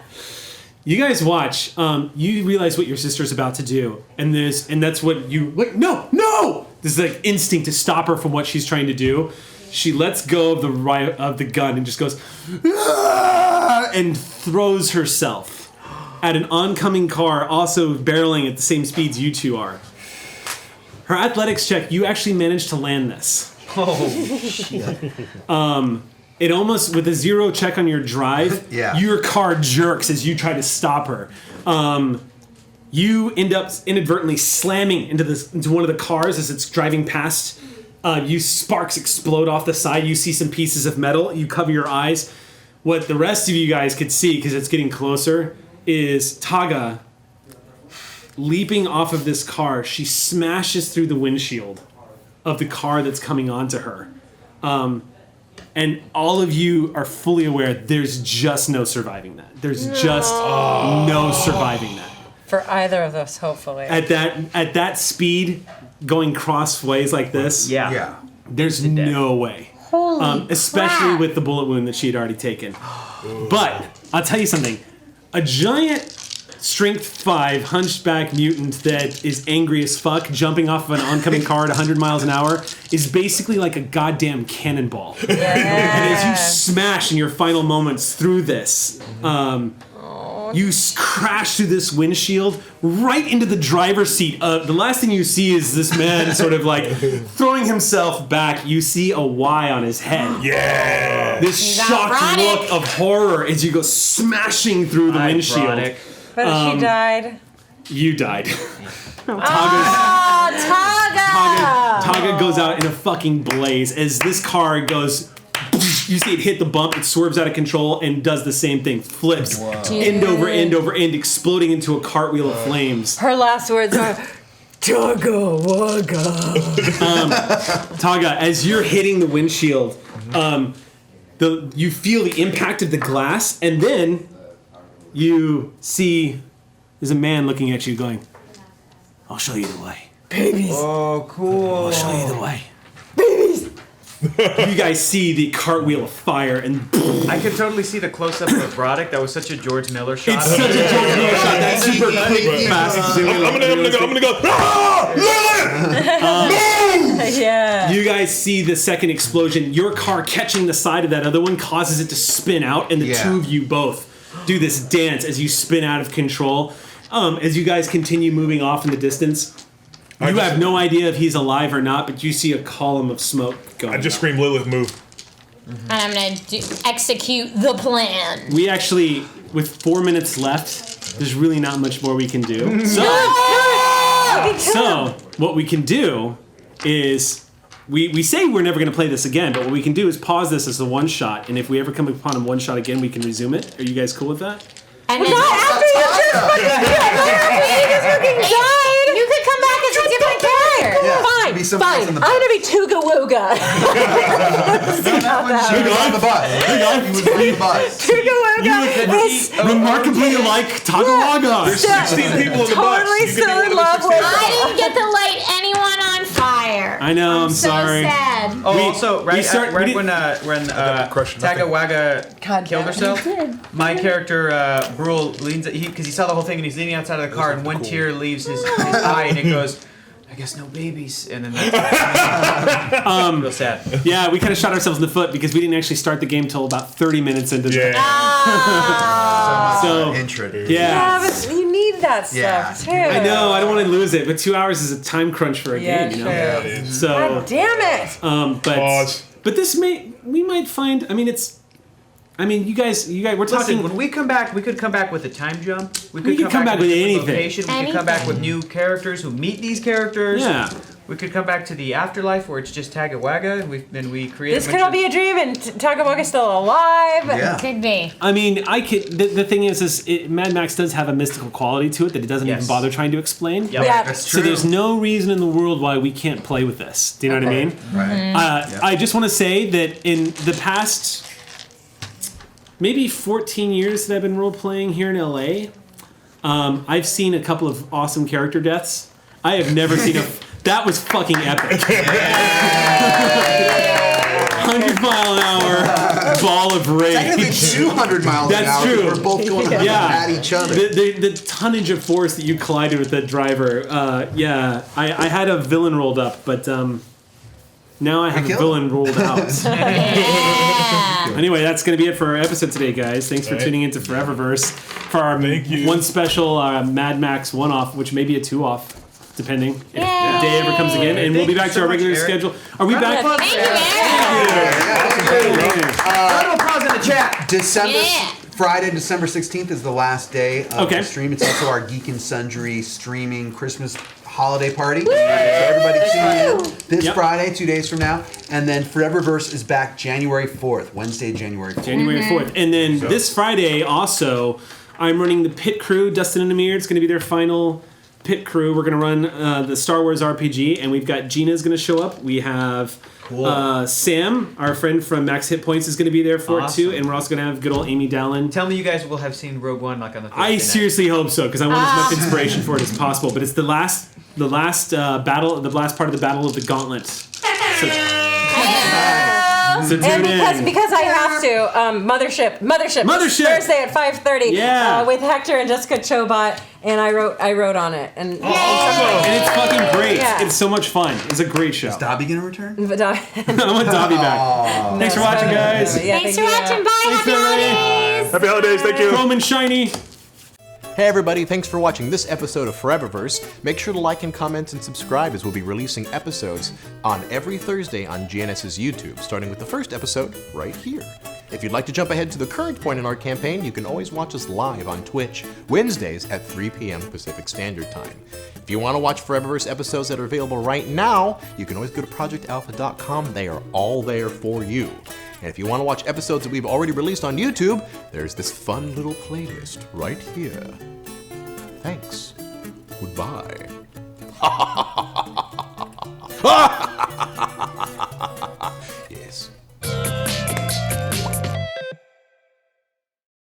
You guys watch. You realize what your sister's about to do, and that's what you like. No. This is like instinct to stop her from what she's trying to do. She lets go of the gun and just goes "Ah!" and throws herself at an oncoming car, also barreling at the same speeds you two are. Her athletics check, you actually managed to land this. Oh, shit. It almost, with a 0 check on your drive, Yeah. your car jerks as you try to stop her. You end up inadvertently slamming into one of the cars as it's driving past. You sparks explode off the side. You see some pieces of metal. You cover your eyes. What the rest of you guys could see, because it's getting closer, is Taga leaping off of this car. She smashes through the windshield of the car that's coming onto her. And all of you are fully aware there's just no surviving that. There's just no surviving that. For either of us, hopefully. At that speed, going crossways like this, Yeah. there's no way. Holy Especially crap. with the bullet wound that she had already taken. But I'll tell you something. A giant strength 5 hunchback mutant that is angry as fuck jumping off of an oncoming car at 100 miles an hour is basically like a goddamn cannonball. And as you smash in your final moments through this, you crash through this windshield right into the driver's seat. The last thing you see is this man sort of like throwing himself back. You see a Y on his head. Yeah. This shocked ironic. look of horror as you go smashing through the windshield. Ironic. But she died. You died. Taga goes out in a fucking blaze as this car goes. You see it hit the bump, it swerves out of control and does the same thing. Flips end over end over end, exploding into a cartwheel of flames. Her last words are, Taga Waga. Taga, as you're hitting the windshield, you feel the impact of the glass, and then you see there's a man looking at you going, I'll show you the way. Babies. Oh, cool. I'll show you the way. Babies! You guys see the cartwheel of fire, and I could totally see the close-up of Broderick. That was such a George Miller shot. it's such a George Miller shot. That's super quick, fast. I'm gonna go. Ah! Lilith! Yeah. You guys see the second explosion. Your car catching the side of that other one causes it to spin out, and the two of you both do this dance as you spin out of control. As you guys continue moving off in the distance, you have no idea if he's alive or not, but you see a column of smoke going. I just up. screamed, Lilith, move. And I'm going to execute the plan. We actually, with 4 minutes left, there's really not much more we can do. So what we can do is, we say we're never going to play this again, but what we can do is pause this as a one shot, and if we ever come upon a one shot again, we can resume it. Are you guys cool with that? And then after you just fucking died. You could come back as a different character. Yeah. Fine. It'd be somebody Fine, else on the I'm bus. gonna be Tooga Wooga. She was on the bus. He was on the bus. Tooga Wooga is Remarkably like Tagawaga. There's 16 people on the bus. totally You could be still one in of the love 16. with I didn't get to light anyone on fire. I know, I'm so sorry. sad. Oh, We- also, we right, start- we right did- when crush nothing. Tagawaga God killed damn it. herself, my character Brule leans because he saw the whole thing and he's leaning outside of the car and one tear leaves his eye and it goes, I guess no babies, and then that's real sad. Yeah, we kind of shot ourselves in the foot because we didn't actually start the game till about 30 minutes into the Yeah. So, Intro, dude. Yeah, but you need that stuff Yeah. too. I know, I don't want to lose it, but 2 hours is a time crunch for a Yeah, game, you true. know? Yeah, it is. So, God damn it! Pause. but this we might find, you guys, we're talking. Listen, when we come back, we could come back with a time jump. We could come back with a different anything. Location. We could come back with new characters who meet these characters. Yeah. We could come back to the afterlife where it's just Tagawaga and we create. This could all be a dream, and Tagawaga's still alive. Yeah. Could be. I could. The thing is Mad Max does have a mystical quality to it that it doesn't even Yes. bother trying to explain. Yep. Yeah. That's So true. there's no reason in the world why we can't play with this. Do you know what I mean? Right. I just want to say that in the past maybe 14 years that I've been role playing here in LA, I've seen a couple of awesome character deaths. I have never seen that was fucking epic. 100-mile-an-hour ball of Technically rage. 200 miles an That's hour. true. We're both going at each other. The tonnage of force that you collided with that driver. I had a villain rolled up, but now I have a killed villain rolled out. Yeah. Anyway, that's going to be it for our episode today, guys. Thanks for All right. tuning into ForeverVerse for our Thank you. one special Mad Max one-off, which may be a two-off, depending if the day ever comes again. And we'll be back to our regular schedule. Are we back? Thank you, Eric. Round of applause in the chat. Friday, December 16th is the last day of Okay. the stream. It's also our Geek and Sundry streaming Christmas holiday party. So everybody tune in this Yep. Friday, 2 days from now. And then ForeverVerse is back January 4th, Wednesday, January 4th. January 4th. And then this Friday also, I'm running the pit crew, Dustin and Amir. It's going to be their final pit crew. We're going to run the Star Wars RPG, and we've got Gina's going to show up. We have Sam, our friend from Max Hit Points, is going to be there for it too. And we're also going to have good old Amy Dallin. Tell me you guys will have seen Rogue One like on the Thursday I night. seriously hope so, because I want as much inspiration for it as possible. But it's the last battle, the last part of the Battle of the Gauntlet. So tune And in. because I have to, Mothership, Thursday at 5:30. Yeah. With Hector and Jessica Chobot, and I wrote on it, and And it's fucking great. Yeah. It's so much fun. It's a great show. Is Dobby going to return? I I want Dobby back. Thanks for watching, guys. Yeah, Thanks thank for you. watching. Bye. Thanks, Happy everybody. holidays. Happy holidays. Thank you. Chrome and shiny. Hey everybody, thanks for watching this episode of ForeverVerse. Make sure to like and comment and subscribe as we'll be releasing episodes on every Thursday on GNS's YouTube, starting with the first episode right here. If you'd like to jump ahead to the current point in our campaign, you can always watch us live on Twitch, Wednesdays at 3 p.m. Pacific Standard Time. If you want to watch ForeverVerse episodes that are available right now, you can always go to ProjectAlpha.com. They are all there for you. And if you want to watch episodes that we've already released on YouTube, there's this fun little playlist right here. Thanks. Goodbye.